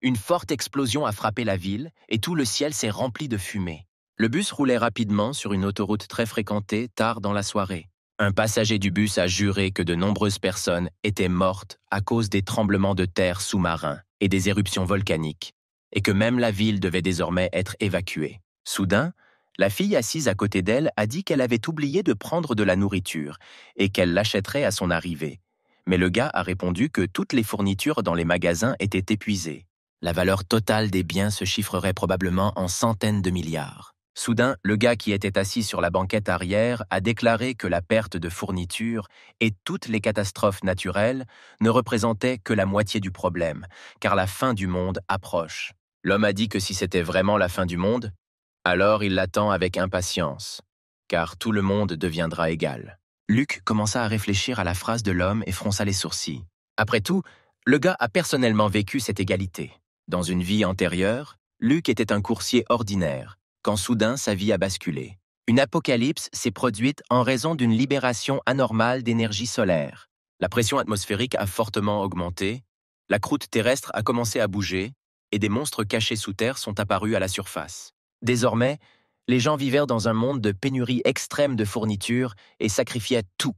Une forte explosion a frappé la ville et tout le ciel s'est rempli de fumée. Le bus roulait rapidement sur une autoroute très fréquentée tard dans la soirée. Un passager du bus a juré que de nombreuses personnes étaient mortes à cause des tremblements de terre sous-marins et des éruptions volcaniques, et que même la ville devait désormais être évacuée. Soudain, la fille assise à côté d'elle a dit qu'elle avait oublié de prendre de la nourriture et qu'elle l'achèterait à son arrivée. Mais le gars a répondu que toutes les fournitures dans les magasins étaient épuisées. La valeur totale des biens se chiffrerait probablement en centaines de milliards. Soudain, le gars qui était assis sur la banquette arrière a déclaré que la perte de fournitures et toutes les catastrophes naturelles ne représentaient que la moitié du problème, car la fin du monde approche. L'homme a dit que si c'était vraiment la fin du monde, alors il l'attend avec impatience, car tout le monde deviendra égal. Luc commença à réfléchir à la phrase de l'homme et fronça les sourcils. Après tout, le gars a personnellement vécu cette égalité. Dans une vie antérieure, Luc était un coursier ordinaire, quand soudain sa vie a basculé. Une apocalypse s'est produite en raison d'une libération anormale d'énergie solaire. La pression atmosphérique a fortement augmenté, la croûte terrestre a commencé à bouger, et des monstres cachés sous terre sont apparus à la surface. Désormais, les gens vivaient dans un monde de pénurie extrême de fournitures et sacrifiaient tout,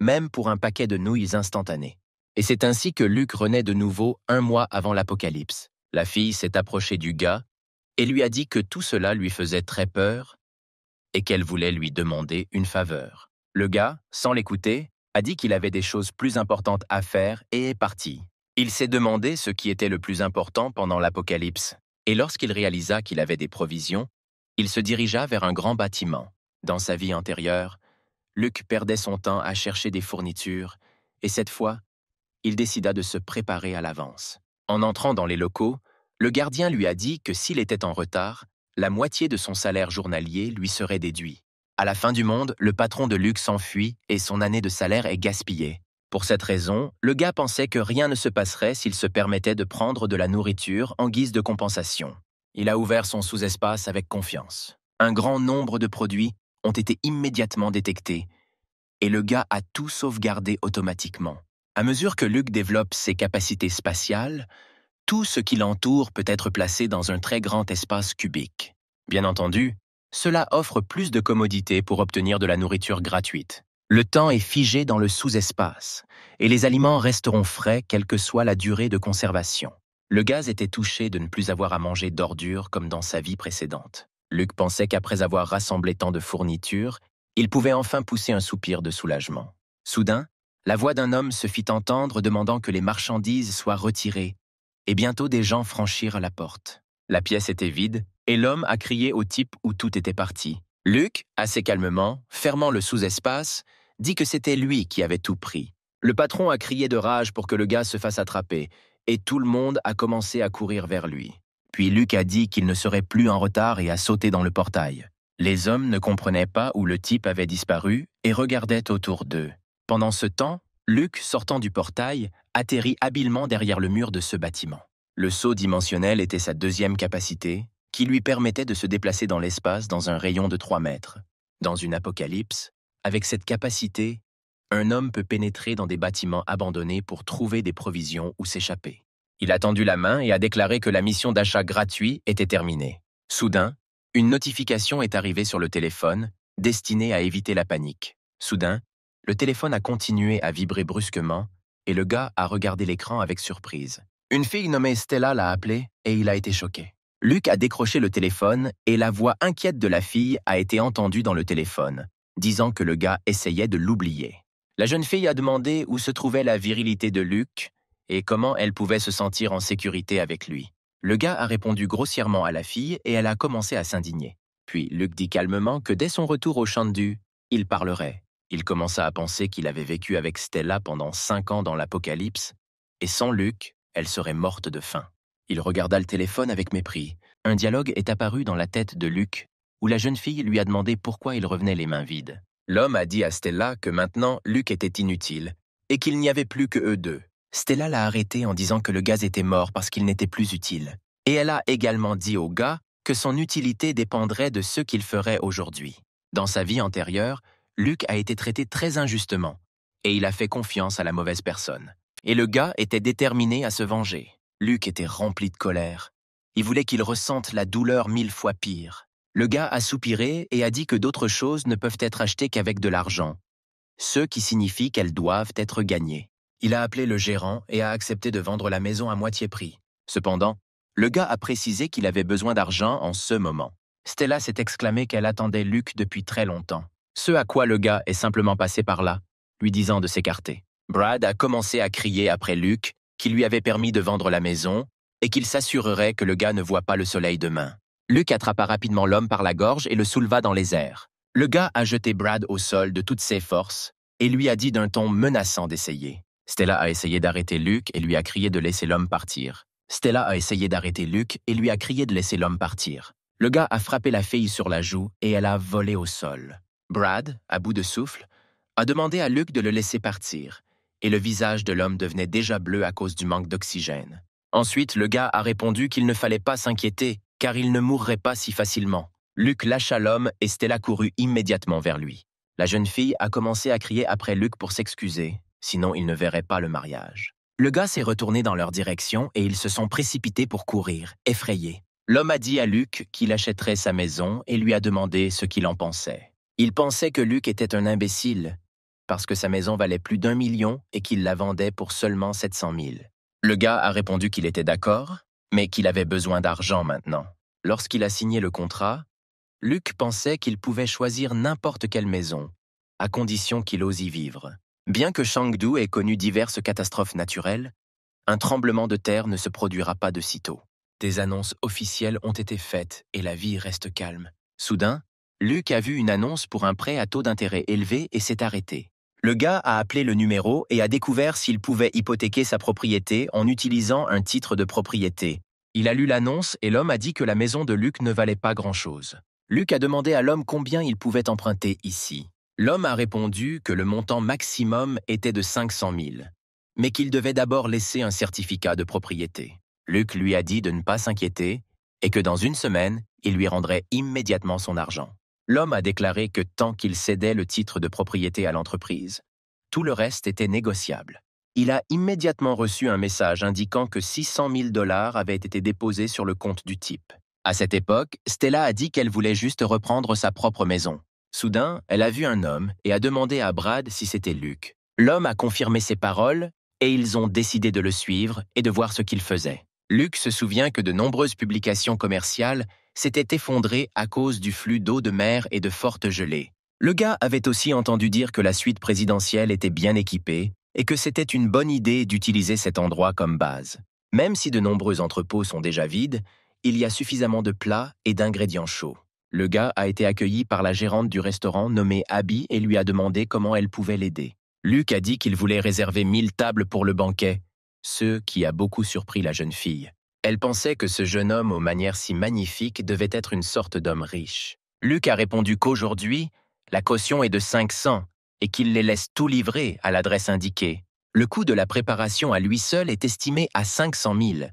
même pour un paquet de nouilles instantanées. Et c'est ainsi que Luc renaît de nouveau 1 mois avant l'apocalypse. La fille s'est approchée du gars et lui a dit que tout cela lui faisait très peur et qu'elle voulait lui demander une faveur. Le gars, sans l'écouter, a dit qu'il avait des choses plus importantes à faire et est parti. Il s'est demandé ce qui était le plus important pendant l'apocalypse, et lorsqu'il réalisa qu'il avait des provisions, il se dirigea vers un grand bâtiment. Dans sa vie antérieure, Luc perdait son temps à chercher des fournitures, et cette fois, il décida de se préparer à l'avance. En entrant dans les locaux, le gardien lui a dit que s'il était en retard, la moitié de son salaire journalier lui serait déduit. À la fin du monde, le patron de Luc s'enfuit et son année de salaire est gaspillée. Pour cette raison, le gars pensait que rien ne se passerait s'il se permettait de prendre de la nourriture en guise de compensation. Il a ouvert son sous-espace avec confiance. Un grand nombre de produits ont été immédiatement détectés et le gars a tout sauvegardé automatiquement. À mesure que Luc développe ses capacités spatiales, tout ce qui l'entoure peut être placé dans un très grand espace cubique. Bien entendu, cela offre plus de commodités pour obtenir de la nourriture gratuite. Le temps est figé dans le sous-espace et les aliments resteront frais quelle que soit la durée de conservation. Le gaz était touché de ne plus avoir à manger d'ordures comme dans sa vie précédente. Luc pensait qu'après avoir rassemblé tant de fournitures, il pouvait enfin pousser un soupir de soulagement. Soudain, la voix d'un homme se fit entendre demandant que les marchandises soient retirées, et bientôt des gens franchirent la porte. La pièce était vide, et l'homme a crié au type où tout était parti. Luc, assez calmement, fermant le sous-espace, dit que c'était lui qui avait tout pris. Le patron a crié de rage pour que le gars se fasse attraper, et tout le monde a commencé à courir vers lui. Puis Luc a dit qu'il ne serait plus en retard et a sauté dans le portail. Les hommes ne comprenaient pas où le type avait disparu et regardaient autour d'eux. Pendant ce temps, Luc, sortant du portail, atterrit habilement derrière le mur de ce bâtiment. Le saut dimensionnel était sa deuxième capacité, qui lui permettait de se déplacer dans l'espace dans un rayon de 3 mètres. Dans une apocalypse, avec cette capacité, un homme peut pénétrer dans des bâtiments abandonnés pour trouver des provisions ou s'échapper. Il a tendu la main et a déclaré que la mission d'achat gratuit était terminée. Soudain, une notification est arrivée sur le téléphone, destinée à éviter la panique. Soudain, le téléphone a continué à vibrer brusquement et le gars a regardé l'écran avec surprise. Une fille nommée Stella l'a appelé et il a été choqué. Luc a décroché le téléphone et la voix inquiète de la fille a été entendue dans le téléphone, disant que le gars essayait de l'oublier. La jeune fille a demandé où se trouvait la virilité de Luc et comment elle pouvait se sentir en sécurité avec lui. Le gars a répondu grossièrement à la fille et elle a commencé à s'indigner. Puis Luc dit calmement que dès son retour au Chandu, il parlerait. Il commença à penser qu'il avait vécu avec Stella pendant 5 ans dans l'apocalypse et sans Luc, elle serait morte de faim. Il regarda le téléphone avec mépris. Un dialogue est apparu dans la tête de Luc, où la jeune fille lui a demandé pourquoi il revenait les mains vides. L'homme a dit à Stella que maintenant Luc était inutile et qu'il n'y avait plus que eux deux. Stella l'a arrêté en disant que le gaz était mort parce qu'il n'était plus utile. Et elle a également dit au gars que son utilité dépendrait de ce qu'il ferait aujourd'hui. Dans sa vie antérieure, Luc a été traité très injustement et il a fait confiance à la mauvaise personne. Et le gars était déterminé à se venger. Luc était rempli de colère. Il voulait qu'il ressente la douleur 1000 fois pire. Le gars a soupiré et a dit que d'autres choses ne peuvent être achetées qu'avec de l'argent, ce qui signifie qu'elles doivent être gagnées. Il a appelé le gérant et a accepté de vendre la maison à moitié prix. Cependant, le gars a précisé qu'il avait besoin d'argent en ce moment. Stella s'est exclamé qu'elle attendait Luc depuis très longtemps. Ce à quoi le gars est simplement passé par là, lui disant de s'écarter. Brad a commencé à crier après Luc, qui lui avait permis de vendre la maison, et qu'il s'assurerait que le gars ne voit pas le soleil demain. Luc attrapa rapidement l'homme par la gorge et le souleva dans les airs. Le gars a jeté Brad au sol de toutes ses forces et lui a dit d'un ton menaçant d'essayer. Stella a essayé d'arrêter Luc et lui a crié de laisser l'homme partir. Stella a essayé d'arrêter Luc et lui a crié de laisser l'homme partir. Le gars a frappé la fille sur la joue et elle a volé au sol. Brad, à bout de souffle, a demandé à Luc de le laisser partir, et le visage de l'homme devenait déjà bleu à cause du manque d'oxygène. Ensuite, le gars a répondu qu'il ne fallait pas s'inquiéter, car il ne mourrait pas si facilement. Luc lâcha l'homme et Stella courut immédiatement vers lui. La jeune fille a commencé à crier après Luc pour s'excuser, sinon il ne verrait pas le mariage. Le gars s'est retourné dans leur direction et ils se sont précipités pour courir, effrayés. L'homme a dit à Luc qu'il achèterait sa maison et lui a demandé ce qu'il en pensait. Il pensait que Luc était un imbécile, parce que sa maison valait plus d'1 million et qu'il la vendait pour seulement 700 000. Le gars a répondu qu'il était d'accord, mais qu'il avait besoin d'argent maintenant. Lorsqu'il a signé le contrat, Luc pensait qu'il pouvait choisir n'importe quelle maison, à condition qu'il ose y vivre. Bien que Chengdu ait connu diverses catastrophes naturelles, un tremblement de terre ne se produira pas de sitôt. Des annonces officielles ont été faites et la vie reste calme. Soudain, Luc a vu une annonce pour un prêt à taux d'intérêt élevé et s'est arrêté. Le gars a appelé le numéro et a découvert s'il pouvait hypothéquer sa propriété en utilisant un titre de propriété. Il a lu l'annonce et l'homme a dit que la maison de Luc ne valait pas grand-chose. Luc a demandé à l'homme combien il pouvait emprunter ici. L'homme a répondu que le montant maximum était de 500 000, mais qu'il devait d'abord laisser un certificat de propriété. Luc lui a dit de ne pas s'inquiéter et que dans une semaine, il lui rendrait immédiatement son argent. L'homme a déclaré que tant qu'il cédait le titre de propriété à l'entreprise, tout le reste était négociable. Il a immédiatement reçu un message indiquant que 600 000 $ avaient été déposés sur le compte du type. À cette époque, Stella a dit qu'elle voulait juste reprendre sa propre maison. Soudain, elle a vu un homme et a demandé à Brad si c'était Luc. L'homme a confirmé ses paroles et ils ont décidé de le suivre et de voir ce qu'il faisait. Luc se souvient que de nombreuses publications commerciales s'étaient effondrées à cause du flux d'eau de mer et de fortes gelées. Le gars avait aussi entendu dire que la suite présidentielle était bien équipée et que c'était une bonne idée d'utiliser cet endroit comme base. Même si de nombreux entrepôts sont déjà vides, il y a suffisamment de plats et d'ingrédients chauds. Le gars a été accueilli par la gérante du restaurant nommée Abby et lui a demandé comment elle pouvait l'aider. Luc a dit qu'il voulait réserver 1000 tables pour le banquet, ce qui a beaucoup surpris la jeune fille. Elle pensait que ce jeune homme aux manières si magnifiques devait être une sorte d'homme riche. Luc a répondu qu'aujourd'hui, la caution est de 500 et qu'il les laisse tout livrer à l'adresse indiquée. Le coût de la préparation à lui seul est estimé à 500 000,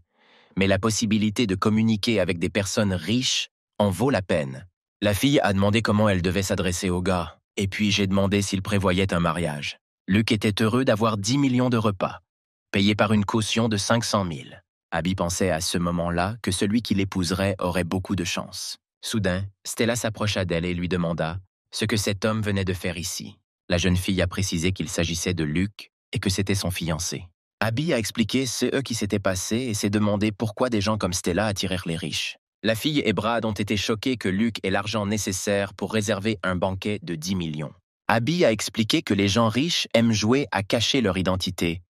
mais la possibilité de communiquer avec des personnes riches en vaut la peine. La fille a demandé comment elle devait s'adresser au gars, et puis j'ai demandé s'il prévoyait un mariage. Luc était heureux d'avoir 10 millions de repas, payés par une caution de 500 000. Abby pensait à ce moment-là que celui qui l'épouserait aurait beaucoup de chance. Soudain, Stella s'approcha d'elle et lui demanda ce que cet homme venait de faire ici. La jeune fille a précisé qu'il s'agissait de Luc et que c'était son fiancé. Abby a expliqué ce qui s'était passé et s'est demandé pourquoi des gens comme Stella attirèrent les riches. La fille et Brad ont été choqués que Luc ait l'argent nécessaire pour réserver un banquet de 10 millions. Abby a expliqué que les gens riches aiment jouer à cacher leur identité.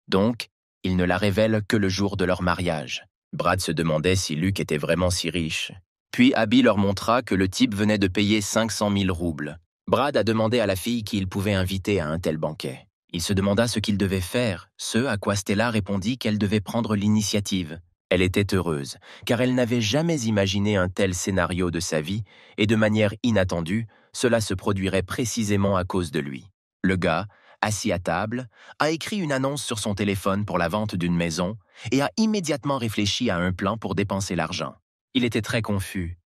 Donc, ils ne la révèlent que le jour de leur mariage. Brad se demandait si Luc était vraiment si riche. Puis Abby leur montra que le type venait de payer 500 000 roubles. Brad a demandé à la fille qui il pouvait inviter à un tel banquet. Il se demanda ce qu'il devait faire, ce à quoi Stella répondit qu'elle devait prendre l'initiative. Elle était heureuse, car elle n'avait jamais imaginé un tel scénario de sa vie, et de manière inattendue, cela se produirait précisément à cause de lui. Le gars, assis à table, a écrit une annonce sur son téléphone pour la vente d'une maison et a immédiatement réfléchi à un plan pour dépenser l'argent. Il était très confus,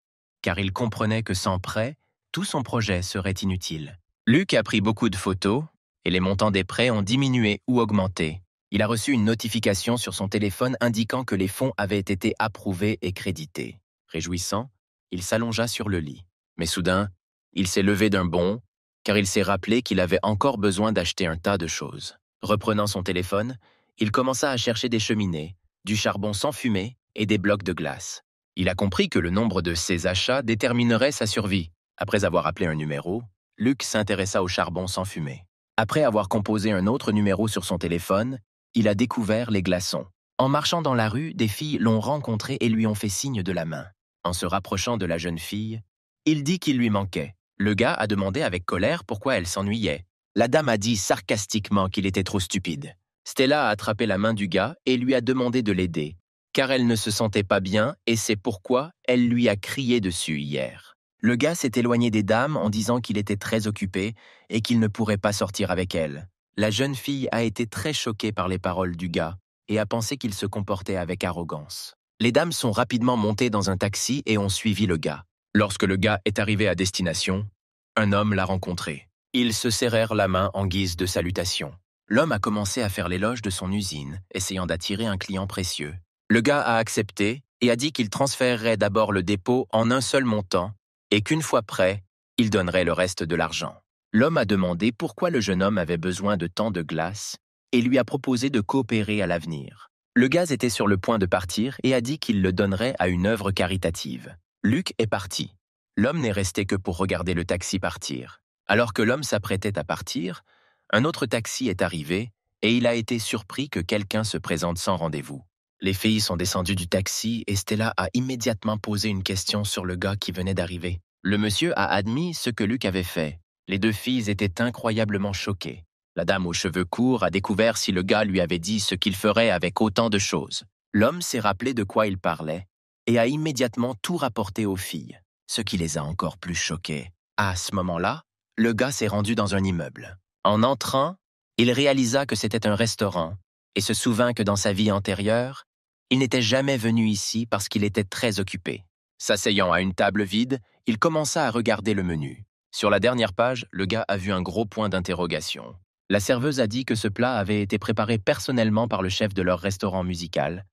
car il comprenait que sans prêt, tout son projet serait inutile. Luc a pris beaucoup de photos, et les montants des prêts ont diminué ou augmenté. Il a reçu une notification sur son téléphone indiquant que les fonds avaient été approuvés et crédités. Réjouissant, il s'allongea sur le lit. Mais soudain, il s'est levé d'un bond, car il s'est rappelé qu'il avait encore besoin d'acheter un tas de choses. Reprenant son téléphone, il commença à chercher des cheminées, du charbon sans fumée et des blocs de glace. Il a compris que le nombre de ses achats déterminerait sa survie. Après avoir appelé un numéro, Luc s'intéressa au charbon sans fumée. Après avoir composé un autre numéro sur son téléphone, il a découvert les glaçons. En marchant dans la rue, des filles l'ont rencontré et lui ont fait signe de la main. En se rapprochant de la jeune fille, il dit qu'il lui manquait. Le gars a demandé avec colère pourquoi elle s'ennuyait. La dame a dit sarcastiquement qu'il était trop stupide. Stella a attrapé la main du gars et lui a demandé de l'aider, car elle ne se sentait pas bien et c'est pourquoi elle lui a crié dessus hier. Le gars s'est éloigné des dames en disant qu'il était très occupé et qu'il ne pourrait pas sortir avec elle. La jeune fille a été très choquée par les paroles du gars et a pensé qu'il se comportait avec arrogance. Les dames sont rapidement montées dans un taxi et ont suivi le gars. Lorsque le gars est arrivé à destination, un homme l'a rencontré. Ils se serrèrent la main en guise de salutation. L'homme a commencé à faire l'éloge de son usine, essayant d'attirer un client précieux. Le gars a accepté et a dit qu'il transférerait d'abord le dépôt en un seul montant et qu'une fois prêt, il donnerait le reste de l'argent. L'homme a demandé pourquoi le jeune homme avait besoin de tant de glace et lui a proposé de coopérer à l'avenir. Le gars était sur le point de partir et a dit qu'il le donnerait à une œuvre caritative. Luc est parti. L'homme n'est resté que pour regarder le taxi partir. Alors que l'homme s'apprêtait à partir, un autre taxi est arrivé et il a été surpris que quelqu'un se présente sans rendez-vous. Les filles sont descendues du taxi et Stella a immédiatement posé une question sur le gars qui venait d'arriver. Le monsieur a admis ce que Luc avait fait. Les deux filles étaient incroyablement choquées. La dame aux cheveux courts a découvert si le gars lui avait dit ce qu'il ferait avec autant de choses. L'homme s'est rappelé de quoi il parlait et a immédiatement tout rapporté aux filles, ce qui les a encore plus choquées. À ce moment-là, le gars s'est rendu dans un immeuble. En entrant, il réalisa que c'était un restaurant et se souvint que dans sa vie antérieure, il n'était jamais venu ici parce qu'il était très occupé. S'asseyant à une table vide, il commença à regarder le menu. Sur la dernière page, le gars a vu un gros point d'interrogation. La serveuse a dit que ce plat avait été préparé personnellement par le chef de leur restaurant musical.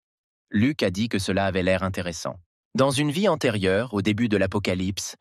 Luc a dit que cela avait l'air intéressant. Dans une vie antérieure, au début de l'Apocalypse,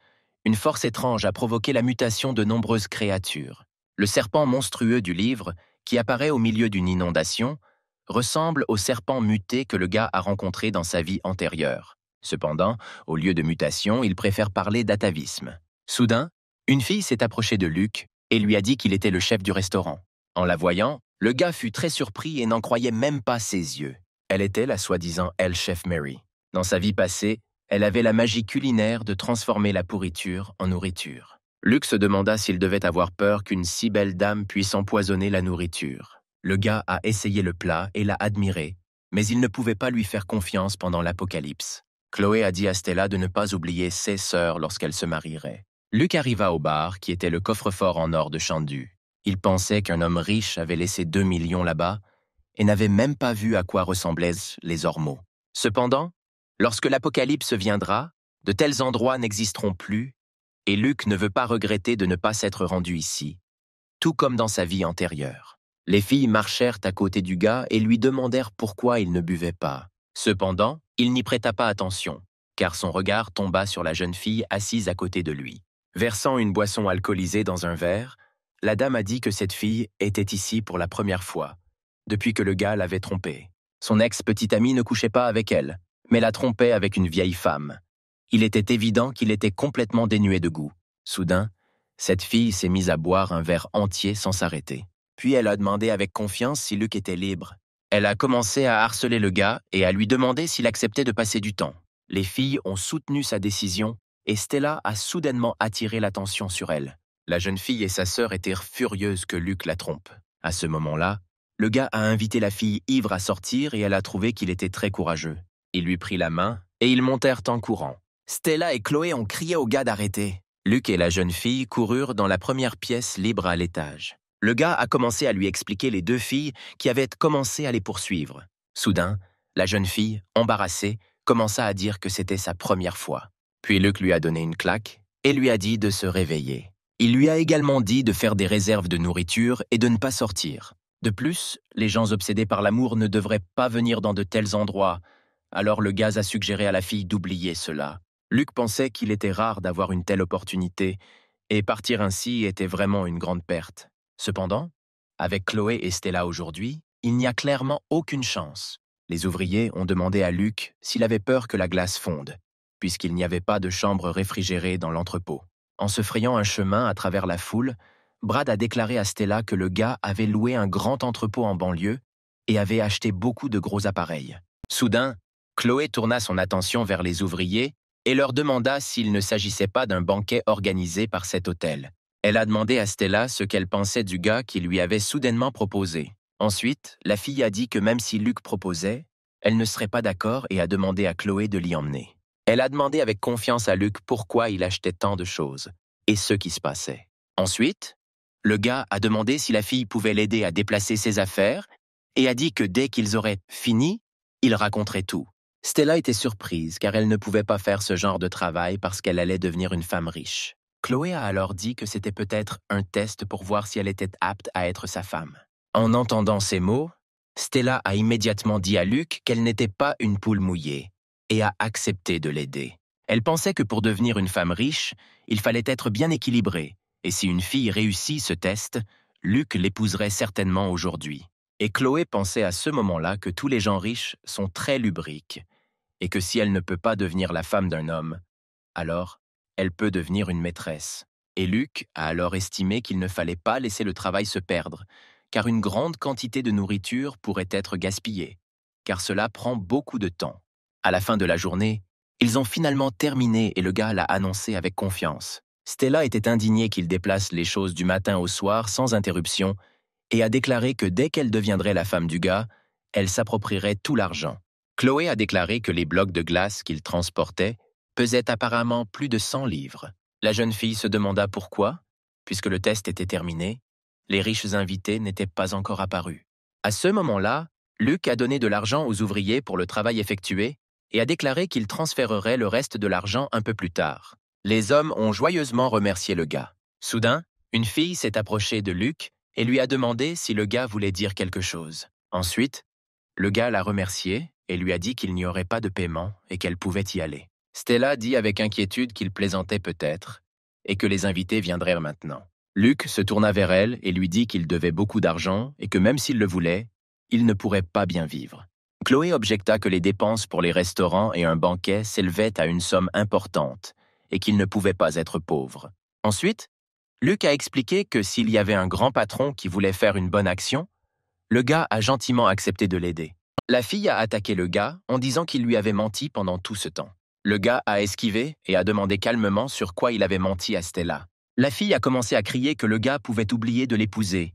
une force étrange a provoqué la mutation de nombreuses créatures. Le serpent monstrueux du livre, qui apparaît au milieu d'une inondation, ressemble au serpent muté que le gars a rencontré dans sa vie antérieure. Cependant, au lieu de mutation, il préfère parler d'atavisme. Soudain, une fille s'est approchée de Luc et lui a dit qu'il était le chef du restaurant. En la voyant, le gars fut très surpris et n'en croyait même pas ses yeux. Elle était la soi-disant Elle Chef Mary. Dans sa vie passée, elle avait la magie culinaire de transformer la pourriture en nourriture. Luc se demanda s'il devait avoir peur qu'une si belle dame puisse empoisonner la nourriture. Le gars a essayé le plat et l'a admiré, mais il ne pouvait pas lui faire confiance pendant l'Apocalypse. Chloé a dit à Stella de ne pas oublier ses sœurs lorsqu'elle se marierait. Luc arriva au bar, qui était le coffre-fort en or de Chandu. Il pensait qu'un homme riche avait laissé 2 millions là-bas et n'avait même pas vu à quoi ressemblaient les ormeaux. Cependant, lorsque l'Apocalypse viendra, de tels endroits n'existeront plus et Luc ne veut pas regretter de ne pas s'être rendu ici, tout comme dans sa vie antérieure. Les filles marchèrent à côté du gars et lui demandèrent pourquoi il ne buvait pas. Cependant, il n'y prêta pas attention, car son regard tomba sur la jeune fille assise à côté de lui. Versant une boisson alcoolisée dans un verre, la dame a dit que cette fille était ici pour la première fois, depuis que le gars l'avait trompée. Son ex-petite amie ne couchait pas avec elle, mais la trompait avec une vieille femme. Il était évident qu'il était complètement dénué de goût. Soudain, cette fille s'est mise à boire un verre entier sans s'arrêter. Puis elle a demandé avec confiance si Luc était libre. Elle a commencé à harceler le gars et à lui demander s'il acceptait de passer du temps. Les filles ont soutenu sa décision et Stella a soudainement attiré l'attention sur elle. La jeune fille et sa sœur étaient furieuses que Luc la trompe. À ce moment-là, le gars a invité la fille ivre à sortir et elle a trouvé qu'il était très courageux. Il lui prit la main et ils montèrent en courant. Stella et Chloé ont crié au gars d'arrêter. Luc et la jeune fille coururent dans la première pièce libre à l'étage. Le gars a commencé à lui expliquer les deux filles qui avaient commencé à les poursuivre. Soudain, la jeune fille, embarrassée, commença à dire que c'était sa première fois. Puis Luc lui a donné une claque et lui a dit de se réveiller. Il lui a également dit de faire des réserves de nourriture et de ne pas sortir. De plus, les gens obsédés par l'amour ne devraient pas venir dans de tels endroits, alors le gaz a suggéré à la fille d'oublier cela. Luc pensait qu'il était rare d'avoir une telle opportunité, et partir ainsi était vraiment une grande perte. Cependant, avec Chloé et Stella aujourd'hui, il n'y a clairement aucune chance. Les ouvriers ont demandé à Luc s'il avait peur que la glace fonde, puisqu'il n'y avait pas de chambre réfrigérée dans l'entrepôt. En se frayant un chemin à travers la foule, Brad a déclaré à Stella que le gars avait loué un grand entrepôt en banlieue et avait acheté beaucoup de gros appareils. Soudain, Chloé tourna son attention vers les ouvriers et leur demanda s'il ne s'agissait pas d'un banquet organisé par cet hôtel. Elle a demandé à Stella ce qu'elle pensait du gars qui lui avait soudainement proposé. Ensuite, la fille a dit que même si Luc proposait, elle ne serait pas d'accord et a demandé à Chloé de l'y emmener. Elle a demandé avec confiance à Luc pourquoi il achetait tant de choses et ce qui se passait. Ensuite, le gars a demandé si la fille pouvait l'aider à déplacer ses affaires et a dit que dès qu'ils auraient fini, il raconterait tout. Stella était surprise car elle ne pouvait pas faire ce genre de travail parce qu'elle allait devenir une femme riche. Chloé a alors dit que c'était peut-être un test pour voir si elle était apte à être sa femme. En entendant ces mots, Stella a immédiatement dit à Luc qu'elle n'était pas une poule mouillée et a accepté de l'aider. Elle pensait que pour devenir une femme riche, il fallait être bien équilibré, et si une fille réussit ce test, Luc l'épouserait certainement aujourd'hui. Et Chloé pensait à ce moment-là que tous les gens riches sont très lubriques, et que si elle ne peut pas devenir la femme d'un homme, alors elle peut devenir une maîtresse. Et Luc a alors estimé qu'il ne fallait pas laisser le travail se perdre, car une grande quantité de nourriture pourrait être gaspillée, car cela prend beaucoup de temps. À la fin de la journée, ils ont finalement terminé et le gars l'a annoncé avec confiance. Stella était indignée qu'il déplace les choses du matin au soir sans interruption et a déclaré que dès qu'elle deviendrait la femme du gars, elle s'approprierait tout l'argent. Chloé a déclaré que les blocs de glace qu'il transportait pesaient apparemment plus de 100 livres. La jeune fille se demanda pourquoi, puisque le test était terminé, les riches invités n'étaient pas encore apparus. À ce moment-là, Luc a donné de l'argent aux ouvriers pour le travail effectué et a déclaré qu'il transférerait le reste de l'argent un peu plus tard. Les hommes ont joyeusement remercié le gars. Soudain, une fille s'est approchée de Luc et lui a demandé si le gars voulait dire quelque chose. Ensuite, le gars l'a remercié et lui a dit qu'il n'y aurait pas de paiement et qu'elle pouvait y aller. Stella dit avec inquiétude qu'il plaisantait peut-être et que les invités viendraient maintenant. Luc se tourna vers elle et lui dit qu'il devait beaucoup d'argent et que même s'il le voulait, il ne pourrait pas bien vivre. Chloé objecta que les dépenses pour les restaurants et un banquet s'élevaient à une somme importante et qu'il ne pouvait pas être pauvre. Ensuite, Luc a expliqué que s'il y avait un grand patron qui voulait faire une bonne action, le gars a gentiment accepté de l'aider. La fille a attaqué le gars en disant qu'il lui avait menti pendant tout ce temps. Le gars a esquivé et a demandé calmement sur quoi il avait menti à Stella. La fille a commencé à crier que le gars pouvait oublier de l'épouser,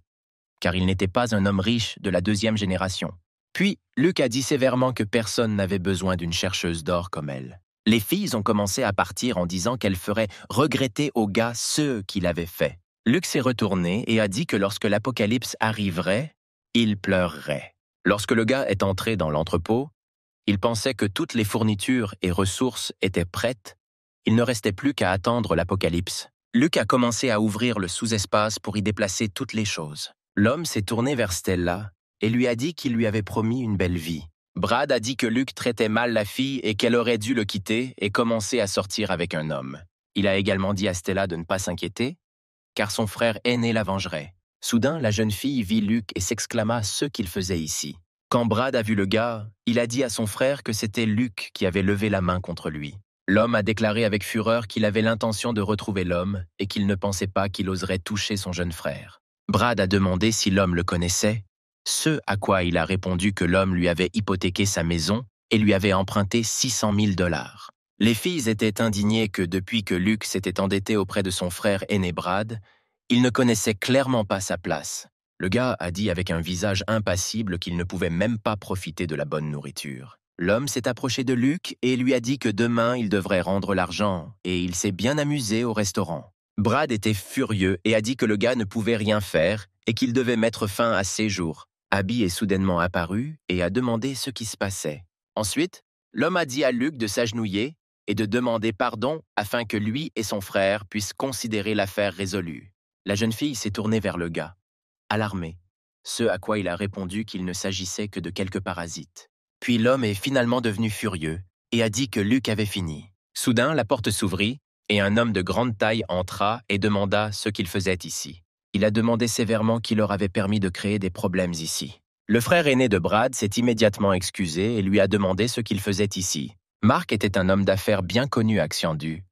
car il n'était pas un homme riche de la deuxième génération. Puis, Luc a dit sévèrement que personne n'avait besoin d'une chercheuse d'or comme elle. Les filles ont commencé à partir en disant qu'elles feraient regretter au gars ce qu'il avait fait. Luc s'est retourné et a dit que lorsque l'apocalypse arriverait, il pleurerait. Lorsque le gars est entré dans l'entrepôt, il pensait que toutes les fournitures et ressources étaient prêtes. Il ne restait plus qu'à attendre l'apocalypse. Luc a commencé à ouvrir le sous-espace pour y déplacer toutes les choses. L'homme s'est tourné vers Stella et lui a dit qu'il lui avait promis une belle vie. Brad a dit que Luc traitait mal la fille et qu'elle aurait dû le quitter et commencer à sortir avec un homme. Il a également dit à Stella de ne pas s'inquiéter, car son frère aîné la vengerait. Soudain, la jeune fille vit Luc et s'exclama ce qu'il faisait ici. Quand Brad a vu le gars, il a dit à son frère que c'était Luc qui avait levé la main contre lui. L'homme a déclaré avec fureur qu'il avait l'intention de retrouver l'homme et qu'il ne pensait pas qu'il oserait toucher son jeune frère. Brad a demandé si l'homme le connaissait, ce à quoi il a répondu que l'homme lui avait hypothéqué sa maison et lui avait emprunté 600 000 $. Les filles étaient indignées que depuis que Luc s'était endetté auprès de son frère aîné Brad, il ne connaissait clairement pas sa place. Le gars a dit avec un visage impassible qu'il ne pouvait même pas profiter de la bonne nourriture. L'homme s'est approché de Luc et lui a dit que demain il devrait rendre l'argent et il s'est bien amusé au restaurant. Brad était furieux et a dit que le gars ne pouvait rien faire et qu'il devait mettre fin à ses jours. Abby est soudainement apparu et a demandé ce qui se passait. Ensuite, l'homme a dit à Luc de s'agenouiller et de demander pardon afin que lui et son frère puissent considérer l'affaire résolue. La jeune fille s'est tournée vers le gars. Alarmée, ce à quoi il a répondu qu'il ne s'agissait que de quelques parasites. Puis l'homme est finalement devenu furieux et a dit que Luke avait fini. Soudain, la porte s'ouvrit et un homme de grande taille entra et demanda ce qu'il faisait ici. Il a demandé sévèrement qui leur avait permis de créer des problèmes ici. Le frère aîné de Brad s'est immédiatement excusé et lui a demandé ce qu'il faisait ici. Mark était un homme d'affaires bien connu à Xiandu,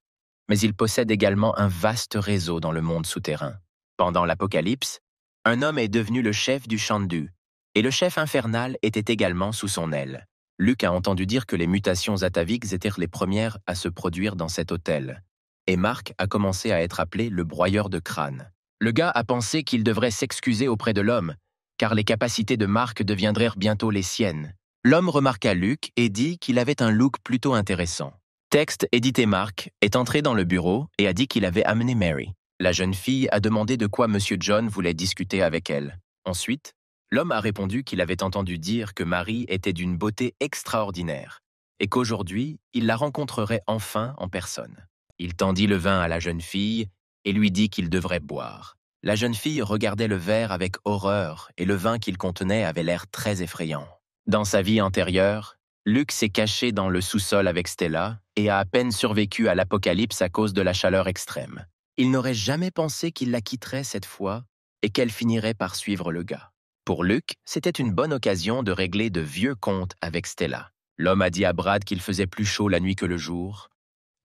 mais il possède également un vaste réseau dans le monde souterrain. Pendant l'Apocalypse, un homme est devenu le chef du Shandu, et le chef infernal était également sous son aile. Luke a entendu dire que les mutations ataviques étaient les premières à se produire dans cet hôtel, et Mark a commencé à être appelé le broyeur de crâne. Le gars a pensé qu'il devrait s'excuser auprès de l'homme, car les capacités de Mark deviendraient bientôt les siennes. L'homme remarqua Luke et dit qu'il avait un look plutôt intéressant. Texte édité Mark est entré dans le bureau et a dit qu'il avait amené Mary. La jeune fille a demandé de quoi Monsieur John voulait discuter avec elle. Ensuite, l'homme a répondu qu'il avait entendu dire que Mary était d'une beauté extraordinaire et qu'aujourd'hui, il la rencontrerait enfin en personne. Il tendit le vin à la jeune fille et lui dit qu'il devrait boire. La jeune fille regardait le verre avec horreur et le vin qu'il contenait avait l'air très effrayant. Dans sa vie antérieure, Luke s'est caché dans le sous-sol avec Stella et a à peine survécu à l'apocalypse à cause de la chaleur extrême. Il n'aurait jamais pensé qu'il la quitterait cette fois et qu'elle finirait par suivre le gars. Pour Luke, c'était une bonne occasion de régler de vieux comptes avec Stella. L'homme a dit à Brad qu'il faisait plus chaud la nuit que le jour,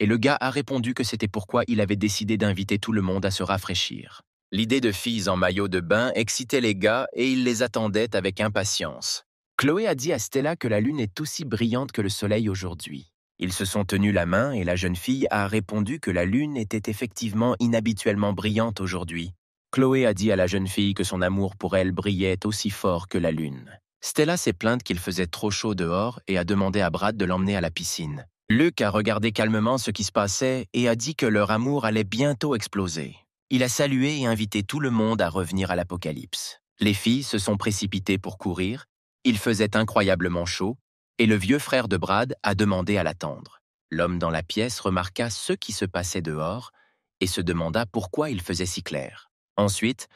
et le gars a répondu que c'était pourquoi il avait décidé d'inviter tout le monde à se rafraîchir. L'idée de filles en maillot de bain excitait les gars et ils les attendaient avec impatience. Chloé a dit à Stella que la lune est aussi brillante que le soleil aujourd'hui. Ils se sont tenus la main et la jeune fille a répondu que la lune était effectivement inhabituellement brillante aujourd'hui. Chloé a dit à la jeune fille que son amour pour elle brillait aussi fort que la lune. Stella s'est plainte qu'il faisait trop chaud dehors et a demandé à Brad de l'emmener à la piscine. Luke a regardé calmement ce qui se passait et a dit que leur amour allait bientôt exploser. Il a salué et invité tout le monde à revenir à l'apocalypse. Les filles se sont précipitées pour courir, il faisait incroyablement chaud, et le vieux frère de Brad a demandé à l'attendre. L'homme dans la pièce remarqua ce qui se passait dehors et se demanda pourquoi il faisait si clair. Ensuite,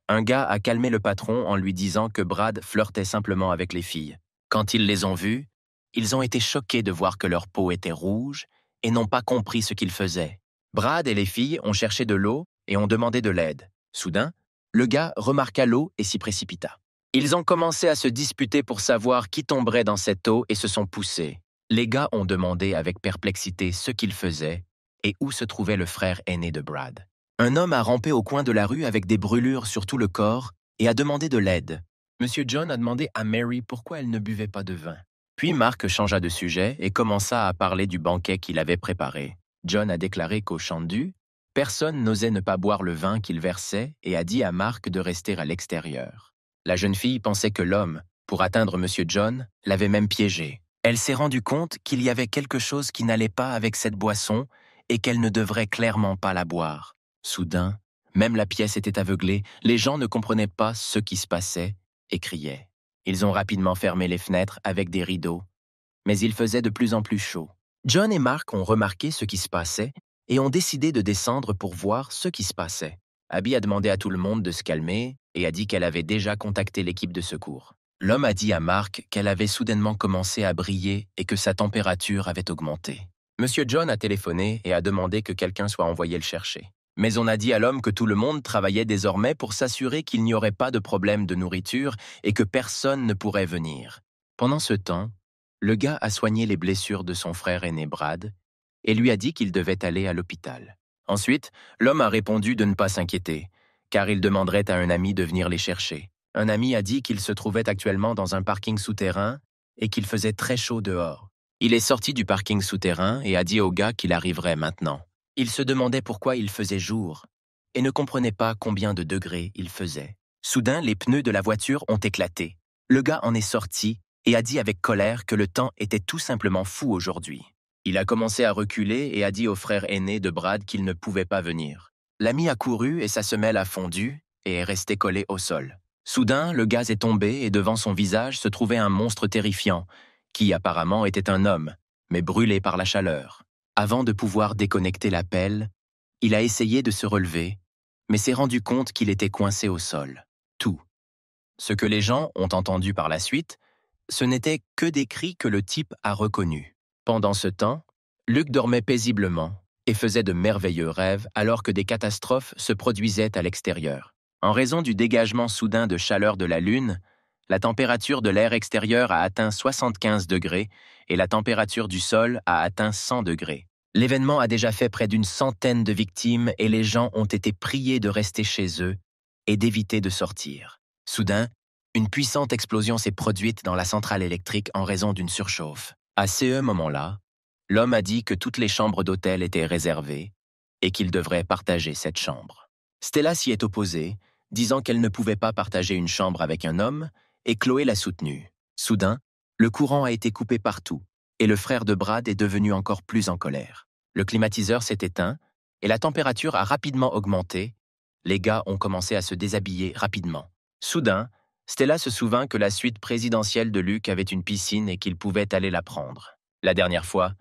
un gars a calmé le patron en lui disant que Brad flirtait simplement avec les filles. Quand ils les ont vus, ils ont été choqués de voir que leur peau était rouge et n'ont pas compris ce qu'ils faisaient. Brad et les filles ont cherché de l'eau et ont demandé de l'aide. Soudain, le gars remarqua l'eau et s'y précipita. Ils ont commencé à se disputer pour savoir qui tomberait dans cette eau et se sont poussés. Les gars ont demandé avec perplexité ce qu'ils faisaient et où se trouvait le frère aîné de Brad. Un homme a rampé au coin de la rue avec des brûlures sur tout le corps et a demandé de l'aide. Monsieur John a demandé à Mary pourquoi elle ne buvait pas de vin. Puis Mark changea de sujet et commença à parler du banquet qu'il avait préparé. John a déclaré qu'au Shandu, personne n'osait ne pas boire le vin qu'il versait et a dit à Mark de rester à l'extérieur. La jeune fille pensait que l'homme, pour atteindre Monsieur John, l'avait même piégée. Elle s'est rendue compte qu'il y avait quelque chose qui n'allait pas avec cette boisson et qu'elle ne devrait clairement pas la boire. Soudain, même la pièce était aveuglée, les gens ne comprenaient pas ce qui se passait et criaient. Ils ont rapidement fermé les fenêtres avec des rideaux, mais il faisait de plus en plus chaud. John et Mark ont remarqué ce qui se passait et ont décidé de descendre pour voir ce qui se passait. Abby a demandé à tout le monde de se calmer et a dit qu'elle avait déjà contacté l'équipe de secours. L'homme a dit à Mark qu'elle avait soudainement commencé à briller et que sa température avait augmenté. Monsieur John a téléphoné et a demandé que quelqu'un soit envoyé le chercher. Mais on a dit à l'homme que tout le monde travaillait désormais pour s'assurer qu'il n'y aurait pas de problème de nourriture et que personne ne pourrait venir. Pendant ce temps, le gars a soigné les blessures de son frère aîné Brad et lui a dit qu'il devait aller à l'hôpital. Ensuite, l'homme a répondu de ne pas s'inquiéter, car il demanderait à un ami de venir les chercher. Un ami a dit qu'il se trouvait actuellement dans un parking souterrain et qu'il faisait très chaud dehors. Il est sorti du parking souterrain et a dit au gars qu'il arriverait maintenant. Il se demandait pourquoi il faisait jour et ne comprenait pas combien de degrés il faisait. Soudain, les pneus de la voiture ont éclaté. Le gars en est sorti et a dit avec colère que le temps était tout simplement fou aujourd'hui. Il a commencé à reculer et a dit au frère aîné de Brad qu'il ne pouvait pas venir. L'ami a couru et sa semelle a fondu et est restée collée au sol. Soudain, le gaz est tombé et devant son visage se trouvait un monstre terrifiant, qui apparemment était un homme, mais brûlé par la chaleur. Avant de pouvoir déconnecter la pelle, il a essayé de se relever, mais s'est rendu compte qu'il était coincé au sol. Tout Ce que les gens ont entendu par la suite, ce n'était que des cris que le type a reconnus. Pendant ce temps, Luke dormait paisiblement et faisait de merveilleux rêves alors que des catastrophes se produisaient à l'extérieur. En raison du dégagement soudain de chaleur de la Lune, la température de l'air extérieur a atteint 75 degrés et la température du sol a atteint 100 degrés. L'événement a déjà fait près d'une centaine de victimes et les gens ont été priés de rester chez eux et d'éviter de sortir. Soudain, une puissante explosion s'est produite dans la centrale électrique en raison d'une surchauffe. À ce moment-là, l'homme a dit que toutes les chambres d'hôtel étaient réservées et qu'il devrait partager cette chambre. Stella s'y est opposée, disant qu'elle ne pouvait pas partager une chambre avec un homme, et Chloé l'a soutenue. Soudain, le courant a été coupé partout, et le frère de Brad est devenu encore plus en colère. Le climatiseur s'est éteint, et la température a rapidement augmenté. Les gars ont commencé à se déshabiller rapidement. Soudain, Stella se souvint que la suite présidentielle de Luke avait une piscine et qu'il pouvait aller la prendre. La dernière fois,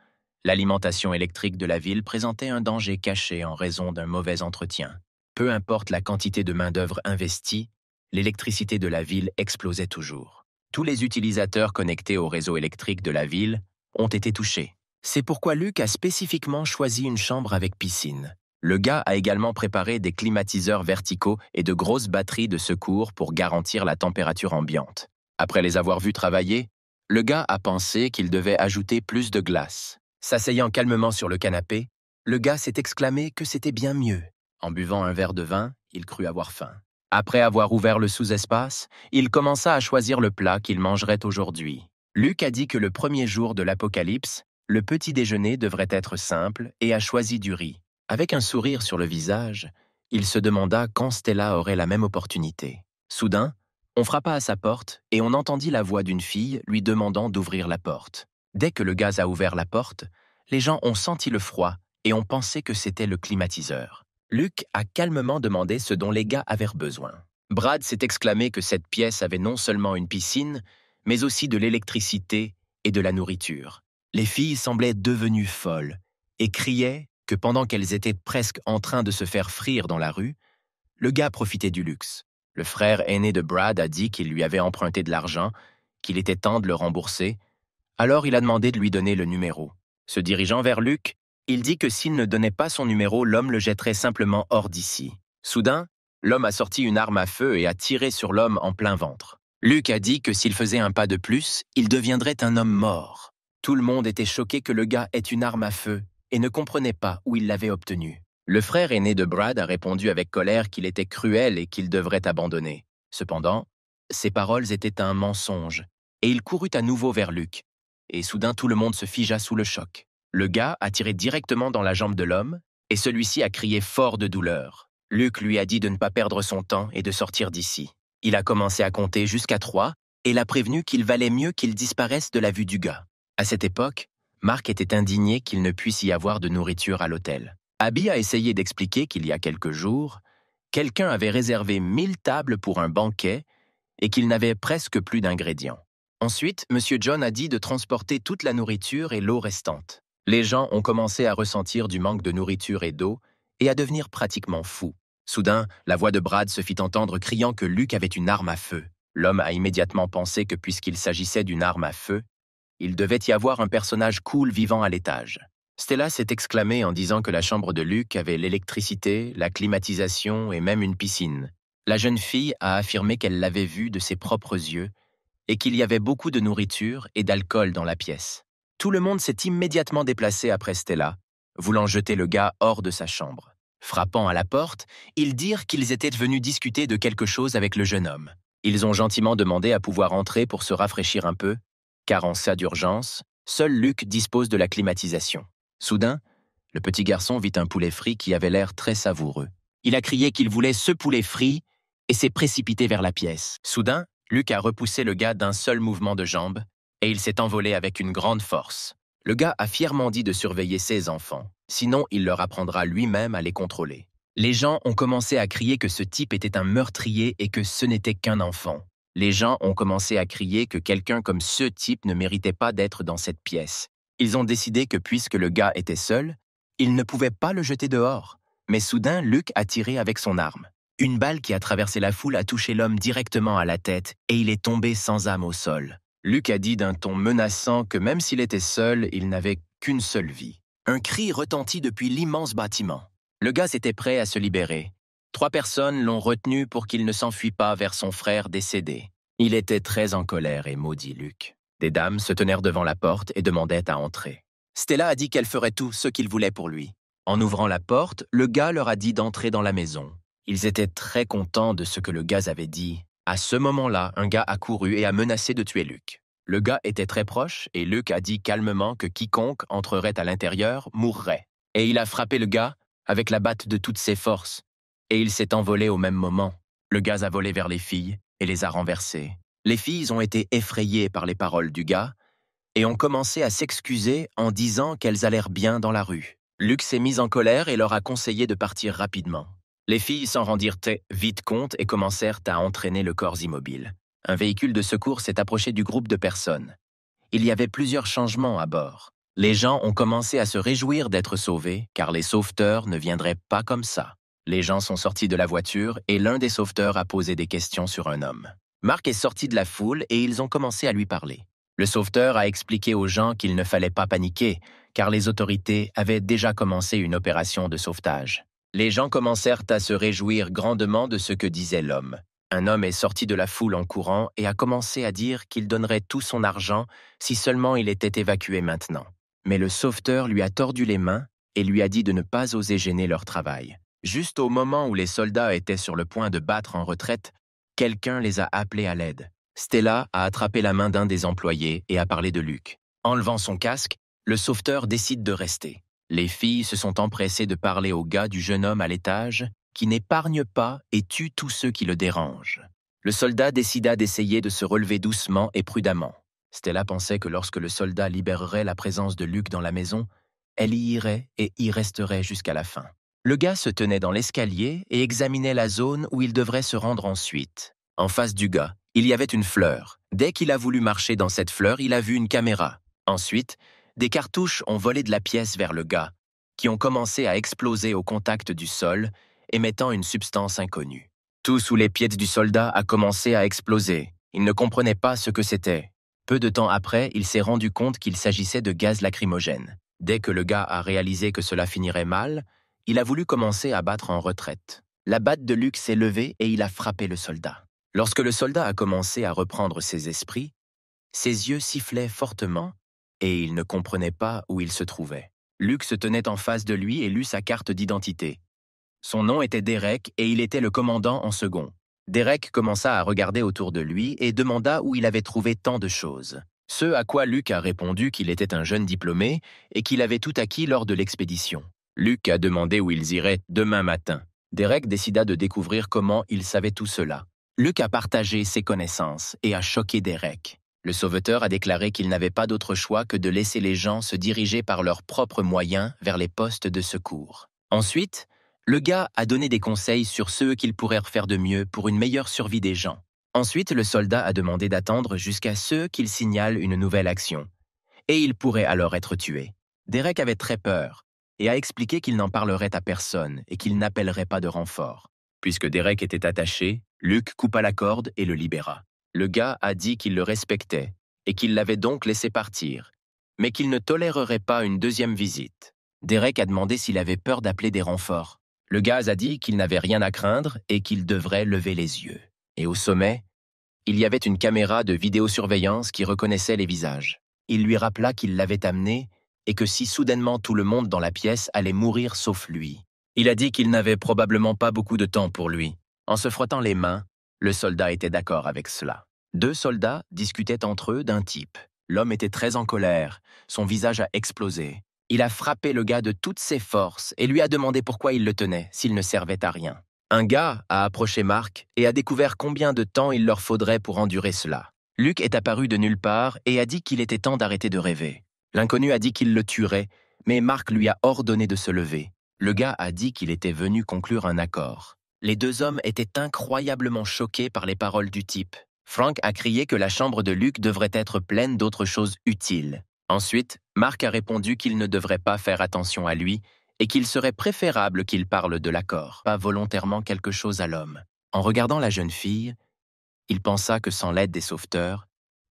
l'alimentation électrique de la ville présentait un danger caché en raison d'un mauvais entretien. Peu importe la quantité de main-d'œuvre investie, l'électricité de la ville explosait toujours. Tous les utilisateurs connectés au réseau électrique de la ville ont été touchés. C'est pourquoi Luke a spécifiquement choisi une chambre avec piscine. Le gars a également préparé des climatiseurs verticaux et de grosses batteries de secours pour garantir la température ambiante. Après les avoir vus travailler, le gars a pensé qu'il devait ajouter plus de glace. S'asseyant calmement sur le canapé, le gars s'est exclamé que c'était bien mieux. En buvant un verre de vin, il crut avoir faim. Après avoir ouvert le sous-espace, il commença à choisir le plat qu'il mangerait aujourd'hui. Luke a dit que le premier jour de l'apocalypse, le petit déjeuner devrait être simple et a choisi du riz. Avec un sourire sur le visage, il se demanda quand Stella aurait la même opportunité. Soudain, on frappa à sa porte et on entendit la voix d'une fille lui demandant d'ouvrir la porte. Dès que le gaz a ouvert la porte, les gens ont senti le froid et ont pensé que c'était le climatiseur. Luke a calmement demandé ce dont les gars avaient besoin. Brad s'est exclamé que cette pièce avait non seulement une piscine, mais aussi de l'électricité et de la nourriture. Les filles semblaient devenues folles et criaient que pendant qu'elles étaient presque en train de se faire frire dans la rue, le gars profitait du luxe. Le frère aîné de Brad a dit qu'il lui avait emprunté de l'argent, qu'il était temps de le rembourser, alors il a demandé de lui donner le numéro. Se dirigeant vers Luke, il dit que s'il ne donnait pas son numéro, l'homme le jetterait simplement hors d'ici. Soudain, l'homme a sorti une arme à feu et a tiré sur l'homme en plein ventre. Luke a dit que s'il faisait un pas de plus, il deviendrait un homme mort. Tout le monde était choqué que le gars ait une arme à feu et ne comprenait pas où il l'avait obtenue. Le frère aîné de Brad a répondu avec colère qu'il était cruel et qu'il devrait abandonner. Cependant, ses paroles étaient un mensonge, et il courut à nouveau vers Luke. Et soudain tout le monde se figea sous le choc. Le gars a tiré directement dans la jambe de l'homme, et celui-ci a crié fort de douleur. Luke lui a dit de ne pas perdre son temps et de sortir d'ici. Il a commencé à compter jusqu'à 3 et l'a prévenu qu'il valait mieux qu'il disparaisse de la vue du gars. À cette époque, Mark était indigné qu'il ne puisse y avoir de nourriture à l'hôtel. Abby a essayé d'expliquer qu'il y a quelques jours, quelqu'un avait réservé 1000 tables pour un banquet et qu'il n'avait presque plus d'ingrédients. Ensuite, M. John a dit de transporter toute la nourriture et l'eau restante. Les gens ont commencé à ressentir du manque de nourriture et d'eau et à devenir pratiquement fous. Soudain, la voix de Brad se fit entendre criant que Luke avait une arme à feu. L'homme a immédiatement pensé que puisqu'il s'agissait d'une arme à feu, il devait y avoir un personnage cool vivant à l'étage. Stella s'est exclamée en disant que la chambre de Luke avait l'électricité, la climatisation et même une piscine. La jeune fille a affirmé qu'elle l'avait vu de ses propres yeux et qu'il y avait beaucoup de nourriture et d'alcool dans la pièce. Tout le monde s'est immédiatement déplacé après Stella, voulant jeter le gars hors de sa chambre. Frappant à la porte, ils dirent qu'ils étaient venus discuter de quelque chose avec le jeune homme. Ils ont gentiment demandé à pouvoir entrer pour se rafraîchir un peu, car en cas d'urgence, seul Luke dispose de la climatisation. Soudain, le petit garçon vit un poulet frit qui avait l'air très savoureux. Il a crié qu'il voulait ce poulet frit et s'est précipité vers la pièce. Soudain, Luke a repoussé le gars d'un seul mouvement de jambe et il s'est envolé avec une grande force. Le gars a fièrement dit de surveiller ses enfants, sinon il leur apprendra lui-même à les contrôler. Les gens ont commencé à crier que ce type était un meurtrier et que ce n'était qu'un enfant. Les gens ont commencé à crier que quelqu'un comme ce type ne méritait pas d'être dans cette pièce. Ils ont décidé que puisque le gars était seul, ils ne pouvaient pas le jeter dehors. Mais soudain, Luke a tiré avec son arme. Une balle qui a traversé la foule a touché l'homme directement à la tête et il est tombé sans âme au sol. Luke a dit d'un ton menaçant que même s'il était seul, il n'avait qu'une seule vie. Un cri retentit depuis l'immense bâtiment. Le gars était prêt à se libérer. 3 personnes l'ont retenu pour qu'il ne s'enfuit pas vers son frère décédé. Il était très en colère et maudit Luke. Des dames se tenèrent devant la porte et demandaient à entrer. Stella a dit qu'elle ferait tout ce qu'il voulait pour lui. En ouvrant la porte, le gars leur a dit d'entrer dans la maison. Ils étaient très contents de ce que le gars avait dit. À ce moment-là, un gars a couru et a menacé de tuer Luke. Le gars était très proche et Luke a dit calmement que quiconque entrerait à l'intérieur mourrait. Et il a frappé le gars avec la batte de toutes ses forces. Et il s'est envolé au même moment. Le gaz a volé vers les filles et les a renversées. Les filles ont été effrayées par les paroles du gars et ont commencé à s'excuser en disant qu'elles allèrent bien dans la rue. Luke s'est mis en colère et leur a conseillé de partir rapidement. Les filles s'en rendirent vite compte et commencèrent à entraîner le corps immobile. Un véhicule de secours s'est approché du groupe de personnes. Il y avait plusieurs changements à bord. Les gens ont commencé à se réjouir d'être sauvés, car les sauveteurs ne viendraient pas comme ça. Les gens sont sortis de la voiture et l'un des sauveteurs a posé des questions sur un homme. Mark est sorti de la foule et ils ont commencé à lui parler. Le sauveteur a expliqué aux gens qu'il ne fallait pas paniquer, car les autorités avaient déjà commencé une opération de sauvetage. Les gens commencèrent à se réjouir grandement de ce que disait l'homme. Un homme est sorti de la foule en courant et a commencé à dire qu'il donnerait tout son argent si seulement il était évacué maintenant. Mais le sauveteur lui a tordu les mains et lui a dit de ne pas oser gêner leur travail. Juste au moment où les soldats étaient sur le point de battre en retraite, quelqu'un les a appelés à l'aide. Stella a attrapé la main d'un des employés et a parlé de Luke. Enlevant son casque, le sauveteur décide de rester. Les filles se sont empressées de parler au gars du jeune homme à l'étage qui n'épargne pas et tue tous ceux qui le dérangent. Le soldat décida d'essayer de se relever doucement et prudemment. Stella pensait que lorsque le soldat libérerait la présence de Luke dans la maison, elle y irait et y resterait jusqu'à la fin. Le gars se tenait dans l'escalier et examinait la zone où il devrait se rendre ensuite. En face du gars, il y avait une fleur. Dès qu'il a voulu marcher dans cette fleur, il a vu une caméra. Ensuite, des cartouches ont volé de la pièce vers le gars, qui ont commencé à exploser au contact du sol, émettant une substance inconnue. Tout sous les pieds du soldat a commencé à exploser. Il ne comprenait pas ce que c'était. Peu de temps après, il s'est rendu compte qu'il s'agissait de gaz lacrymogène. Dès que le gars a réalisé que cela finirait mal, il a voulu commencer à battre en retraite. La batte de Luke s'est levée et il a frappé le soldat. Lorsque le soldat a commencé à reprendre ses esprits, ses yeux sifflaient fortement et il ne comprenait pas où il se trouvait. Luke se tenait en face de lui et lut sa carte d'identité. Son nom était Derek et il était le commandant en second. Derek commença à regarder autour de lui et demanda où il avait trouvé tant de choses. Ce à quoi Luke a répondu qu'il était un jeune diplômé et qu'il avait tout acquis lors de l'expédition. Luke a demandé où ils iraient demain matin. Derek décida de découvrir comment il savait tout cela. Luke a partagé ses connaissances et a choqué Derek. Le sauveteur a déclaré qu'il n'avait pas d'autre choix que de laisser les gens se diriger par leurs propres moyens vers les postes de secours. Ensuite, le gars a donné des conseils sur ce qu'ils pourraient faire de mieux pour une meilleure survie des gens. Ensuite, le soldat a demandé d'attendre jusqu'à ce qu'il signale une nouvelle action. Et il pourrait alors être tué. Derek avait très peur et a expliqué qu'il n'en parlerait à personne et qu'il n'appellerait pas de renfort. Puisque Derek était attaché, Luke coupa la corde et le libéra. Le gars a dit qu'il le respectait et qu'il l'avait donc laissé partir, mais qu'il ne tolérerait pas une deuxième visite. Derek a demandé s'il avait peur d'appeler des renforts. Le gaz a dit qu'il n'avait rien à craindre et qu'il devrait lever les yeux. Et au sommet, il y avait une caméra de vidéosurveillance qui reconnaissait les visages. Il lui rappela qu'il l'avait amené et que si soudainement tout le monde dans la pièce allait mourir sauf lui. Il a dit qu'il n'avait probablement pas beaucoup de temps pour lui. En se frottant les mains, le soldat était d'accord avec cela. 2 soldats discutaient entre eux d'un type. L'homme était très en colère, son visage a explosé. Il a frappé le gars de toutes ses forces et lui a demandé pourquoi il le tenait, s'il ne servait à rien. Un gars a approché Mark et a découvert combien de temps il leur faudrait pour endurer cela. Luke est apparu de nulle part et a dit qu'il était temps d'arrêter de rêver. L'inconnu a dit qu'il le tuerait, mais Mark lui a ordonné de se lever. Le gars a dit qu'il était venu conclure un accord. Les 2 hommes étaient incroyablement choqués par les paroles du type. Frank a crié que la chambre de Luke devrait être pleine d'autres choses utiles. Ensuite, Mark a répondu qu'il ne devrait pas faire attention à lui et qu'il serait préférable qu'il parle de l'accord, pas volontairement quelque chose à l'homme. En regardant la jeune fille, il pensa que sans l'aide des sauveteurs,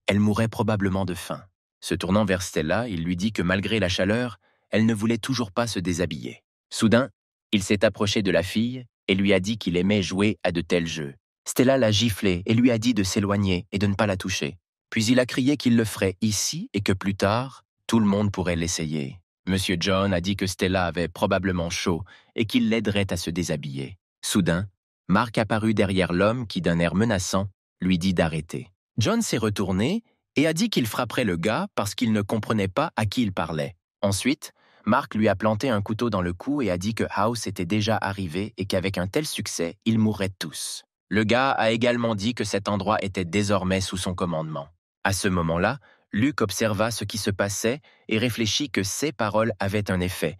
elle mourrait probablement de faim. Se tournant vers Stella, il lui dit que malgré la chaleur, elle ne voulait toujours pas se déshabiller. Soudain, il s'est approché de la fille et lui a dit qu'il aimait jouer à de tels jeux. Stella l'a giflé et lui a dit de s'éloigner et de ne pas la toucher. Puis il a crié qu'il le ferait ici et que plus tard, tout le monde pourrait l'essayer. Monsieur John a dit que Stella avait probablement chaud et qu'il l'aiderait à se déshabiller. Soudain, Mark apparut derrière l'homme qui, d'un air menaçant, lui dit d'arrêter. John s'est retourné et a dit qu'il frapperait le gars parce qu'il ne comprenait pas à qui il parlait. Ensuite, Mark lui a planté un couteau dans le cou et a dit que House était déjà arrivé et qu'avec un tel succès, ils mourraient tous. Le gars a également dit que cet endroit était désormais sous son commandement. À ce moment-là, Luke observa ce qui se passait et réfléchit que ces paroles avaient un effet,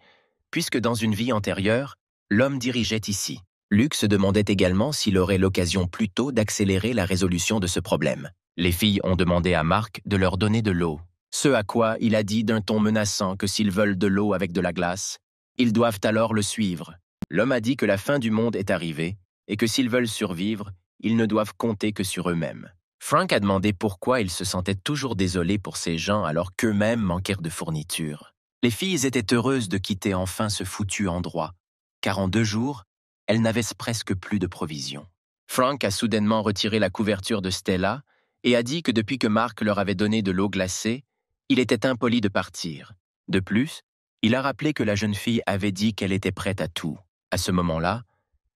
puisque dans une vie antérieure, l'homme dirigeait ici. Luke se demandait également s'il aurait l'occasion plus tôt d'accélérer la résolution de ce problème. Les filles ont demandé à Mark de leur donner de l'eau, ce à quoi il a dit d'un ton menaçant que s'ils veulent de l'eau avec de la glace, ils doivent alors le suivre. L'homme a dit que la fin du monde est arrivée et que s'ils veulent survivre, ils ne doivent compter que sur eux-mêmes. Frank a demandé pourquoi il se sentait toujours désolé pour ces gens alors qu'eux-mêmes manquèrent de fournitures. Les filles étaient heureuses de quitter enfin ce foutu endroit, car en 2 jours, elles n'avaient presque plus de provisions. Frank a soudainement retiré la couverture de Stella et a dit que depuis que Mark leur avait donné de l'eau glacée, il était impoli de partir. De plus, il a rappelé que la jeune fille avait dit qu'elle était prête à tout. À ce moment-là,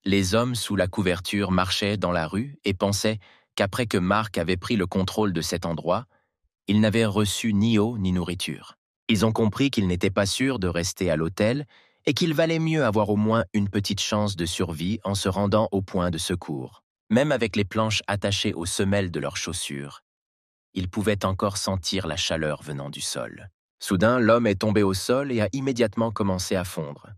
les hommes sous la couverture marchaient dans la rue et pensaient qu'après que Mark avait pris le contrôle de cet endroit, il n'avait reçu ni eau ni nourriture. Ils ont compris qu'il n'était pas sûr de rester à l'hôtel et qu'il valait mieux avoir au moins une petite chance de survie en se rendant au point de secours. Même avec les planches attachées aux semelles de leurs chaussures, ils pouvaient encore sentir la chaleur venant du sol. Soudain, l'homme est tombé au sol et a immédiatement commencé à fondre.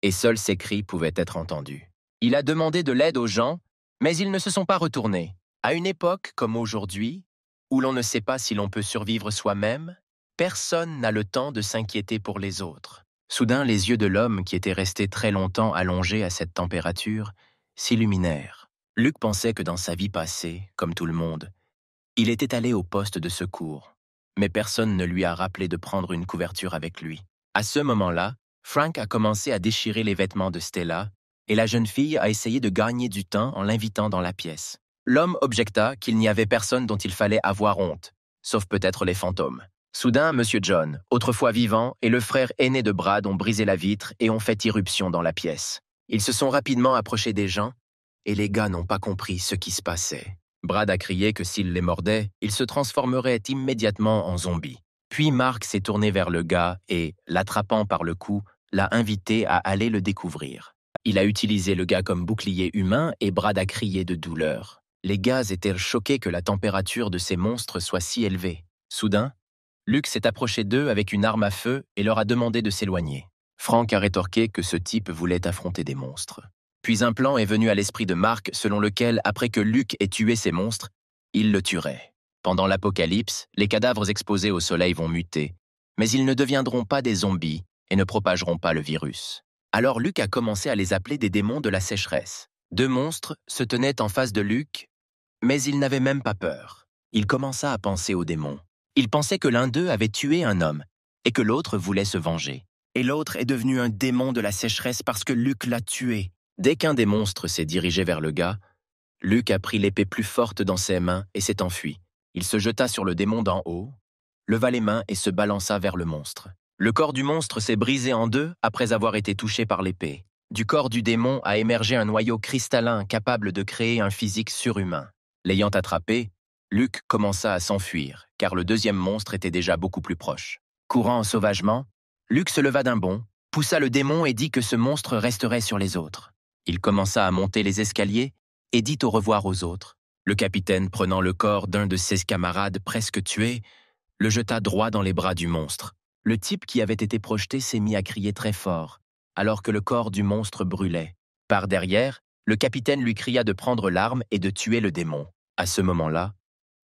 Et seuls ses cris pouvaient être entendus. Il a demandé de l'aide aux gens, mais ils ne se sont pas retournés. À une époque comme aujourd'hui, où l'on ne sait pas si l'on peut survivre soi-même, personne n'a le temps de s'inquiéter pour les autres. Soudain, les yeux de l'homme, qui était resté très longtemps allongé à cette température, s'illuminèrent. Luke pensait que dans sa vie passée, comme tout le monde, il était allé au poste de secours, mais personne ne lui a rappelé de prendre une couverture avec lui. À ce moment-là, Frank a commencé à déchirer les vêtements de Stella et la jeune fille a essayé de gagner du temps en l'invitant dans la pièce. L'homme objecta qu'il n'y avait personne dont il fallait avoir honte, sauf peut-être les fantômes. Soudain, Monsieur John, autrefois vivant, et le frère aîné de Brad ont brisé la vitre et ont fait irruption dans la pièce. Ils se sont rapidement approchés des gens et les gars n'ont pas compris ce qui se passait. Brad a crié que s'il les mordait, il se transformerait immédiatement en zombie. Puis Mark s'est tourné vers le gars et, l'attrapant par le cou, l'a invité à aller le découvrir. Il a utilisé le gars comme bouclier humain et Brad a crié de douleur. Les gars étaient choqués que la température de ces monstres soit si élevée. Soudain, Luke s'est approché d'eux avec une arme à feu et leur a demandé de s'éloigner. Frank a rétorqué que ce type voulait affronter des monstres. Puis un plan est venu à l'esprit de Mark selon lequel, après que Luke ait tué ces monstres, il le tuerait. Pendant l'apocalypse, les cadavres exposés au soleil vont muter, mais ils ne deviendront pas des zombies et ne propageront pas le virus. Alors Luke a commencé à les appeler des démons de la sécheresse. 2 monstres se tenaient en face de Luke, mais il n'avait même pas peur. Il commença à penser aux démons. Il pensait que l'un d'eux avait tué un homme et que l'autre voulait se venger. Et l'autre est devenu un démon de la sécheresse parce que Luke l'a tué. Dès qu'un des monstres s'est dirigé vers le gars, Luke a pris l'épée plus forte dans ses mains et s'est enfui. Il se jeta sur le démon d'en haut, leva les mains et se balança vers le monstre. Le corps du monstre s'est brisé en 2 après avoir été touché par l'épée. Du corps du démon a émergé un noyau cristallin capable de créer un physique surhumain. L'ayant attrapé, Luke commença à s'enfuir, car le 2e monstre était déjà beaucoup plus proche. Courant sauvagement, Luke se leva d'un bond, poussa le démon et dit que ce monstre resterait sur les autres. Il commença à monter les escaliers et dit au revoir aux autres. Le capitaine, prenant le corps d'un de ses camarades presque tué, le jeta droit dans les bras du monstre. Le type qui avait été projeté s'est mis à crier très fort, alors que le corps du monstre brûlait. Par derrière, le capitaine lui cria de prendre l'arme et de tuer le démon. À ce moment-là,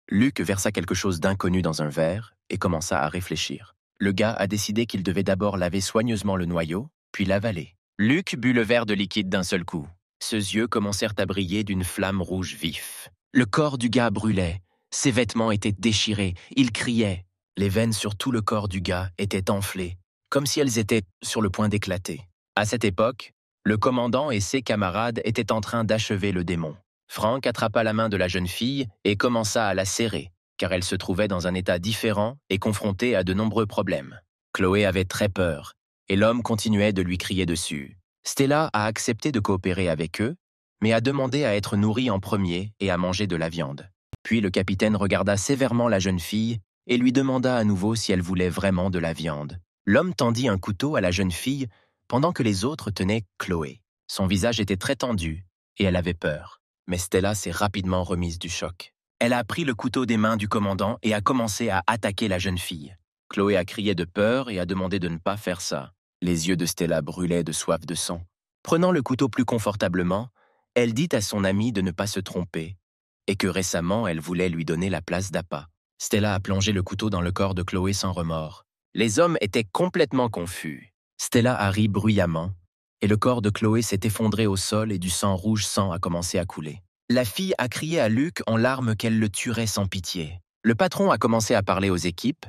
Luke versa quelque chose d'inconnu dans un verre et commença à réfléchir. Le gars a décidé qu'il devait d'abord laver soigneusement le noyau, puis l'avaler. Luc but le verre de liquide d'un seul coup. Ses yeux commencèrent à briller d'une flamme rouge vif. Le corps du gars brûlait. Ses vêtements étaient déchirés. Il criait. Les veines sur tout le corps du gars étaient enflées, comme si elles étaient sur le point d'éclater. À cette époque, le commandant et ses camarades étaient en train d'achever le démon. Frank attrapa la main de la jeune fille et commença à la serrer, car elle se trouvait dans un état différent et confrontée à de nombreux problèmes. Chloé avait très peur, et l'homme continuait de lui crier dessus. Stella a accepté de coopérer avec eux, mais a demandé à être nourrie en premier et à manger de la viande. Puis le capitaine regarda sévèrement la jeune fille et lui demanda à nouveau si elle voulait vraiment de la viande. L'homme tendit un couteau à la jeune fille pendant que les autres tenaient Chloé. Son visage était très tendu et elle avait peur. Mais Stella s'est rapidement remise du choc. Elle a pris le couteau des mains du commandant et a commencé à attaquer la jeune fille. Chloé a crié de peur et a demandé de ne pas faire ça. Les yeux de Stella brûlaient de soif de sang. Prenant le couteau plus confortablement, elle dit à son amie de ne pas se tromper et que récemment elle voulait lui donner la place d'appât. Stella a plongé le couteau dans le corps de Chloé sans remords. Les hommes étaient complètement confus. Stella a ri bruyamment et le corps de Chloé s'est effondré au sol et du sang rouge sang a commencé à couler. La fille a crié à Luc en larmes qu'elle le tuerait sans pitié. Le patron a commencé à parler aux équipes,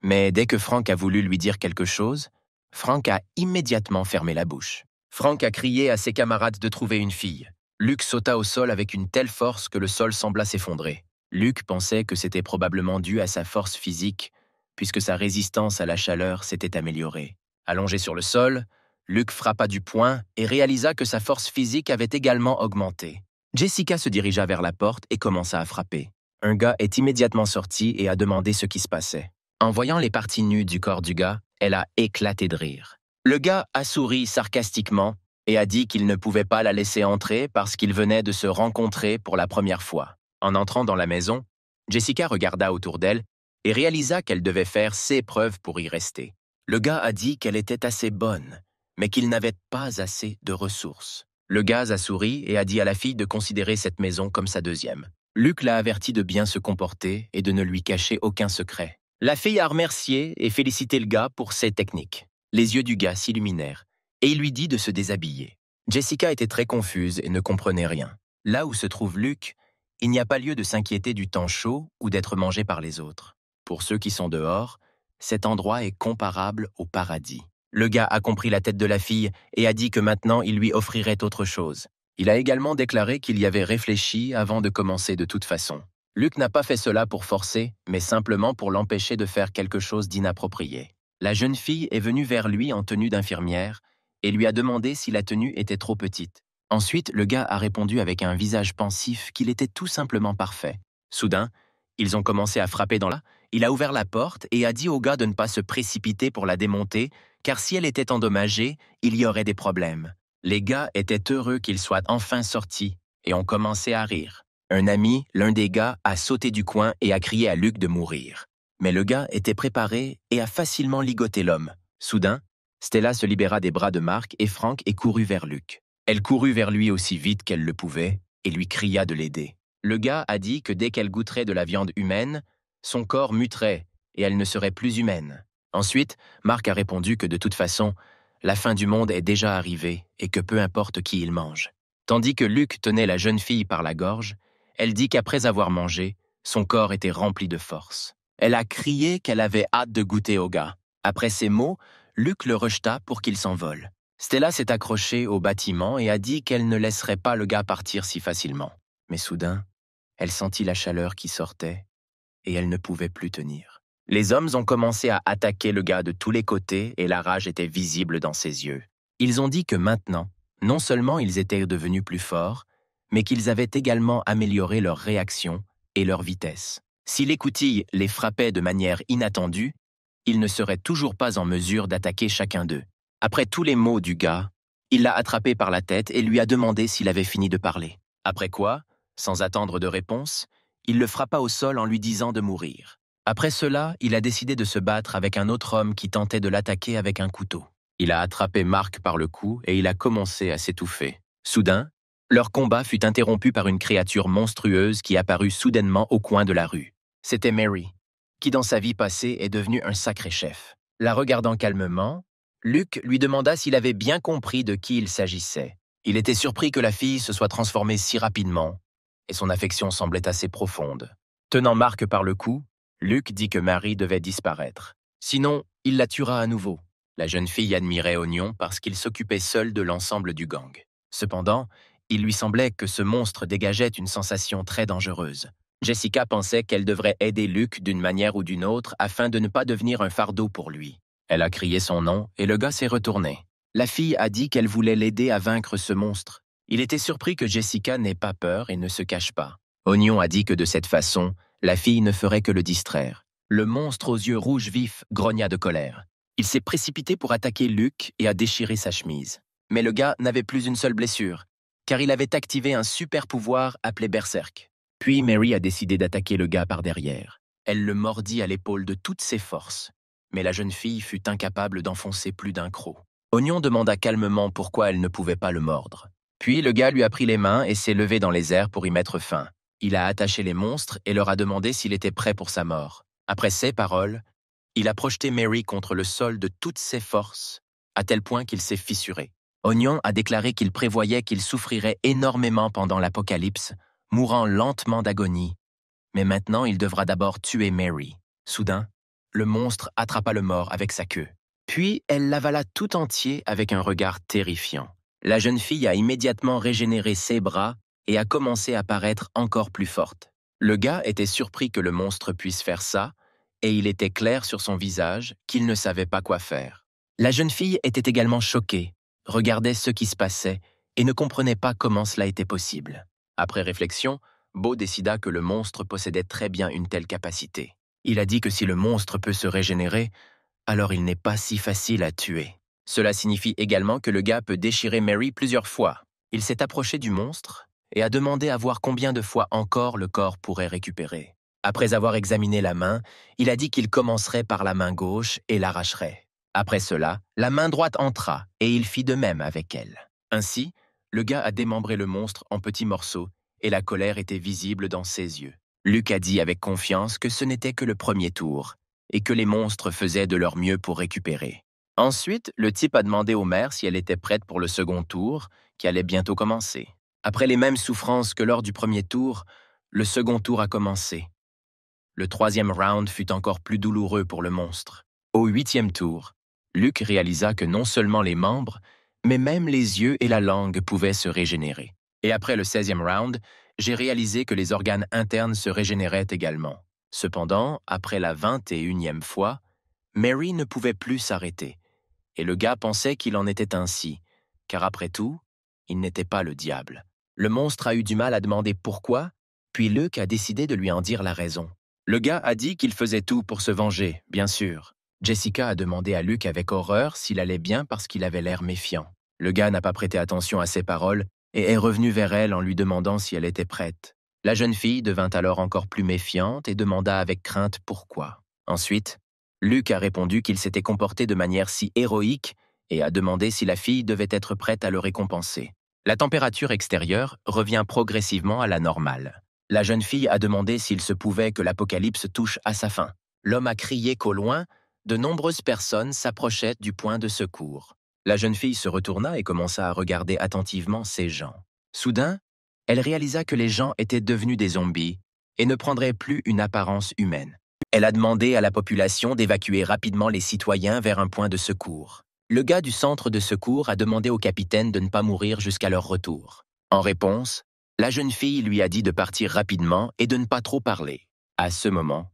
mais dès que Frank a voulu lui dire quelque chose, Frank a immédiatement fermé la bouche. Frank a crié à ses camarades de trouver une fille. Luc sauta au sol avec une telle force que le sol sembla s'effondrer. Luc pensait que c'était probablement dû à sa force physique, puisque sa résistance à la chaleur s'était améliorée. Allongé sur le sol, Luc frappa du poing et réalisa que sa force physique avait également augmenté. Jessica se dirigea vers la porte et commença à frapper. Un gars est immédiatement sorti et a demandé ce qui se passait. En voyant les parties nues du corps du gars, elle a éclaté de rire. Le gars a souri sarcastiquement et a dit qu'il ne pouvait pas la laisser entrer parce qu'ils venaient de se rencontrer pour la première fois. En entrant dans la maison, Jessica regarda autour d'elle et réalisa qu'elle devait faire ses preuves pour y rester. Le gars a dit qu'elle était assez bonne, mais qu'il n'avait pas assez de ressources. Le gars a souri et a dit à la fille de considérer cette maison comme sa deuxième. Luc l'a averti de bien se comporter et de ne lui cacher aucun secret. La fille a remercié et félicité le gars pour ses techniques. Les yeux du gars s'illuminèrent et il lui dit de se déshabiller. Jessica était très confuse et ne comprenait rien. Là où se trouve Luc, il n'y a pas lieu de s'inquiéter du temps chaud ou d'être mangé par les autres. Pour ceux qui sont dehors, cet endroit est comparable au paradis. Le gars a compris la tête de la fille et a dit que maintenant il lui offrirait autre chose. Il a également déclaré qu'il y avait réfléchi avant de commencer de toute façon. Luc n'a pas fait cela pour forcer, mais simplement pour l'empêcher de faire quelque chose d'inapproprié. La jeune fille est venue vers lui en tenue d'infirmière et lui a demandé si la tenue était trop petite. Ensuite, le gars a répondu avec un visage pensif qu'il était tout simplement parfait. Soudain, ils ont commencé à frapper dans la... Il a ouvert la porte et a dit au gars de ne pas se précipiter pour la démonter, car si elle était endommagée, il y aurait des problèmes. Les gars étaient heureux qu'ils soient enfin sortis et ont commencé à rire. Un ami, l'un des gars, a sauté du coin et a crié à Luc de mourir. Mais le gars était préparé et a facilement ligoté l'homme. Soudain, Stella se libéra des bras de Mark et Frank et courut vers Luc. Elle courut vers lui aussi vite qu'elle le pouvait et lui cria de l'aider. Le gars a dit que dès qu'elle goûterait de la viande humaine, son corps muterait et elle ne serait plus humaine. Ensuite, Mark a répondu que de toute façon, la fin du monde est déjà arrivée et que peu importe qui il mange. Tandis que Luc tenait la jeune fille par la gorge, elle dit qu'après avoir mangé, son corps était rempli de force. Elle a crié qu'elle avait hâte de goûter au gars. Après ces mots, Luc le rejeta pour qu'il s'envole. Stella s'est accrochée au bâtiment et a dit qu'elle ne laisserait pas le gars partir si facilement. Mais soudain, elle sentit la chaleur qui sortait et elle ne pouvait plus tenir. Les hommes ont commencé à attaquer le gars de tous les côtés et la rage était visible dans ses yeux. Ils ont dit que maintenant, non seulement ils étaient devenus plus forts, mais qu'ils avaient également amélioré leur réaction et leur vitesse. Si l'écoutille les frappait de manière inattendue, ils ne seraient toujours pas en mesure d'attaquer chacun d'eux. Après tous les mots du gars, il l'a attrapé par la tête et lui a demandé s'il avait fini de parler. Après quoi, sans attendre de réponse, il le frappa au sol en lui disant de mourir. Après cela, il a décidé de se battre avec un autre homme qui tentait de l'attaquer avec un couteau. Il a attrapé Mark par le cou et il a commencé à s'étouffer. Soudain, leur combat fut interrompu par une créature monstrueuse qui apparut soudainement au coin de la rue. C'était Mary, qui dans sa vie passée est devenue un sacré chef. La regardant calmement, Luke lui demanda s'il avait bien compris de qui il s'agissait. Il était surpris que la fille se soit transformée si rapidement, et son affection semblait assez profonde. Tenant Marc par le cou, Luke dit que Mary devait disparaître. Sinon, il la tuera à nouveau. La jeune fille admirait Oignon parce qu'il s'occupait seul de l'ensemble du gang. Cependant, il lui semblait que ce monstre dégageait une sensation très dangereuse. Jessica pensait qu'elle devrait aider Luke d'une manière ou d'une autre afin de ne pas devenir un fardeau pour lui. Elle a crié son nom et le gars s'est retourné. La fille a dit qu'elle voulait l'aider à vaincre ce monstre. Il était surpris que Jessica n'ait pas peur et ne se cache pas. Oignon a dit que de cette façon, la fille ne ferait que le distraire. Le monstre aux yeux rouges vifs grogna de colère. Il s'est précipité pour attaquer Luke et a déchiré sa chemise. Mais le gars n'avait plus une seule blessure, car il avait activé un super pouvoir appelé Berserk. Puis Mary a décidé d'attaquer le gars par derrière. Elle le mordit à l'épaule de toutes ses forces, mais la jeune fille fut incapable d'enfoncer plus d'un croc. Oignon demanda calmement pourquoi elle ne pouvait pas le mordre. Puis le gars lui a pris les mains et s'est levé dans les airs pour y mettre fin. Il a attaché les monstres et leur a demandé s'il était prêt pour sa mort. Après ces paroles, il a projeté Mary contre le sol de toutes ses forces, à tel point qu'il s'est fissuré. Oignon a déclaré qu'il prévoyait qu'il souffrirait énormément pendant l'apocalypse, mourant lentement d'agonie. Mais maintenant, il devra d'abord tuer Mary. Soudain, le monstre attrapa le mort avec sa queue. Puis, elle l'avala tout entier avec un regard terrifiant. La jeune fille a immédiatement régénéré ses bras et a commencé à paraître encore plus forte. Le gars était surpris que le monstre puisse faire ça, et il était clair sur son visage qu'il ne savait pas quoi faire. La jeune fille était également choquée, regardait ce qui se passait et ne comprenait pas comment cela était possible. Après réflexion, Beau décida que le monstre possédait très bien une telle capacité. Il a dit que si le monstre peut se régénérer, alors il n'est pas si facile à tuer. Cela signifie également que le gars peut déchirer Mary plusieurs fois. Il s'est approché du monstre et a demandé à voir combien de fois encore le corps pourrait récupérer. Après avoir examiné la main, il a dit qu'il commencerait par la main gauche et l'arracherait. Après cela, la main droite entra et il fit de même avec elle. Ainsi, le gars a démembré le monstre en petits morceaux et la colère était visible dans ses yeux. Luke a dit avec confiance que ce n'était que le premier tour et que les monstres faisaient de leur mieux pour récupérer. Ensuite, le type a demandé aux mères si elle était prête pour le second tour, qui allait bientôt commencer. Après les mêmes souffrances que lors du premier tour, le second tour a commencé. Le troisième round fut encore plus douloureux pour le monstre. Au 8e tour, Luke réalisa que non seulement les membres, mais même les yeux et la langue pouvaient se régénérer. Et après le 16e round, j'ai réalisé que les organes internes se régénéraient également. Cependant, après la 21e fois, Mary ne pouvait plus s'arrêter. Et le gars pensait qu'il en était ainsi, car après tout, il n'était pas le diable. Le monstre a eu du mal à demander pourquoi, puis Luke a décidé de lui en dire la raison. Le gars a dit qu'il faisait tout pour se venger, bien sûr. Jessica a demandé à Luke avec horreur s'il allait bien parce qu'il avait l'air méfiant. Le gars n'a pas prêté attention à ses paroles et est revenu vers elle en lui demandant si elle était prête. La jeune fille devint alors encore plus méfiante et demanda avec crainte pourquoi. Ensuite, Luke a répondu qu'il s'était comporté de manière si héroïque et a demandé si la fille devait être prête à le récompenser. La température extérieure revient progressivement à la normale. La jeune fille a demandé s'il se pouvait que l'apocalypse touche à sa fin. L'homme a crié qu'au loin, de nombreuses personnes s'approchaient du point de secours. La jeune fille se retourna et commença à regarder attentivement ces gens. Soudain, elle réalisa que les gens étaient devenus des zombies et ne prendraient plus une apparence humaine. Elle a demandé à la population d'évacuer rapidement les citoyens vers un point de secours. Le gars du centre de secours a demandé au capitaine de ne pas mourir jusqu'à leur retour. En réponse, la jeune fille lui a dit de partir rapidement et de ne pas trop parler. À ce moment,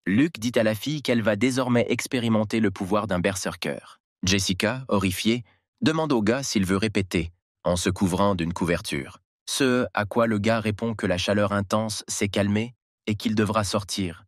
Luke dit à la fille qu'elle va désormais expérimenter le pouvoir d'un berserker. Jessica, horrifiée, demande au gars s'il veut répéter, en se couvrant d'une couverture. Ce à quoi le gars répond que la chaleur intense s'est calmée et qu'il devra sortir.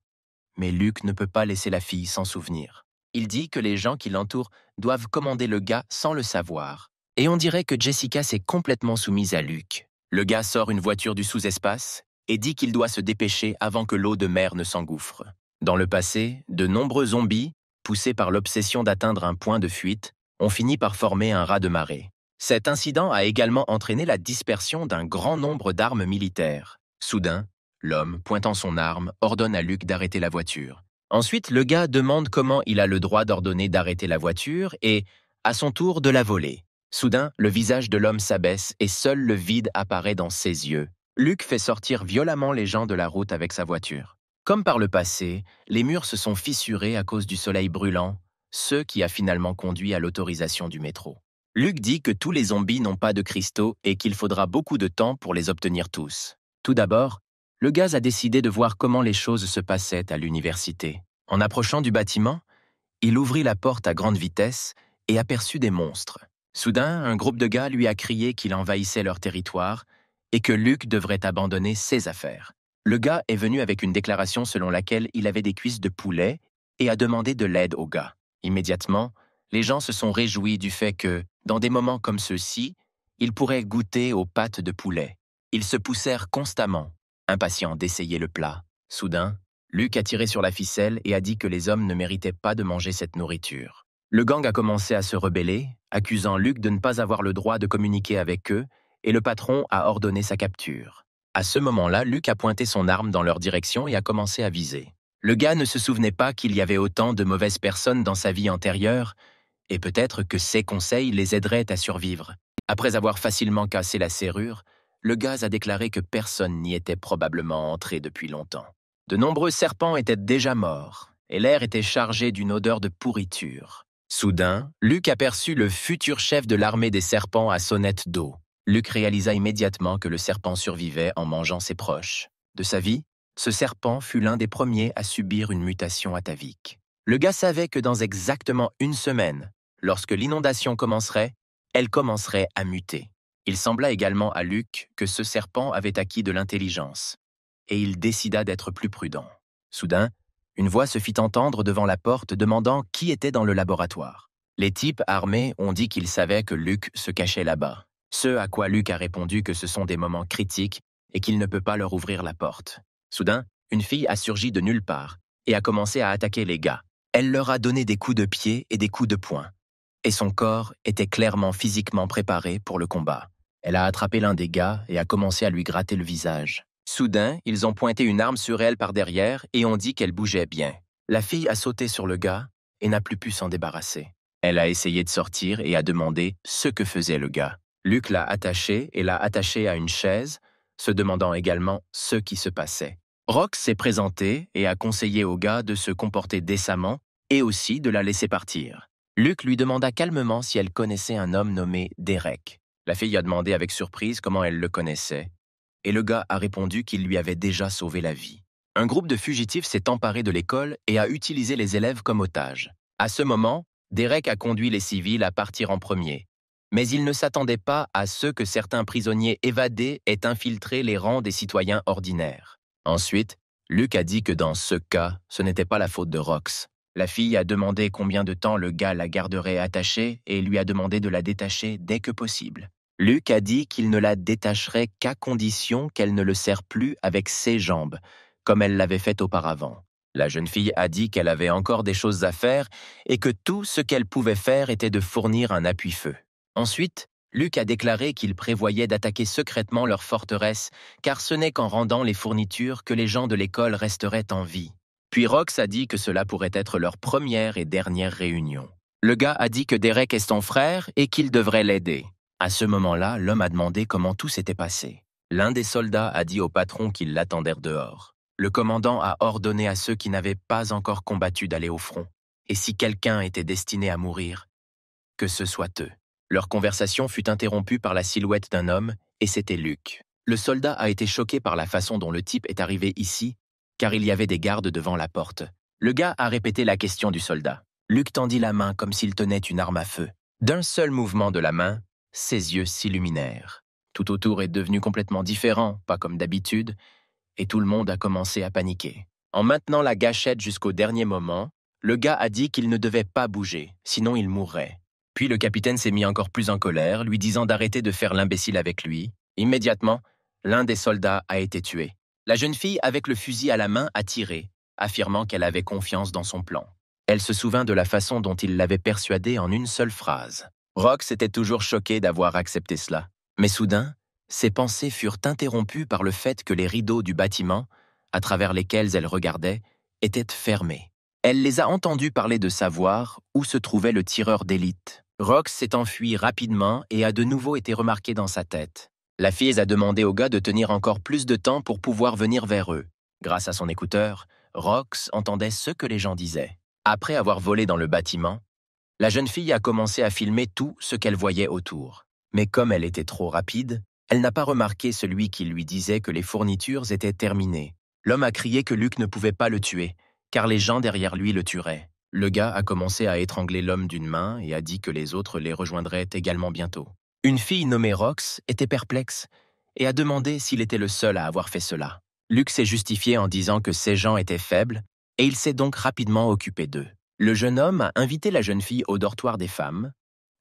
Mais Luke ne peut pas laisser la fille sans souvenir. Il dit que les gens qui l'entourent doivent commander le gars sans le savoir. Et on dirait que Jessica s'est complètement soumise à Luke. Le gars sort une voiture du sous-espace et dit qu'il doit se dépêcher avant que l'eau de mer ne s'engouffre. Dans le passé, de nombreux zombies, poussés par l'obsession d'atteindre un point de fuite, ont fini par former un raz de marée. Cet incident a également entraîné la dispersion d'un grand nombre d'armes militaires. Soudain, l'homme, pointant son arme, ordonne à Luke d'arrêter la voiture. Ensuite, le gars demande comment il a le droit d'ordonner d'arrêter la voiture et, À son tour de la voler. Soudain, le visage de l'homme s'abaisse et seul le vide apparaît dans ses yeux. Luke fait sortir violemment les gens de la route avec sa voiture. Comme par le passé, les murs se sont fissurés à cause du soleil brûlant, ce qui a finalement conduit à l'autorisation du métro. Luke dit que tous les zombies n'ont pas de cristaux et qu'il faudra beaucoup de temps pour les obtenir tous. Tout d'abord, le gaz a décidé de voir comment les choses se passaient à l'université. En approchant du bâtiment, il ouvrit la porte à grande vitesse et aperçut des monstres. Soudain, un groupe de gars lui a crié qu'il envahissait leur territoire et que Luke devrait abandonner ses affaires. Le gars est venu avec une déclaration selon laquelle il avait des cuisses de poulet et a demandé de l'aide au gars. Immédiatement, les gens se sont réjouis du fait que, dans des moments comme ceux-ci, ils pourraient goûter aux pâtes de poulet. Ils se poussèrent constamment, impatients d'essayer le plat. Soudain, Luke a tiré sur la ficelle et a dit que les hommes ne méritaient pas de manger cette nourriture. Le gang a commencé à se rebeller, accusant Luke de ne pas avoir le droit de communiquer avec eux, et le patron a ordonné sa capture. À ce moment-là, Luke a pointé son arme dans leur direction et a commencé à viser. Le gars ne se souvenait pas qu'il y avait autant de mauvaises personnes dans sa vie antérieure, et peut-être que ses conseils les aideraient à survivre. Après avoir facilement cassé la serrure, le gaz a déclaré que personne n'y était probablement entré depuis longtemps. De nombreux serpents étaient déjà morts, et l'air était chargé d'une odeur de pourriture. Soudain, Luke aperçut le futur chef de l'armée des serpents à sonnette d'eau. Luke réalisa immédiatement que le serpent survivait en mangeant ses proches. De sa vie, ce serpent fut l'un des premiers à subir une mutation atavique. Le gars savait que dans exactement une semaine, lorsque l'inondation commencerait, elle commencerait à muter. Il sembla également à Luke que ce serpent avait acquis de l'intelligence, et il décida d'être plus prudent. Soudain, une voix se fit entendre devant la porte demandant qui était dans le laboratoire. Les types armés ont dit qu'ils savaient que Luke se cachait là-bas. Ce à quoi Luke a répondu que ce sont des moments critiques et qu'il ne peut pas leur ouvrir la porte. Soudain, une fille a surgi de nulle part et a commencé à attaquer les gars. Elle leur a donné des coups de pied et des coups de poing. Et son corps était clairement physiquement préparé pour le combat. Elle a attrapé l'un des gars et a commencé à lui gratter le visage. Soudain, ils ont pointé une arme sur elle par derrière et ont dit qu'elle bougeait bien. La fille a sauté sur le gars et n'a plus pu s'en débarrasser. Elle a essayé de sortir et a demandé ce que faisait le gars. Luke l'a attachée et l'a attachée à une chaise, se demandant également ce qui se passait. Rox s'est présenté et a conseillé au gars de se comporter décemment et aussi de la laisser partir. Luke lui demanda calmement si elle connaissait un homme nommé Derek. La fille a demandé avec surprise comment elle le connaissait, et le gars a répondu qu'il lui avait déjà sauvé la vie. Un groupe de fugitifs s'est emparé de l'école et a utilisé les élèves comme otages. À ce moment, Derek a conduit les civils à partir en premier. Mais il ne s'attendait pas à ce que certains prisonniers évadés aient infiltré les rangs des citoyens ordinaires. Ensuite, Luke a dit que dans ce cas, ce n'était pas la faute de Rox. La fille a demandé combien de temps le gars la garderait attachée et lui a demandé de la détacher dès que possible. Luke a dit qu'il ne la détacherait qu'à condition qu'elle ne le serre plus avec ses jambes, comme elle l'avait fait auparavant. La jeune fille a dit qu'elle avait encore des choses à faire et que tout ce qu'elle pouvait faire était de fournir un appui-feu. Ensuite, Luke a déclaré qu'il prévoyait d'attaquer secrètement leur forteresse, car ce n'est qu'en rendant les fournitures que les gens de l'école resteraient en vie. Puis Rox a dit que cela pourrait être leur première et dernière réunion. Le gars a dit que Derek est son frère et qu'il devrait l'aider. À ce moment-là, l'homme a demandé comment tout s'était passé. L'un des soldats a dit au patron qu'ils l'attendèrent dehors. Le commandant a ordonné à ceux qui n'avaient pas encore combattu d'aller au front. Et si quelqu'un était destiné à mourir, que ce soit eux. Leur conversation fut interrompue par la silhouette d'un homme, et c'était Luke. Le soldat a été choqué par la façon dont le type est arrivé ici, car il y avait des gardes devant la porte. Le gars a répété la question du soldat. Luke tendit la main comme s'il tenait une arme à feu. D'un seul mouvement de la main, ses yeux s'illuminèrent. Tout autour est devenu complètement différent, pas comme d'habitude, et tout le monde a commencé à paniquer. En maintenant la gâchette jusqu'au dernier moment, le gars a dit qu'il ne devait pas bouger, sinon il mourrait. Puis le capitaine s'est mis encore plus en colère, lui disant d'arrêter de faire l'imbécile avec lui. Immédiatement, l'un des soldats a été tué. La jeune fille, avec le fusil à la main, a tiré, affirmant qu'elle avait confiance dans son plan. Elle se souvint de la façon dont il l'avait persuadée en une seule phrase. Rox était toujours choqué d'avoir accepté cela. Mais soudain, ses pensées furent interrompues par le fait que les rideaux du bâtiment, à travers lesquels elle regardait, étaient fermés. Elle les a entendus parler de savoir où se trouvait le tireur d'élite. Rox s'est enfui rapidement et a de nouveau été remarqué dans sa tête. La fille a demandé au gars de tenir encore plus de temps pour pouvoir venir vers eux. Grâce à son écouteur, Rox entendait ce que les gens disaient. Après avoir volé dans le bâtiment, la jeune fille a commencé à filmer tout ce qu'elle voyait autour. Mais comme elle était trop rapide, elle n'a pas remarqué celui qui lui disait que les fournitures étaient terminées. L'homme a crié que Luke ne pouvait pas le tuer, car les gens derrière lui le tueraient. Le gars a commencé à étrangler l'homme d'une main et a dit que les autres les rejoindraient également bientôt. Une fille nommée Rox était perplexe et a demandé s'il était le seul à avoir fait cela. Luke s'est justifié en disant que ces gens étaient faibles et il s'est donc rapidement occupé d'eux. Le jeune homme a invité la jeune fille au dortoir des femmes.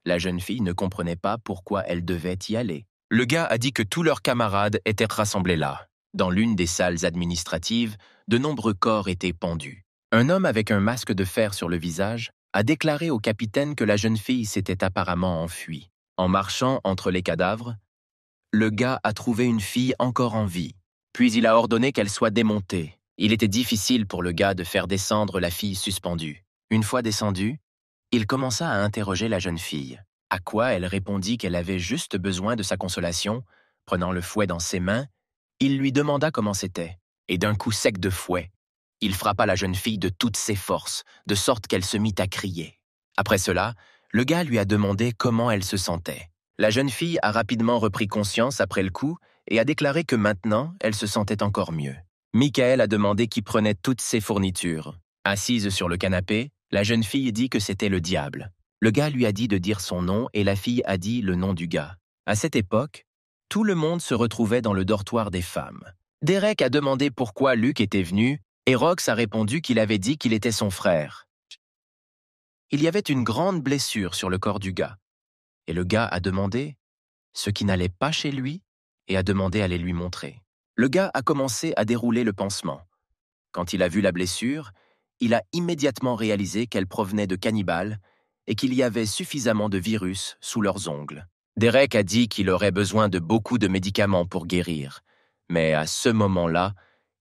La jeune fille ne comprenait pas pourquoi elle devait y aller. Le gars a dit que tous leurs camarades étaient rassemblés là. Dans l'une des salles administratives, de nombreux corps étaient pendus. Un homme avec un masque de fer sur le visage a déclaré au capitaine que la jeune fille s'était apparemment enfuie. En marchant entre les cadavres, le gars a trouvé une fille encore en vie. Puis il a ordonné qu'elle soit démontée. Il était difficile pour le gars de faire descendre la fille suspendue. Une fois descendue, il commença à interroger la jeune fille, à quoi elle répondit qu'elle avait juste besoin de sa consolation. Prenant le fouet dans ses mains, il lui demanda comment c'était, et d'un coup sec de fouet, il frappa la jeune fille de toutes ses forces, de sorte qu'elle se mit à crier. Après cela, le gars lui a demandé comment elle se sentait. La jeune fille a rapidement repris conscience après le coup et a déclaré que maintenant, elle se sentait encore mieux. Michael a demandé qui prenait toutes ses fournitures. Assise sur le canapé, la jeune fille dit que c'était le diable. Le gars lui a dit de dire son nom et la fille a dit le nom du gars. À cette époque, tout le monde se retrouvait dans le dortoir des femmes. Derek a demandé pourquoi Luke était venu et Rox a répondu qu'il avait dit qu'il était son frère. Il y avait une grande blessure sur le corps du gars. Et le gars a demandé ce qui n'allait pas chez lui et a demandé à les lui montrer. Le gars a commencé à dérouler le pansement. Quand il a vu la blessure, il a immédiatement réalisé qu'elle provenait de cannibales et qu'il y avait suffisamment de virus sous leurs ongles. Derek a dit qu'il aurait besoin de beaucoup de médicaments pour guérir, mais à ce moment-là,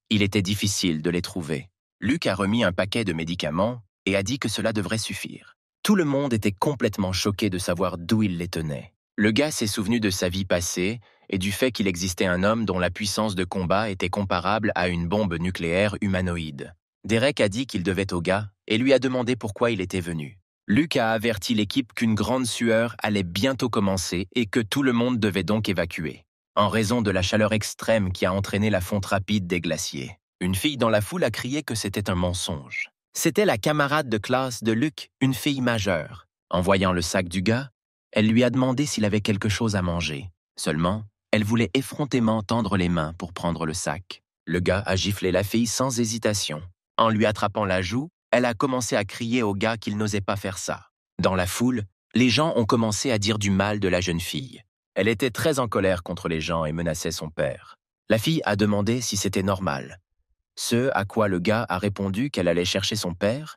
il était difficile de les trouver. Luke a remis un paquet de médicaments et a dit que cela devrait suffire. Tout le monde était complètement choqué de savoir d'où il les tenait. Le gars s'est souvenu de sa vie passée et du fait qu'il existait un homme dont la puissance de combat était comparable à une bombe nucléaire humanoïde. Derek a dit qu'il devait au gars et lui a demandé pourquoi il était venu. Luke a averti l'équipe qu'une grande sueur allait bientôt commencer et que tout le monde devait donc évacuer, en raison de la chaleur extrême qui a entraîné la fonte rapide des glaciers. Une fille dans la foule a crié que c'était un mensonge. C'était la camarade de classe de Luke, une fille majeure. En voyant le sac du gars, elle lui a demandé s'il avait quelque chose à manger. Seulement, elle voulait effrontément tendre les mains pour prendre le sac. Le gars a giflé la fille sans hésitation. En lui attrapant la joue, elle a commencé à crier au gars qu'il n'osait pas faire ça. Dans la foule, les gens ont commencé à dire du mal de la jeune fille. Elle était très en colère contre les gens et menaçait son père. La fille a demandé si c'était normal. Ce à quoi le gars a répondu qu'elle allait chercher son père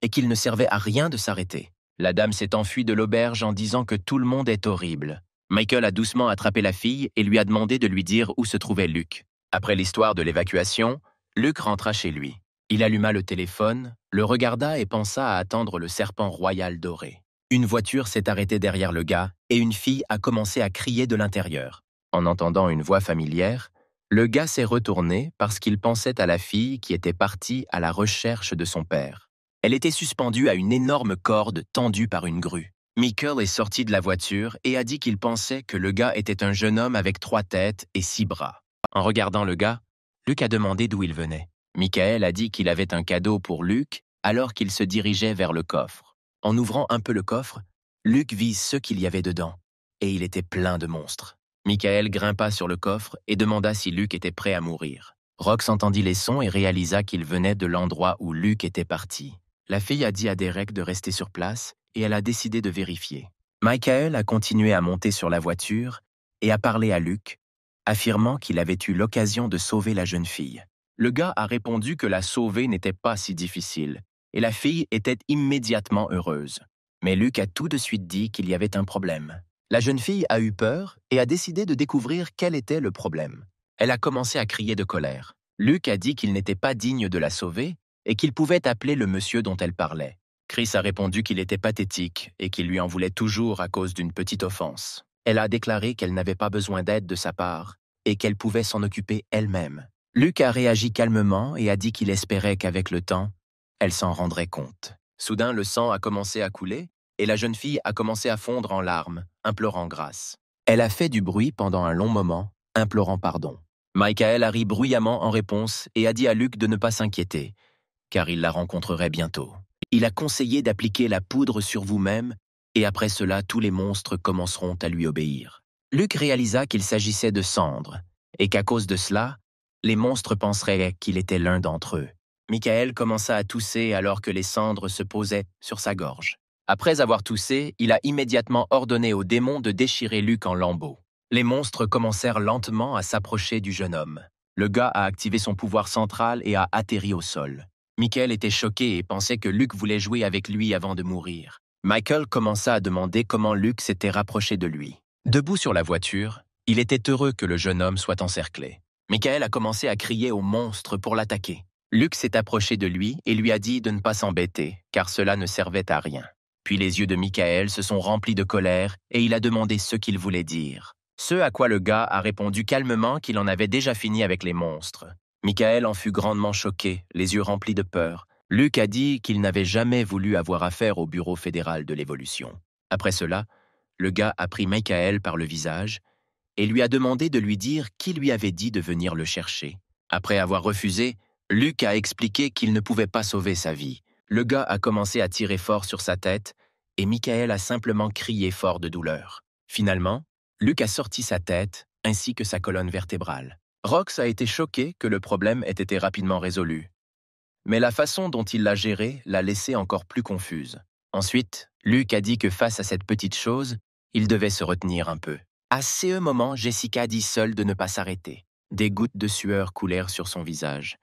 et qu'il ne servait à rien de s'arrêter. La dame s'est enfuie de l'auberge en disant que tout le monde est horrible. Michael a doucement attrapé la fille et lui a demandé de lui dire où se trouvait Luke. Après l'histoire de l'évacuation, Luke rentra chez lui. Il alluma le téléphone, le regarda et pensa à attendre le serpent royal doré. Une voiture s'est arrêtée derrière le gars et une fille a commencé à crier de l'intérieur. En entendant une voix familière, le gars s'est retourné parce qu'il pensait à la fille qui était partie à la recherche de son père. Elle était suspendue à une énorme corde tendue par une grue. Michael est sorti de la voiture et a dit qu'il pensait que le gars était un jeune homme avec 3 têtes et 6 bras. En regardant le gars, Luke a demandé d'où il venait. Michael a dit qu'il avait un cadeau pour Luke alors qu'il se dirigeait vers le coffre. En ouvrant un peu le coffre, Luke vit ce qu'il y avait dedans, et il était plein de monstres. Michael grimpa sur le coffre et demanda si Luke était prêt à mourir. Rox entendit les sons et réalisa qu'il venait de l'endroit où Luke était parti. La fille a dit à Derek de rester sur place et elle a décidé de vérifier. Michael a continué à monter sur la voiture et a parlé à Luke, affirmant qu'il avait eu l'occasion de sauver la jeune fille. Le gars a répondu que la sauver n'était pas si difficile, et la fille était immédiatement heureuse. Mais Luke a tout de suite dit qu'il y avait un problème. La jeune fille a eu peur et a décidé de découvrir quel était le problème. Elle a commencé à crier de colère. Luke a dit qu'il n'était pas digne de la sauver et qu'il pouvait appeler le monsieur dont elle parlait. Chris a répondu qu'il était pathétique et qu'il lui en voulait toujours à cause d'une petite offense. Elle a déclaré qu'elle n'avait pas besoin d'aide de sa part et qu'elle pouvait s'en occuper elle-même. Luke a réagi calmement et a dit qu'il espérait qu'avec le temps, elle s'en rendrait compte. Soudain, le sang a commencé à couler et la jeune fille a commencé à fondre en larmes, implorant grâce. Elle a fait du bruit pendant un long moment, implorant pardon. Michael a ri bruyamment en réponse et a dit à Luke de ne pas s'inquiéter, car il la rencontrerait bientôt. Il a conseillé d'appliquer la poudre sur vous-même et après cela, tous les monstres commenceront à lui obéir. Luke réalisa qu'il s'agissait de cendres et qu'à cause de cela, les monstres penseraient qu'il était l'un d'entre eux. Michael commença à tousser alors que les cendres se posaient sur sa gorge. Après avoir toussé, il a immédiatement ordonné aux démons de déchirer Luke en lambeaux. Les monstres commencèrent lentement à s'approcher du jeune homme. Le gars a activé son pouvoir central et a atterri au sol. Michael était choqué et pensait que Luke voulait jouer avec lui avant de mourir. Michael commença à demander comment Luke s'était rapproché de lui. Debout sur la voiture, il était heureux que le jeune homme soit encerclé. Michael a commencé à crier au monstre pour l'attaquer. Luke s'est approché de lui et lui a dit de ne pas s'embêter, car cela ne servait à rien. Puis les yeux de Michael se sont remplis de colère et il a demandé ce qu'il voulait dire. Ce à quoi le gars a répondu calmement qu'il en avait déjà fini avec les monstres. Michael en fut grandement choqué, les yeux remplis de peur. Luke a dit qu'il n'avait jamais voulu avoir affaire au Bureau fédéral de l'évolution. Après cela, le gars a pris Michael par le visage et lui a demandé de lui dire qui lui avait dit de venir le chercher. Après avoir refusé, Luke a expliqué qu'il ne pouvait pas sauver sa vie. Le gars a commencé à tirer fort sur sa tête et Michael a simplement crié fort de douleur. Finalement, Luke a sorti sa tête ainsi que sa colonne vertébrale. Rox a été choqué que le problème ait été rapidement résolu. Mais la façon dont il l'a géré l'a laissée encore plus confuse. Ensuite, Luke a dit que face à cette petite chose, il devait se retenir un peu. À ce moment, Jessica dit seule de ne pas s'arrêter. Des gouttes de sueur coulèrent sur son visage.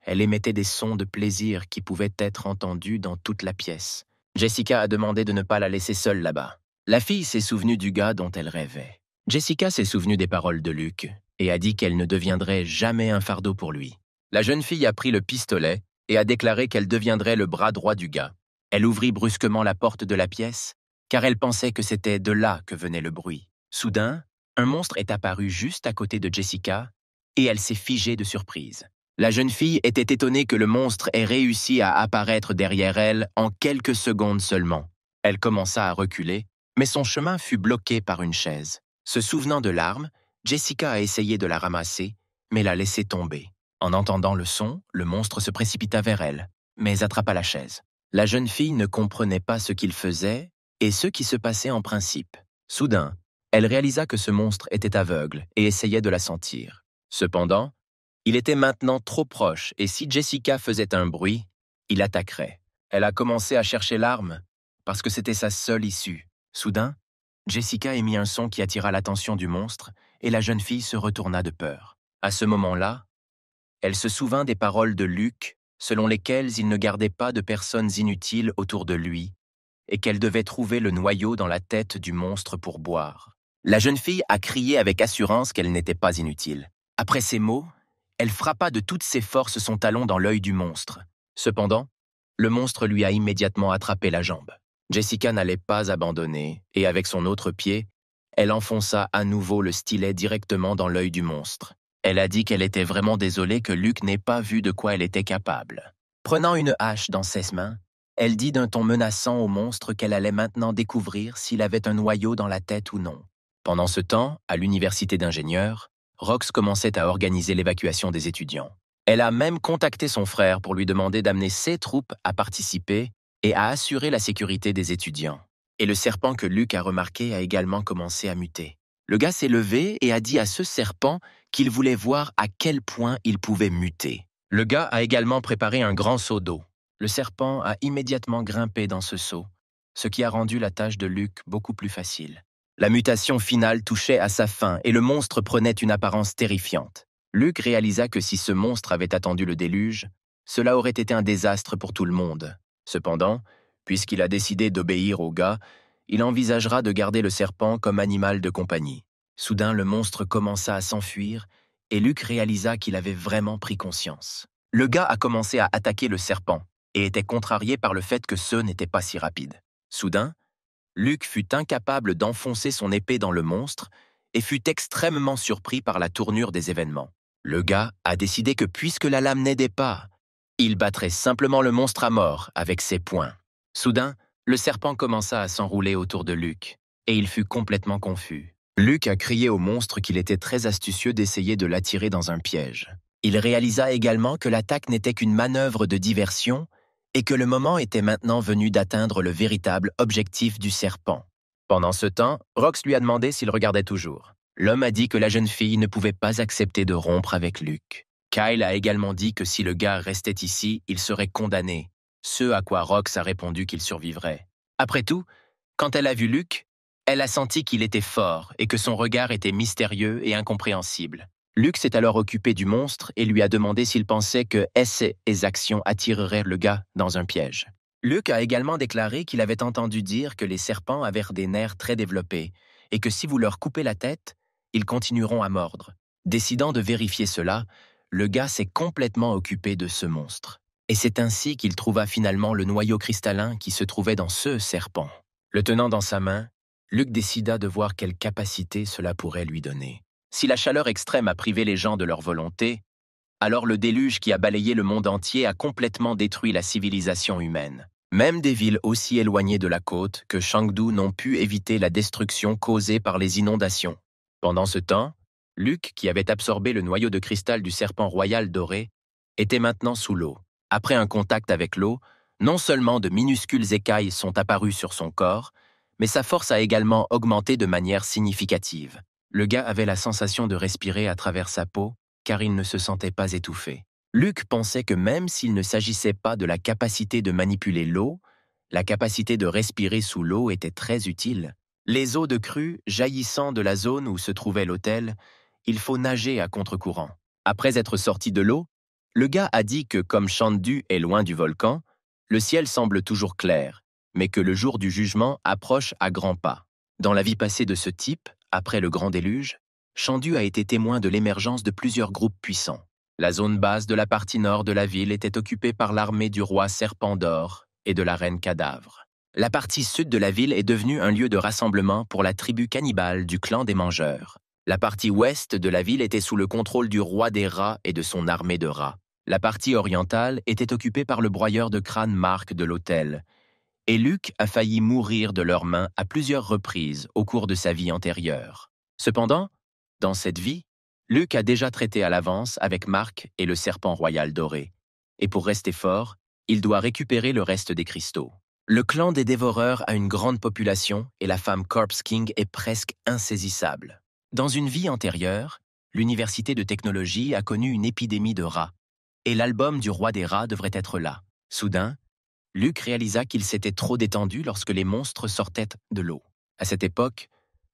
Elle émettait des sons de plaisir qui pouvaient être entendus dans toute la pièce. Jessica a demandé de ne pas la laisser seule là-bas. La fille s'est souvenue du gars dont elle rêvait. Jessica s'est souvenue des paroles de Luke et a dit qu'elle ne deviendrait jamais un fardeau pour lui. La jeune fille a pris le pistolet et a déclaré qu'elle deviendrait le bras droit du gars. Elle ouvrit brusquement la porte de la pièce, car elle pensait que c'était de là que venait le bruit. Soudain, un monstre est apparu juste à côté de Jessica et elle s'est figée de surprise. La jeune fille était étonnée que le monstre ait réussi à apparaître derrière elle en quelques secondes seulement. Elle commença à reculer, mais son chemin fut bloqué par une chaise. Se souvenant de l'arme, Jessica a essayé de la ramasser, mais l'a laissée tomber. En entendant le son, le monstre se précipita vers elle, mais attrapa la chaise. La jeune fille ne comprenait pas ce qu'il faisait et ce qui se passait en principe. Soudain, elle réalisa que ce monstre était aveugle et essayait de la sentir. Cependant, il était maintenant trop proche et si Jessica faisait un bruit, il attaquerait. Elle a commencé à chercher l'arme parce que c'était sa seule issue. Soudain, Jessica émit un son qui attira l'attention du monstre et la jeune fille se retourna de peur. À ce moment-là, elle se souvint des paroles de Luke, selon lesquelles il ne gardait pas de personnes inutiles autour de lui et qu'elle devait trouver le noyau dans la tête du monstre pour boire. La jeune fille a crié avec assurance qu'elle n'était pas inutile. Après ces mots, elle frappa de toutes ses forces son talon dans l'œil du monstre. Cependant, le monstre lui a immédiatement attrapé la jambe. Jessica n'allait pas abandonner et avec son autre pied, elle enfonça à nouveau le stylet directement dans l'œil du monstre. Elle a dit qu'elle était vraiment désolée que Luke n'ait pas vu de quoi elle était capable. Prenant une hache dans ses mains, elle dit d'un ton menaçant au monstre qu'elle allait maintenant découvrir s'il avait un noyau dans la tête ou non. Pendant ce temps, à l'université d'ingénieurs, Rox commençait à organiser l'évacuation des étudiants. Elle a même contacté son frère pour lui demander d'amener ses troupes à participer et à assurer la sécurité des étudiants. Et le serpent que Luke a remarqué a également commencé à muter. Le gars s'est levé et a dit à ce serpent qu'il voulait voir à quel point il pouvait muter. Le gars a également préparé un grand seau d'eau. Le serpent a immédiatement grimpé dans ce seau, ce qui a rendu la tâche de Luke beaucoup plus facile. La mutation finale touchait à sa fin et le monstre prenait une apparence terrifiante. Luke réalisa que si ce monstre avait attendu le déluge, cela aurait été un désastre pour tout le monde. Cependant, puisqu'il a décidé d'obéir au gars, il envisagera de garder le serpent comme animal de compagnie. Soudain, le monstre commença à s'enfuir et Luke réalisa qu'il avait vraiment pris conscience. Le gars a commencé à attaquer le serpent, et était contrarié par le fait que ceux n'étaient pas si rapides. Soudain, Luke fut incapable d'enfoncer son épée dans le monstre et fut extrêmement surpris par la tournure des événements. Le gars a décidé que puisque la lame n'aidait pas, il battrait simplement le monstre à mort avec ses poings. Soudain, le serpent commença à s'enrouler autour de Luke, et il fut complètement confus. Luke a crié au monstre qu'il était très astucieux d'essayer de l'attirer dans un piège. Il réalisa également que l'attaque n'était qu'une manœuvre de diversion et que le moment était maintenant venu d'atteindre le véritable objectif du serpent. Pendant ce temps, Rox lui a demandé s'il regardait toujours. L'homme a dit que la jeune fille ne pouvait pas accepter de rompre avec Luke. Kyle a également dit que si le gars restait ici, il serait condamné, ce à quoi Rox a répondu qu'il survivrait. Après tout, quand elle a vu Luke, elle a senti qu'il était fort et que son regard était mystérieux et incompréhensible. Luke s'est alors occupé du monstre et lui a demandé s'il pensait que ses actions attireraient le gars dans un piège. Luke a également déclaré qu'il avait entendu dire que les serpents avaient des nerfs très développés et que si vous leur coupez la tête, ils continueront à mordre. Décidant de vérifier cela, le gars s'est complètement occupé de ce monstre. Et c'est ainsi qu'il trouva finalement le noyau cristallin qui se trouvait dans ce serpent. Le tenant dans sa main, Luke décida de voir quelle capacité cela pourrait lui donner. Si la chaleur extrême a privé les gens de leur volonté, alors le déluge qui a balayé le monde entier a complètement détruit la civilisation humaine. Même des villes aussi éloignées de la côte que Chengdu n'ont pu éviter la destruction causée par les inondations. Pendant ce temps, Luke, qui avait absorbé le noyau de cristal du serpent royal doré, était maintenant sous l'eau. Après un contact avec l'eau, non seulement de minuscules écailles sont apparues sur son corps, mais sa force a également augmenté de manière significative. Le gars avait la sensation de respirer à travers sa peau, car il ne se sentait pas étouffé. Luke pensait que même s'il ne s'agissait pas de la capacité de manipuler l'eau, la capacité de respirer sous l'eau était très utile. Les eaux de crue jaillissant de la zone où se trouvait l'hôtel, il faut nager à contre-courant. Après être sorti de l'eau, le gars a dit que comme Chengdu est loin du volcan, le ciel semble toujours clair, mais que le jour du jugement approche à grands pas. Dans la vie passée de ce type, après le grand déluge, Chengdu a été témoin de l'émergence de plusieurs groupes puissants. La zone basse de la partie nord de la ville était occupée par l'armée du roi Serpent d'Or et de la reine Cadavre. La partie sud de la ville est devenue un lieu de rassemblement pour la tribu cannibale du clan des Mangeurs. La partie ouest de la ville était sous le contrôle du roi des rats et de son armée de rats. La partie orientale était occupée par le broyeur de crâne Marc de l'hôtel, et Luke a failli mourir de leurs mains à plusieurs reprises au cours de sa vie antérieure. Cependant, dans cette vie, Luke a déjà traité à l'avance avec Marc et le serpent royal doré, et pour rester fort, il doit récupérer le reste des cristaux. Le clan des dévoreurs a une grande population et la femme Corpse King est presque insaisissable. Dans une vie antérieure, l'université de technologie a connu une épidémie de rats, et l'album du roi des rats devrait être là. Soudain, Luke réalisa qu'il s'était trop détendu lorsque les monstres sortaient de l'eau. À cette époque,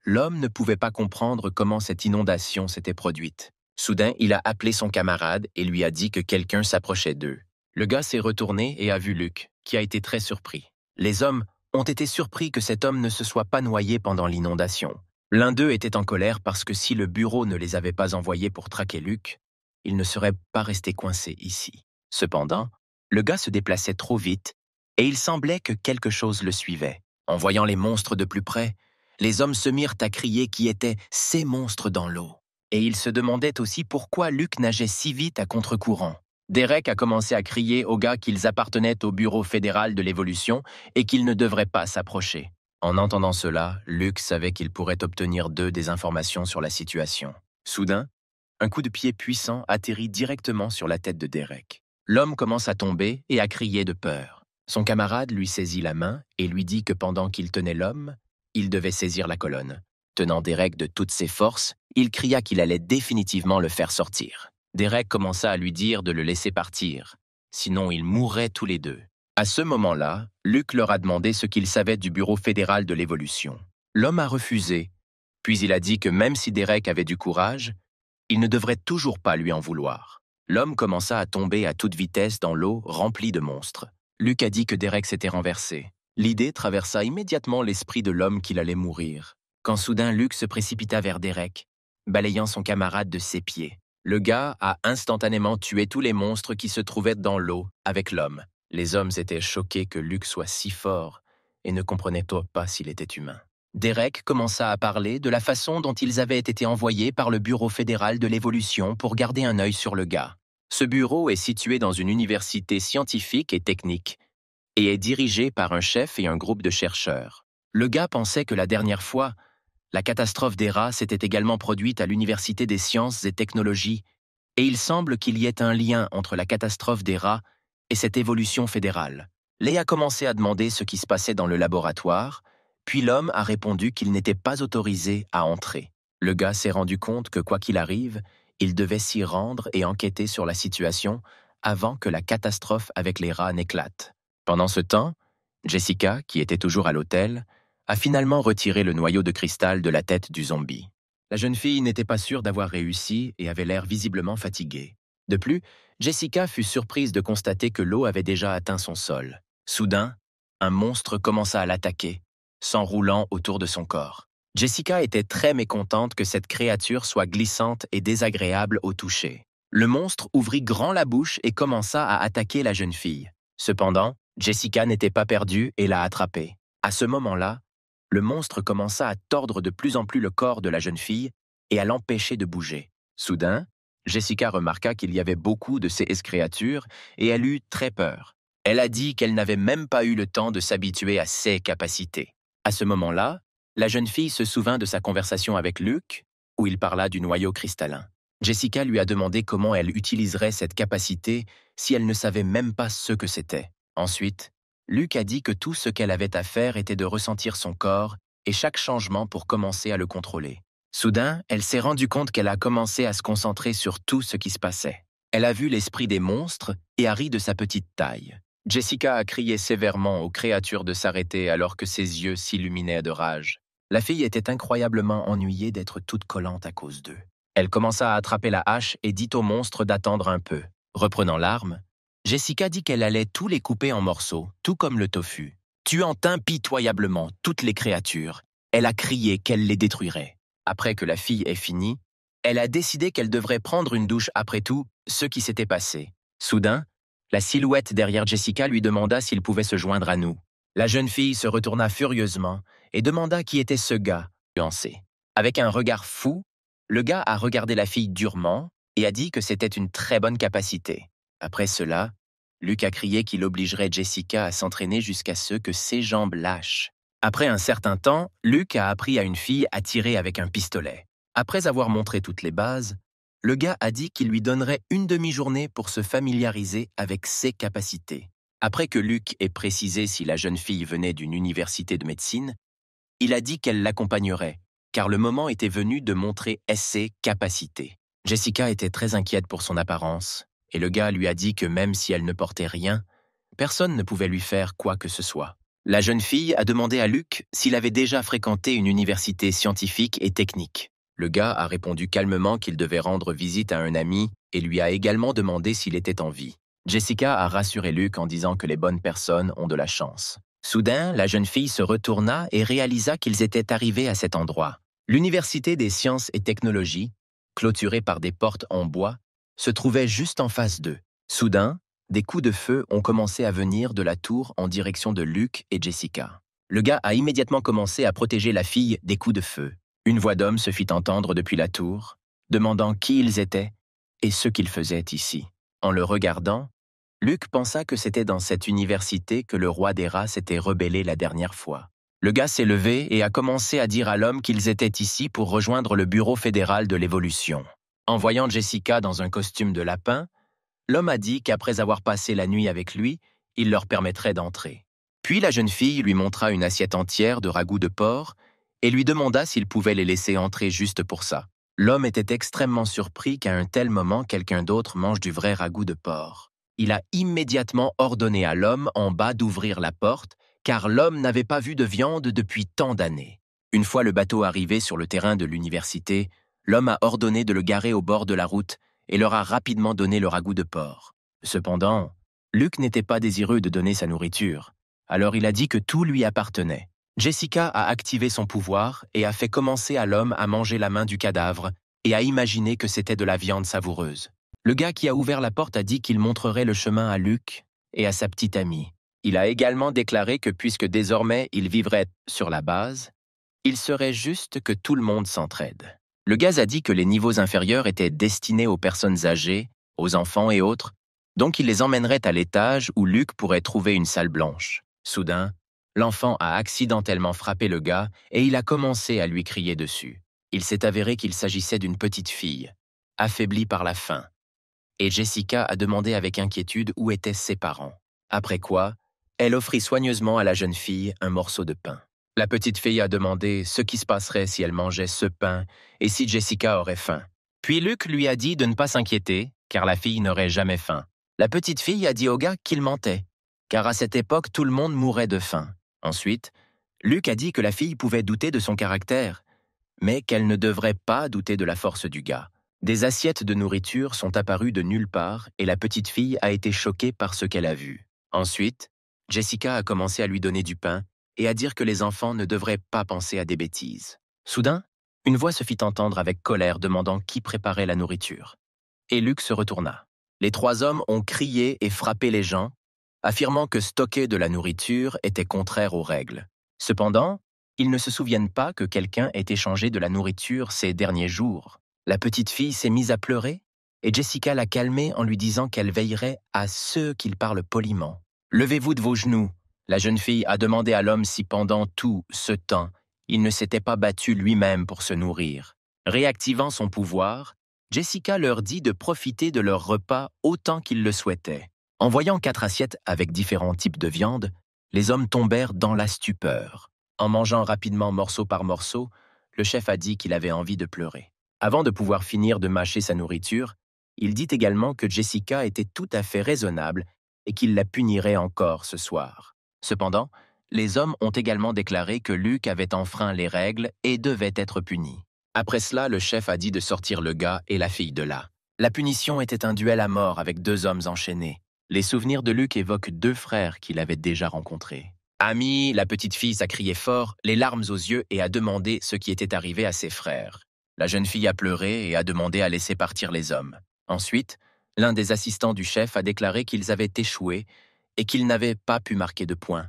l'homme ne pouvait pas comprendre comment cette inondation s'était produite. Soudain, il a appelé son camarade et lui a dit que quelqu'un s'approchait d'eux. Le gars s'est retourné et a vu Luke, qui a été très surpris. Les hommes ont été surpris que cet homme ne se soit pas noyé pendant l'inondation. L'un d'eux était en colère parce que si le bureau ne les avait pas envoyés pour traquer Luke, il ne serait pas resté coincé ici. Cependant, le gars se déplaçait trop vite et il semblait que quelque chose le suivait. En voyant les monstres de plus près, les hommes se mirent à crier qui étaient ces monstres dans l'eau. Et ils se demandaient aussi pourquoi Luke nageait si vite à contre-courant. Derek a commencé à crier aux gars qu'ils appartenaient au Bureau fédéral de l'évolution et qu'ils ne devraient pas s'approcher. En entendant cela, Luke savait qu'il pourrait obtenir d'eux des informations sur la situation. Soudain, un coup de pied puissant atterrit directement sur la tête de Derek. L'homme commence à tomber et à crier de peur. Son camarade lui saisit la main et lui dit que pendant qu'il tenait l'homme, il devait saisir la colonne. Tenant Derek de toutes ses forces, il cria qu'il allait définitivement le faire sortir. Derek commença à lui dire de le laisser partir, sinon ils mourraient tous les deux. À ce moment-là, Luke leur a demandé ce qu'ils savaient du Bureau fédéral de l'évolution. L'homme a refusé, puis il a dit que même si Derek avait du courage, il ne devrait toujours pas lui en vouloir. L'homme commença à tomber à toute vitesse dans l'eau remplie de monstres. Luke a dit que Derek s'était renversé. L'idée traversa immédiatement l'esprit de l'homme qu'il allait mourir, quand soudain Luke se précipita vers Derek, balayant son camarade de ses pieds. Le gars a instantanément tué tous les monstres qui se trouvaient dans l'eau avec l'homme. Les hommes étaient choqués que Luke soit si fort et ne comprenaient pas s'il était humain. Derek commença à parler de la façon dont ils avaient été envoyés par le Bureau fédéral de l'évolution pour garder un œil sur le gars. Ce bureau est situé dans une université scientifique et technique et est dirigé par un chef et un groupe de chercheurs. Le gars pensait que la dernière fois, la catastrophe des rats s'était également produite à l'Université des sciences et technologies, et il semble qu'il y ait un lien entre la catastrophe des rats et cette évolution fédérale. Léa a commencé à demander ce qui se passait dans le laboratoire, puis l'homme a répondu qu'il n'était pas autorisé à entrer. Le gars s'est rendu compte que quoi qu'il arrive, il devait s'y rendre et enquêter sur la situation avant que la catastrophe avec les rats n'éclate. Pendant ce temps, Jessica, qui était toujours à l'hôtel, a finalement retiré le noyau de cristal de la tête du zombie. La jeune fille n'était pas sûre d'avoir réussi et avait l'air visiblement fatiguée. De plus, Jessica fut surprise de constater que l'eau avait déjà atteint son sol. Soudain, un monstre commença à l'attaquer, s'enroulant autour de son corps. Jessica était très mécontente que cette créature soit glissante et désagréable au toucher. Le monstre ouvrit grand la bouche et commença à attaquer la jeune fille. Cependant, Jessica n'était pas perdue et l'a attrapée. À ce moment-là, le monstre commença à tordre de plus en plus le corps de la jeune fille et à l'empêcher de bouger. Soudain, Jessica remarqua qu'il y avait beaucoup de ces créatures et elle eut très peur. Elle a dit qu'elle n'avait même pas eu le temps de s'habituer à ses capacités. À ce moment-là, la jeune fille se souvint de sa conversation avec Luke, où il parla du noyau cristallin. Jessica lui a demandé comment elle utiliserait cette capacité si elle ne savait même pas ce que c'était. Ensuite, Luke a dit que tout ce qu'elle avait à faire était de ressentir son corps et chaque changement pour commencer à le contrôler. Soudain, elle s'est rendue compte qu'elle a commencé à se concentrer sur tout ce qui se passait. Elle a vu l'esprit des monstres et a ri de sa petite taille. Jessica a crié sévèrement aux créatures de s'arrêter alors que ses yeux s'illuminaient de rage. La fille était incroyablement ennuyée d'être toute collante à cause d'eux. Elle commença à attraper la hache et dit aux monstres d'attendre un peu. Reprenant l'arme, Jessica dit qu'elle allait tous les couper en morceaux, tout comme le tofu, tuant impitoyablement toutes les créatures. Elle a crié qu'elle les détruirait. Après que la fille ait fini, elle a décidé qu'elle devrait prendre une douche après tout ce qui s'était passé. Soudain, la silhouette derrière Jessica lui demanda s'il pouvait se joindre à nous. La jeune fille se retourna furieusement et demanda qui était ce gars, nuancé. Avec un regard fou, le gars a regardé la fille durement et a dit que c'était une très bonne capacité. Après cela, Luke a crié qu'il obligerait Jessica à s'entraîner jusqu'à ce que ses jambes lâchent. Après un certain temps, Luke a appris à une fille à tirer avec un pistolet. Après avoir montré toutes les bases, le gars a dit qu'il lui donnerait une demi-journée pour se familiariser avec ses capacités. Après que Luke ait précisé si la jeune fille venait d'une université de médecine, il a dit qu'elle l'accompagnerait, car le moment était venu de montrer ses capacités. Jessica était très inquiète pour son apparence, et le gars lui a dit que même si elle ne portait rien, personne ne pouvait lui faire quoi que ce soit. La jeune fille a demandé à Luke s'il avait déjà fréquenté une université scientifique et technique. Le gars a répondu calmement qu'il devait rendre visite à un ami et lui a également demandé s'il était en vie. Jessica a rassuré Luke en disant que les bonnes personnes ont de la chance. Soudain, la jeune fille se retourna et réalisa qu'ils étaient arrivés à cet endroit. L'Université des sciences et technologies, clôturée par des portes en bois, se trouvait juste en face d'eux. Soudain, des coups de feu ont commencé à venir de la tour en direction de Luke et Jessica. Le gars a immédiatement commencé à protéger la fille des coups de feu. Une voix d'homme se fit entendre depuis la tour, demandant qui ils étaient et ce qu'ils faisaient ici. En le regardant, Luke pensa que c'était dans cette université que le roi des rats s'était rebellé la dernière fois. Le gars s'est levé et a commencé à dire à l'homme qu'ils étaient ici pour rejoindre le Bureau fédéral de l'évolution. En voyant Jessica dans un costume de lapin, l'homme a dit qu'après avoir passé la nuit avec lui, il leur permettrait d'entrer. Puis la jeune fille lui montra une assiette entière de ragoût de porc et lui demanda s'il pouvait les laisser entrer juste pour ça. L'homme était extrêmement surpris qu'à un tel moment, quelqu'un d'autre mange du vrai ragoût de porc. Il a immédiatement ordonné à l'homme en bas d'ouvrir la porte, car l'homme n'avait pas vu de viande depuis tant d'années. Une fois le bateau arrivé sur le terrain de l'université, l'homme a ordonné de le garer au bord de la route et leur a rapidement donné le ragoût de porc. Cependant, Luke n'était pas désireux de donner sa nourriture, alors il a dit que tout lui appartenait. Jessica a activé son pouvoir et a fait commencer à l'homme à manger la main du cadavre et à imaginer que c'était de la viande savoureuse. Le gars qui a ouvert la porte a dit qu'il montrerait le chemin à Luke et à sa petite amie. Il a également déclaré que puisque désormais il vivrait sur la base, il serait juste que tout le monde s'entraide. Le gaz a dit que les niveaux inférieurs étaient destinés aux personnes âgées, aux enfants et autres, donc il les emmènerait à l'étage où Luke pourrait trouver une salle blanche. Soudain, l'enfant a accidentellement frappé le gars et il a commencé à lui crier dessus. Il s'est avéré qu'il s'agissait d'une petite fille, affaiblie par la faim, et Jessica a demandé avec inquiétude où étaient ses parents. Après quoi, elle offrit soigneusement à la jeune fille un morceau de pain. La petite fille a demandé ce qui se passerait si elle mangeait ce pain et si Jessica aurait faim. Puis Luke lui a dit de ne pas s'inquiéter, car la fille n'aurait jamais faim. La petite fille a dit au gars qu'il mentait, car à cette époque tout le monde mourait de faim. Ensuite, Luke a dit que la fille pouvait douter de son caractère, mais qu'elle ne devrait pas douter de la force du gars. Des assiettes de nourriture sont apparues de nulle part et la petite fille a été choquée par ce qu'elle a vu. Ensuite, Jessica a commencé à lui donner du pain et à dire que les enfants ne devraient pas penser à des bêtises. Soudain, une voix se fit entendre avec colère demandant qui préparait la nourriture. Et Luke se retourna. Les 3 hommes ont crié et frappé les gens, affirmant que stocker de la nourriture était contraire aux règles. Cependant, ils ne se souviennent pas que quelqu'un ait échangé de la nourriture ces derniers jours. La petite fille s'est mise à pleurer et Jessica l'a calmée en lui disant qu'elle veillerait à ceux qui parlent poliment. « Levez-vous de vos genoux !» La jeune fille a demandé à l'homme si pendant tout ce temps, il ne s'était pas battu lui-même pour se nourrir. Réactivant son pouvoir, Jessica leur dit de profiter de leur repas autant qu'ils le souhaitaient. En voyant 4 assiettes avec différents types de viande, les hommes tombèrent dans la stupeur. En mangeant rapidement morceau par morceau, le chef a dit qu'il avait envie de pleurer. Avant de pouvoir finir de mâcher sa nourriture, il dit également que Jessica était tout à fait raisonnable et qu'il la punirait encore ce soir. Cependant, les hommes ont également déclaré que Luke avait enfreint les règles et devait être puni. Après cela, le chef a dit de sortir le gars et la fille de là. La punition était un duel à mort avec 2 hommes enchaînés. Les souvenirs de Luke évoquent 2 frères qu'il avait déjà rencontrés. Ami, la petite fille a crié fort, les larmes aux yeux, et a demandé ce qui était arrivé à ses frères. La jeune fille a pleuré et a demandé à laisser partir les hommes. Ensuite, l'un des assistants du chef a déclaré qu'ils avaient échoué et qu'ils n'avaient pas pu marquer de points.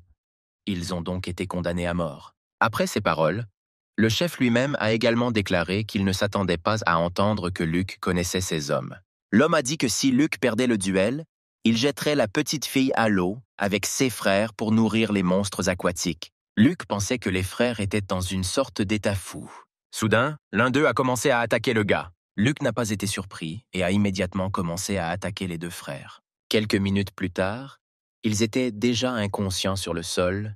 Ils ont donc été condamnés à mort. Après ces paroles, le chef lui-même a également déclaré qu'il ne s'attendait pas à entendre que Luke connaissait ces hommes. L'homme a dit que si Luke perdait le duel, il jetterait la petite fille à l'eau avec ses frères pour nourrir les monstres aquatiques. Luke pensait que les frères étaient dans une sorte d'état fou. Soudain, l'un d'eux a commencé à attaquer le gars. Luke n'a pas été surpris et a immédiatement commencé à attaquer les 2 frères. Quelques minutes plus tard, ils étaient déjà inconscients sur le sol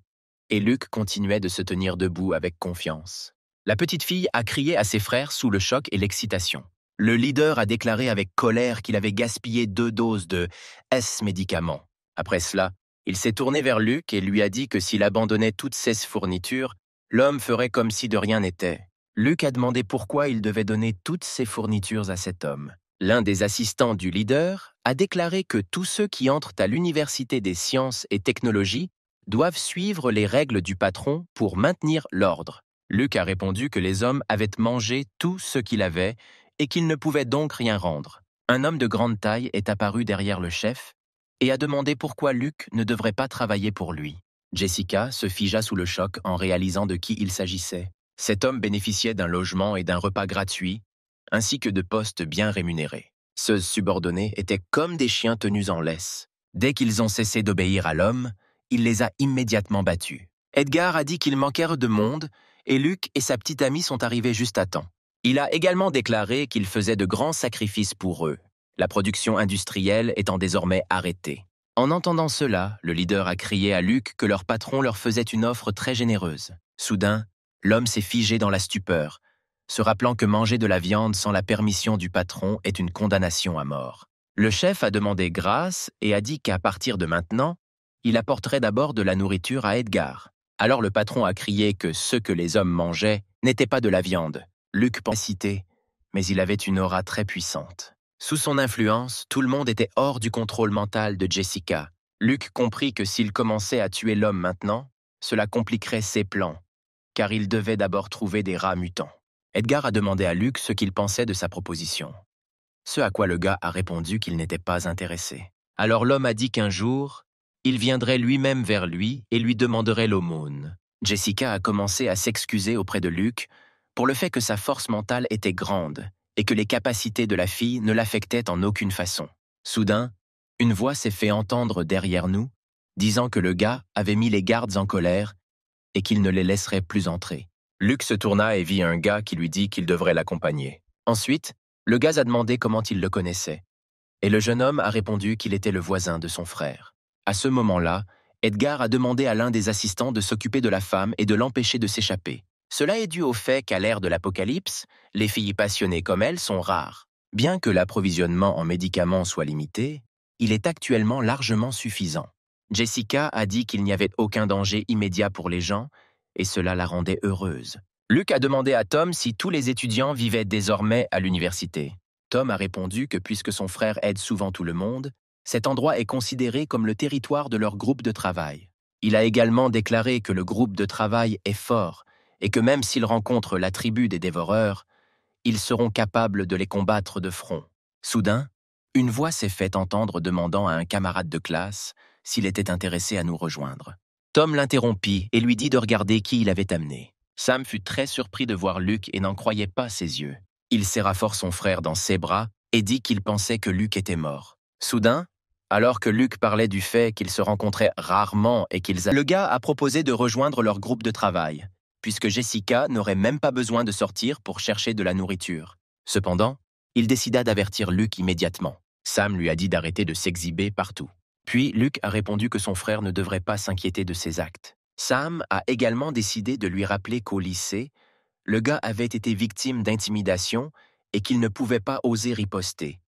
et Luke continuait de se tenir debout avec confiance. La petite fille a crié à ses frères sous le choc et l'excitation. Le leader a déclaré avec colère qu'il avait gaspillé 2 doses de S-médicaments. Après cela, il s'est tourné vers Luke et lui a dit que s'il abandonnait toutes ses fournitures, l'homme ferait comme si de rien n'était. Luke a demandé pourquoi il devait donner toutes ses fournitures à cet homme. L'un des assistants du leader a déclaré que tous ceux qui entrent à l'Université des sciences et technologies doivent suivre les règles du patron pour maintenir l'ordre. Luke a répondu que les hommes avaient mangé tout ce qu'il avait et qu'ils ne pouvaient donc rien rendre. Un homme de grande taille est apparu derrière le chef et a demandé pourquoi Luke ne devrait pas travailler pour lui. Jessica se figea sous le choc en réalisant de qui il s'agissait. Cet homme bénéficiait d'un logement et d'un repas gratuit, ainsi que de postes bien rémunérés. Ceux subordonnés étaient comme des chiens tenus en laisse. Dès qu'ils ont cessé d'obéir à l'homme, il les a immédiatement battus. Edgar a dit qu'il manquait de monde et Luke et sa petite amie sont arrivés juste à temps. Il a également déclaré qu'il faisait de grands sacrifices pour eux, la production industrielle étant désormais arrêtée. En entendant cela, le leader a crié à Luke que leur patron leur faisait une offre très généreuse. Soudain, l'homme s'est figé dans la stupeur, se rappelant que manger de la viande sans la permission du patron est une condamnation à mort. Le chef a demandé grâce et a dit qu'à partir de maintenant, il apporterait d'abord de la nourriture à Edgar. Alors le patron a crié que ce que les hommes mangeaient n'était pas de la viande. Luke pensait citer, mais il avait une aura très puissante. Sous son influence, tout le monde était hors du contrôle mental de Jessica. Luke comprit que s'il commençait à tuer l'homme maintenant, cela compliquerait ses plans, car il devait d'abord trouver des rats mutants. Edgar a demandé à Luke ce qu'il pensait de sa proposition. Ce à quoi le gars a répondu qu'il n'était pas intéressé. Alors l'homme a dit qu'un jour, il viendrait lui-même vers lui et lui demanderait l'aumône. Jessica a commencé à s'excuser auprès de Luke pour le fait que sa force mentale était grande et que les capacités de la fille ne l'affectaient en aucune façon. Soudain, une voix s'est fait entendre derrière nous, disant que le gars avait mis les gardes en colère et qu'il ne les laisserait plus entrer. Luke se tourna et vit un gars qui lui dit qu'il devrait l'accompagner. Ensuite, le gars a demandé comment il le connaissait, et le jeune homme a répondu qu'il était le voisin de son frère. À ce moment-là, Edgar a demandé à l'un des assistants de s'occuper de la femme et de l'empêcher de s'échapper. Cela est dû au fait qu'à l'ère de l'Apocalypse, les filles passionnées comme elle sont rares. Bien que l'approvisionnement en médicaments soit limité, il est actuellement largement suffisant. Jessica a dit qu'il n'y avait aucun danger immédiat pour les gens, et cela la rendait heureuse. Luke a demandé à Tom si tous les étudiants vivaient désormais à l'université. Tom a répondu que puisque son frère aide souvent tout le monde, cet endroit est considéré comme le territoire de leur groupe de travail. Il a également déclaré que le groupe de travail est fort et que même s'ils rencontrent la tribu des dévoreurs, ils seront capables de les combattre de front. Soudain, une voix s'est fait entendre demandant à un camarade de classe s'il était intéressé à nous rejoindre. Tom l'interrompit et lui dit de regarder qui il avait amené. Sam fut très surpris de voir Luke et n'en croyait pas ses yeux. Il serra fort son frère dans ses bras et dit qu'il pensait que Luke était mort. Soudain, alors que Luke parlait du fait qu'ils se rencontraient rarement et le gars a proposé de rejoindre leur groupe de travail, puisque Jessica n'aurait même pas besoin de sortir pour chercher de la nourriture. Cependant, il décida d'avertir Luke immédiatement. Sam lui a dit d'arrêter de s'exhiber partout. Puis Luke a répondu que son frère ne devrait pas s'inquiéter de ses actes. Sam a également décidé de lui rappeler qu'au lycée, le gars avait été victime d'intimidation et qu'il ne pouvait pas oser riposter,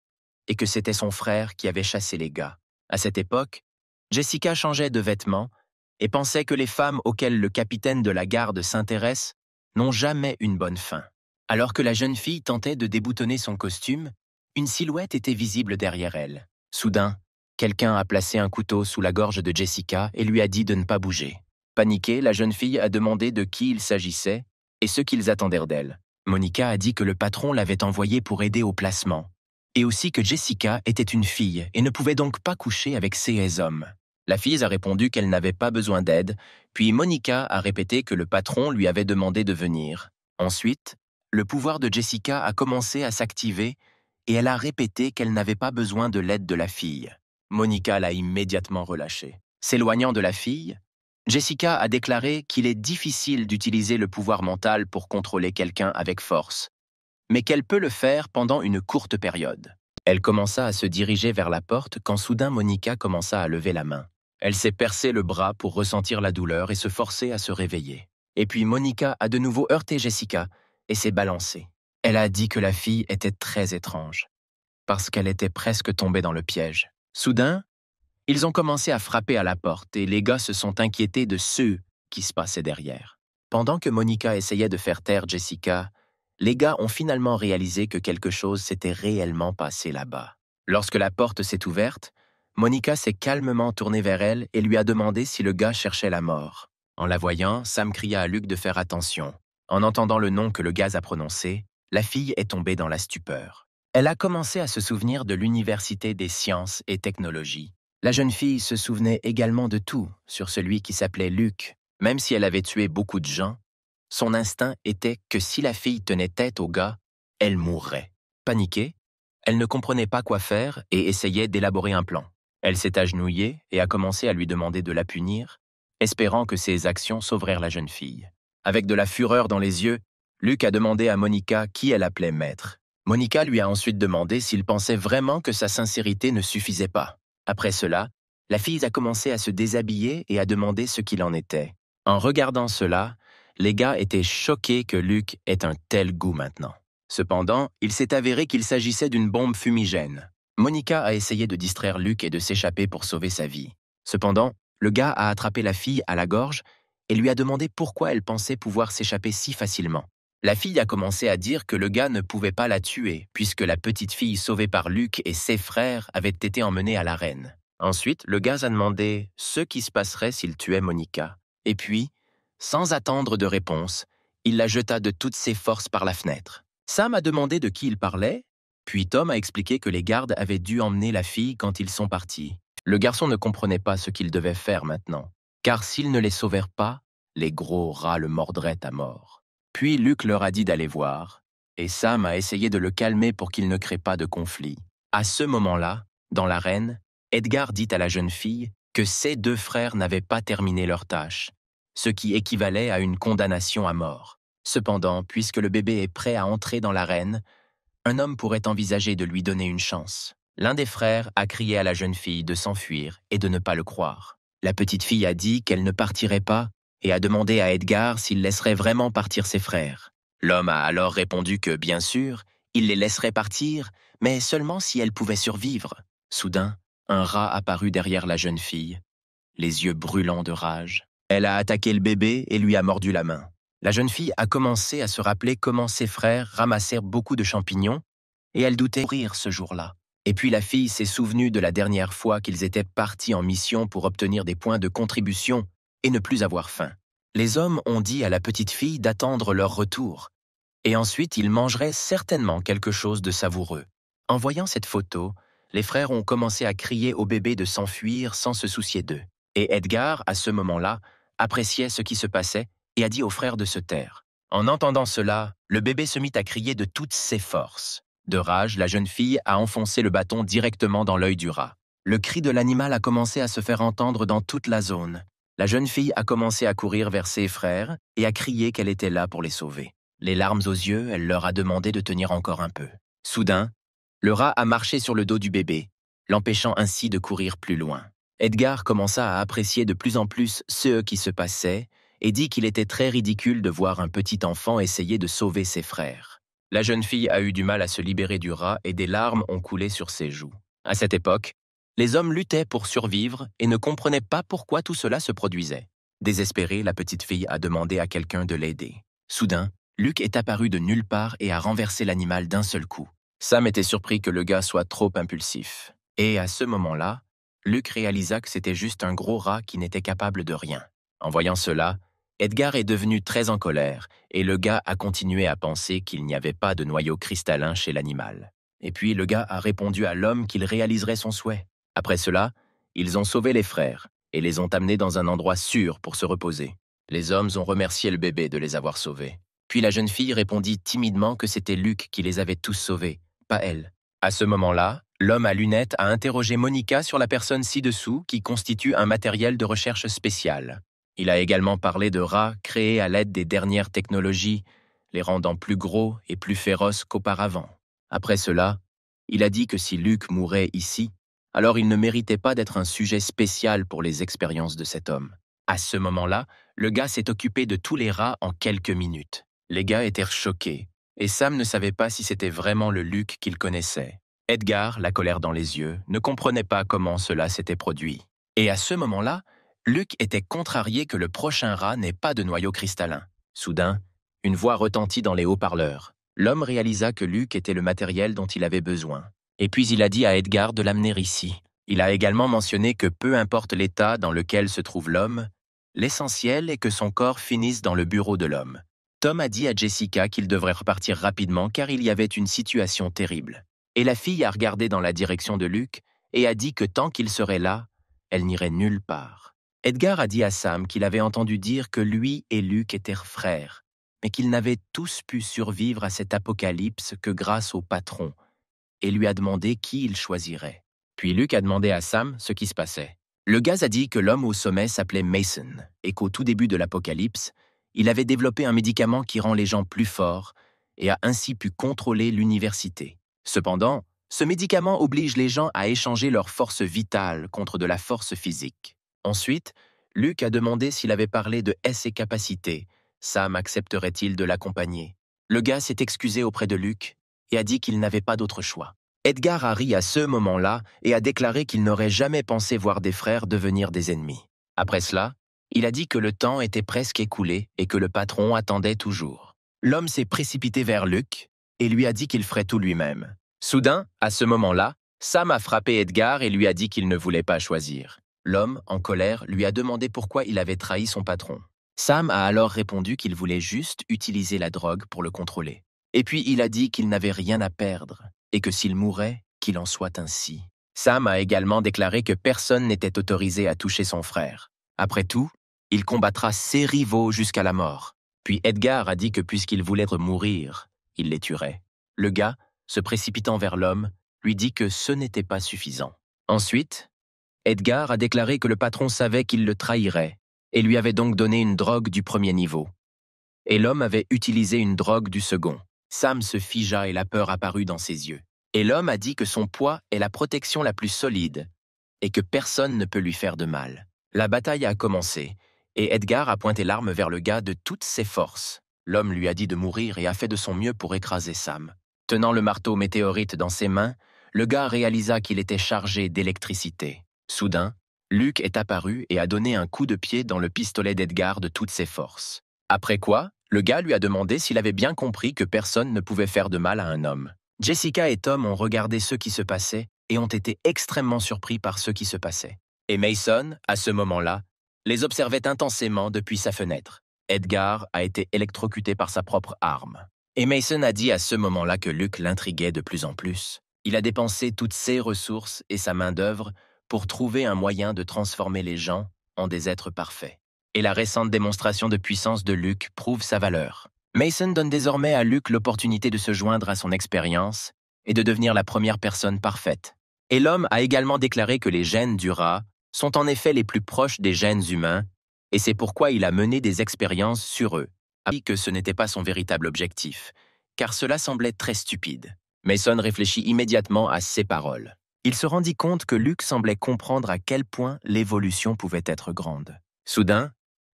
et que c'était son frère qui avait chassé les gars. À cette époque, Jessica changeait de vêtements et pensait que les femmes auxquelles le capitaine de la garde s'intéresse n'ont jamais une bonne fin. Alors que la jeune fille tentait de déboutonner son costume, une silhouette était visible derrière elle. Soudain, quelqu'un a placé un couteau sous la gorge de Jessica et lui a dit de ne pas bouger. Paniquée, la jeune fille a demandé de qui il s'agissait et ce qu'ils attendaient d'elle. Monica a dit que le patron l'avait envoyée pour aider au placement, et aussi que Jessica était une fille et ne pouvait donc pas coucher avec ces hommes. La fille a répondu qu'elle n'avait pas besoin d'aide, puis Monica a répété que le patron lui avait demandé de venir. Ensuite, le pouvoir de Jessica a commencé à s'activer et elle a répété qu'elle n'avait pas besoin de l'aide de la fille. Monica l'a immédiatement relâchée. S'éloignant de la fille, Jessica a déclaré qu'il est difficile d'utiliser le pouvoir mental pour contrôler quelqu'un avec force, mais qu'elle peut le faire pendant une courte période. Elle commença à se diriger vers la porte quand soudain Monica commença à lever la main. Elle s'est percé le bras pour ressentir la douleur et se forcer à se réveiller. Et puis Monica a de nouveau heurté Jessica et s'est balancée. Elle a dit que la fille était très étrange, parce qu'elle était presque tombée dans le piège. Soudain, ils ont commencé à frapper à la porte et les gars se sont inquiétés de ceux qui se passaient derrière. Pendant que Monica essayait de faire taire Jessica, les gars ont finalement réalisé que quelque chose s'était réellement passé là-bas. Lorsque la porte s'est ouverte, Monica s'est calmement tournée vers elle et lui a demandé si le gars cherchait la mort. En la voyant, Sam cria à Luke de faire attention. En entendant le nom que le gars a prononcé, la fille est tombée dans la stupeur. Elle a commencé à se souvenir de l'Université des sciences et technologies. La jeune fille se souvenait également de tout sur celui qui s'appelait Luke. Même si elle avait tué beaucoup de gens, son instinct était que si la fille tenait tête au gars, elle mourrait. Paniquée, elle ne comprenait pas quoi faire et essayait d'élaborer un plan. Elle s'est agenouillée et a commencé à lui demander de la punir, espérant que ses actions sauvèrent la jeune fille. Avec de la fureur dans les yeux, Luke a demandé à Monica qui elle appelait maître. Monica lui a ensuite demandé s'il pensait vraiment que sa sincérité ne suffisait pas. Après cela, la fille a commencé à se déshabiller et à demander ce qu'il en était. En regardant cela, les gars étaient choqués que Luke ait un tel goût maintenant. Cependant, il s'est avéré qu'il s'agissait d'une bombe fumigène. Monica a essayé de distraire Luke et de s'échapper pour sauver sa vie. Cependant, le gars a attrapé la fille à la gorge et lui a demandé pourquoi elle pensait pouvoir s'échapper si facilement. La fille a commencé à dire que le gars ne pouvait pas la tuer, puisque la petite fille sauvée par Luke et ses frères avait été emmenée à l'arène. Ensuite, le gars a demandé ce qui se passerait s'il tuait Monica. Et puis, sans attendre de réponse, il la jeta de toutes ses forces par la fenêtre. Sam a demandé de qui il parlait, puis Tom a expliqué que les gardes avaient dû emmener la fille quand ils sont partis. Le garçon ne comprenait pas ce qu'il devait faire maintenant, car s'ils ne les sauvèrent pas, les gros rats le mordraient à mort. Puis Luc leur a dit d'aller voir, et Sam a essayé de le calmer pour qu'il ne crée pas de conflit. À ce moment-là, dans l'arène, Edgar dit à la jeune fille que ses deux frères n'avaient pas terminé leur tâche, ce qui équivalait à une condamnation à mort. Cependant, puisque le bébé est prêt à entrer dans l'arène, un homme pourrait envisager de lui donner une chance. L'un des frères a crié à la jeune fille de s'enfuir et de ne pas le croire. La petite fille a dit qu'elle ne partirait pas et a demandé à Edgar s'il laisserait vraiment partir ses frères. L'homme a alors répondu que, bien sûr, il les laisserait partir, mais seulement si elle pouvait survivre. Soudain, un rat apparut derrière la jeune fille, les yeux brûlants de rage. Elle a attaqué le bébé et lui a mordu la main. La jeune fille a commencé à se rappeler comment ses frères ramassèrent beaucoup de champignons et elle doutait de mourir ce jour-là. Et puis la fille s'est souvenue de la dernière fois qu'ils étaient partis en mission pour obtenir des points de contribution et ne plus avoir faim. Les hommes ont dit à la petite fille d'attendre leur retour, et ensuite ils mangeraient certainement quelque chose de savoureux. En voyant cette photo, les frères ont commencé à crier au bébé de s'enfuir sans se soucier d'eux. Et Edgar, à ce moment-là, appréciait ce qui se passait et a dit aux frères de se taire. En entendant cela, le bébé se mit à crier de toutes ses forces. De rage, la jeune fille a enfoncé le bâton directement dans l'œil du rat. Le cri de l'animal a commencé à se faire entendre dans toute la zone. La jeune fille a commencé à courir vers ses frères et à crier qu'elle était là pour les sauver. Les larmes aux yeux, elle leur a demandé de tenir encore un peu. Soudain, le rat a marché sur le dos du bébé, l'empêchant ainsi de courir plus loin. Edgar commença à apprécier de plus en plus ce qui se passait et dit qu'il était très ridicule de voir un petit enfant essayer de sauver ses frères. La jeune fille a eu du mal à se libérer du rat et des larmes ont coulé sur ses joues. À cette époque, les hommes luttaient pour survivre et ne comprenaient pas pourquoi tout cela se produisait. Désespérée, la petite fille a demandé à quelqu'un de l'aider. Soudain, Luc est apparu de nulle part et a renversé l'animal d'un seul coup. Sam était surpris que le gars soit trop impulsif. Et à ce moment-là, Luc réalisa que c'était juste un gros rat qui n'était capable de rien. En voyant cela, Edgar est devenu très en colère et le gars a continué à penser qu'il n'y avait pas de noyau cristallin chez l'animal. Et puis le gars a répondu à l'homme qu'il réaliserait son souhait. Après cela, ils ont sauvé les frères et les ont amenés dans un endroit sûr pour se reposer. Les hommes ont remercié le bébé de les avoir sauvés. Puis la jeune fille répondit timidement que c'était Luc qui les avait tous sauvés, pas elle. À ce moment-là, l'homme à lunettes a interrogé Monica sur la personne ci-dessous qui constitue un matériel de recherche spécial. Il a également parlé de rats créés à l'aide des dernières technologies, les rendant plus gros et plus féroces qu'auparavant. Après cela, il a dit que si Luc mourait ici, alors il ne méritait pas d'être un sujet spécial pour les expériences de cet homme. À ce moment-là, le gars s'est occupé de tous les rats en quelques minutes. Les gars étaient choqués, et Sam ne savait pas si c'était vraiment le Luc qu'il connaissait. Edgar, la colère dans les yeux, ne comprenait pas comment cela s'était produit. Et à ce moment-là, Luc était contrarié que le prochain rat n'ait pas de noyau cristallin. Soudain, une voix retentit dans les haut-parleurs. L'homme réalisa que Luc était le matériel dont il avait besoin. Et puis il a dit à Edgar de l'amener ici. Il a également mentionné que peu importe l'état dans lequel se trouve l'homme, l'essentiel est que son corps finisse dans le bureau de l'homme. Tom a dit à Jessica qu'il devrait repartir rapidement car il y avait une situation terrible. Et la fille a regardé dans la direction de Luc et a dit que tant qu'il serait là, elle n'irait nulle part. Edgar a dit à Sam qu'il avait entendu dire que lui et Luc étaient frères, mais qu'ils n'avaient tous pu survivre à cet apocalypse que grâce au patron, et lui a demandé qui il choisirait. Puis Luc a demandé à Sam ce qui se passait. Le gars a dit que l'homme au sommet s'appelait Mason, et qu'au tout début de l'apocalypse, il avait développé un médicament qui rend les gens plus forts, et a ainsi pu contrôler l'université. Cependant, ce médicament oblige les gens à échanger leur force vitale contre de la force physique. Ensuite, Luc a demandé s'il avait parlé de ses capacités. Sam accepterait-il de l'accompagner? Le gars s'est excusé auprès de Luc et a dit qu'il n'avait pas d'autre choix. Edgar a ri à ce moment-là et a déclaré qu'il n'aurait jamais pensé voir des frères devenir des ennemis. Après cela, il a dit que le temps était presque écoulé et que le patron attendait toujours. L'homme s'est précipité vers Luc et lui a dit qu'il ferait tout lui-même. Soudain, à ce moment-là, Sam a frappé Edgar et lui a dit qu'il ne voulait pas choisir. L'homme, en colère, lui a demandé pourquoi il avait trahi son patron. Sam a alors répondu qu'il voulait juste utiliser la drogue pour le contrôler. Et puis il a dit qu'il n'avait rien à perdre et que s'il mourait, qu'il en soit ainsi. Sam a également déclaré que personne n'était autorisé à toucher son frère. Après tout, il combattra ses rivaux jusqu'à la mort. Puis Edgar a dit que puisqu'il voulait mourir, il les tuerait. Le gars, se précipitant vers l'homme, lui dit que ce n'était pas suffisant. Ensuite, Edgar a déclaré que le patron savait qu'il le trahirait et lui avait donc donné une drogue du premier niveau. Et l'homme avait utilisé une drogue du second. Sam se figea et la peur apparut dans ses yeux. Et l'homme a dit que son poids est la protection la plus solide et que personne ne peut lui faire de mal. La bataille a commencé et Edgar a pointé l'arme vers le gars de toutes ses forces. L'homme lui a dit de mourir et a fait de son mieux pour écraser Sam. Tenant le marteau météorite dans ses mains, le gars réalisa qu'il était chargé d'électricité. Soudain, Luke est apparu et a donné un coup de pied dans le pistolet d'Edgar de toutes ses forces. Après quoi, le gars lui a demandé s'il avait bien compris que personne ne pouvait faire de mal à un homme. Jessica et Tom ont regardé ce qui se passait et ont été extrêmement surpris par ce qui se passait. Et Mason, à ce moment-là, les observait intensément depuis sa fenêtre. Edgar a été électrocuté par sa propre arme. Et Mason a dit à ce moment-là que Luke l'intriguait de plus en plus. Il a dépensé toutes ses ressources et sa main-d'œuvre pour trouver un moyen de transformer les gens en des êtres parfaits. Et la récente démonstration de puissance de Luke prouve sa valeur. Mason donne désormais à Luke l'opportunité de se joindre à son expérience et de devenir la première personne parfaite. Et l'homme a également déclaré que les gènes du rat sont en effet les plus proches des gènes humains, et c'est pourquoi il a mené des expériences sur eux. Il a dit que ce n'était pas son véritable objectif, car cela semblait très stupide. Mason réfléchit immédiatement à ces paroles. Il se rendit compte que Luke semblait comprendre à quel point l'évolution pouvait être grande. Soudain,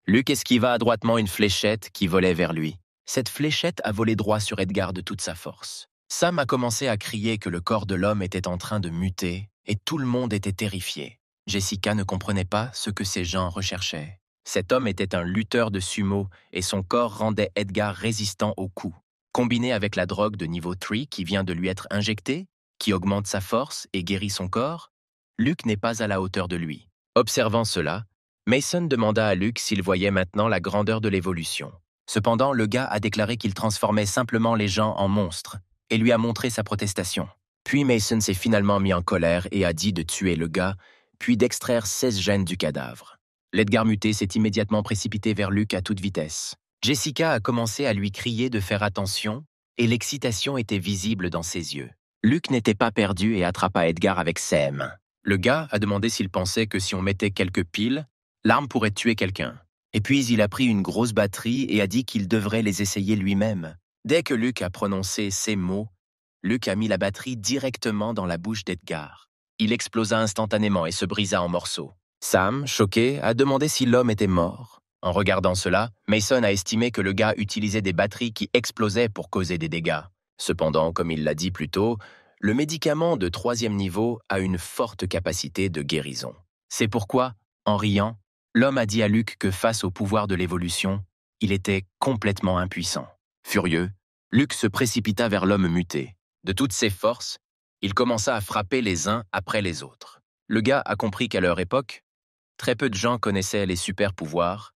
Luke esquiva adroitement une fléchette qui volait vers lui. Cette fléchette a volé droit sur Edgar de toute sa force. Sam a commencé à crier que le corps de l'homme était en train de muter et tout le monde était terrifié. Jessica ne comprenait pas ce que ces gens recherchaient. Cet homme était un lutteur de sumo et son corps rendait Edgar résistant aux coups. Combiné avec la drogue de niveau 3 qui vient de lui être injectée, qui augmente sa force et guérit son corps, Luke n'est pas à la hauteur de lui. Observant cela, Mason demanda à Luke s'il voyait maintenant la grandeur de l'évolution. Cependant, le gars a déclaré qu'il transformait simplement les gens en monstres et lui a montré sa protestation. Puis Mason s'est finalement mis en colère et a dit de tuer le gars, puis d'extraire 16 gènes du cadavre. L'Edgar muté s'est immédiatement précipité vers Luke à toute vitesse. Jessica a commencé à lui crier de faire attention et l'excitation était visible dans ses yeux. Luke n'était pas perdu et attrapa Edgar avec ses mains. Le gars a demandé s'il pensait que si on mettait quelques piles, l'arme pourrait tuer quelqu'un. Et puis il a pris une grosse batterie et a dit qu'il devrait les essayer lui-même. Dès que Luke a prononcé ces mots, Luke a mis la batterie directement dans la bouche d'Edgar. Il explosa instantanément et se brisa en morceaux. Sam, choqué, a demandé si l'homme était mort. En regardant cela, Mason a estimé que le gars utilisait des batteries qui explosaient pour causer des dégâts. Cependant, comme il l'a dit plus tôt, le médicament de 3e niveau a une forte capacité de guérison. C'est pourquoi, en riant, l'homme a dit à Luke que face au pouvoir de l'évolution, il était complètement impuissant. Furieux, Luke se précipita vers l'homme muté. De toutes ses forces, il commença à frapper les uns après les autres. Le gars a compris qu'à leur époque, très peu de gens connaissaient les super pouvoirs.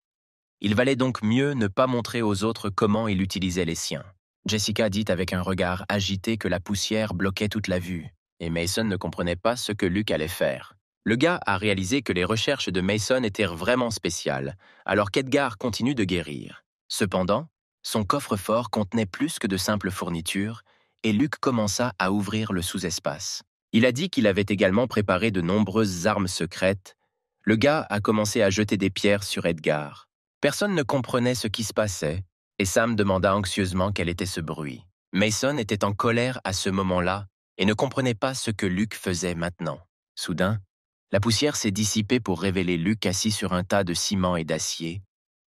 Il valait donc mieux ne pas montrer aux autres comment il utilisait les siens. Jessica dit avec un regard agité que la poussière bloquait toute la vue, et Mason ne comprenait pas ce que Luke allait faire. Le gars a réalisé que les recherches de Mason étaient vraiment spéciales, alors qu'Edgar continue de guérir. Cependant, son coffre-fort contenait plus que de simples fournitures, et Luke commença à ouvrir le sous-espace. Il a dit qu'il avait également préparé de nombreuses armes secrètes. Le gars a commencé à jeter des pierres sur Edgar. Personne ne comprenait ce qui se passait, et Sam demanda anxieusement quel était ce bruit. Mason était en colère à ce moment-là et ne comprenait pas ce que Luke faisait maintenant. Soudain, la poussière s'est dissipée pour révéler Luke assis sur un tas de ciment et d'acier,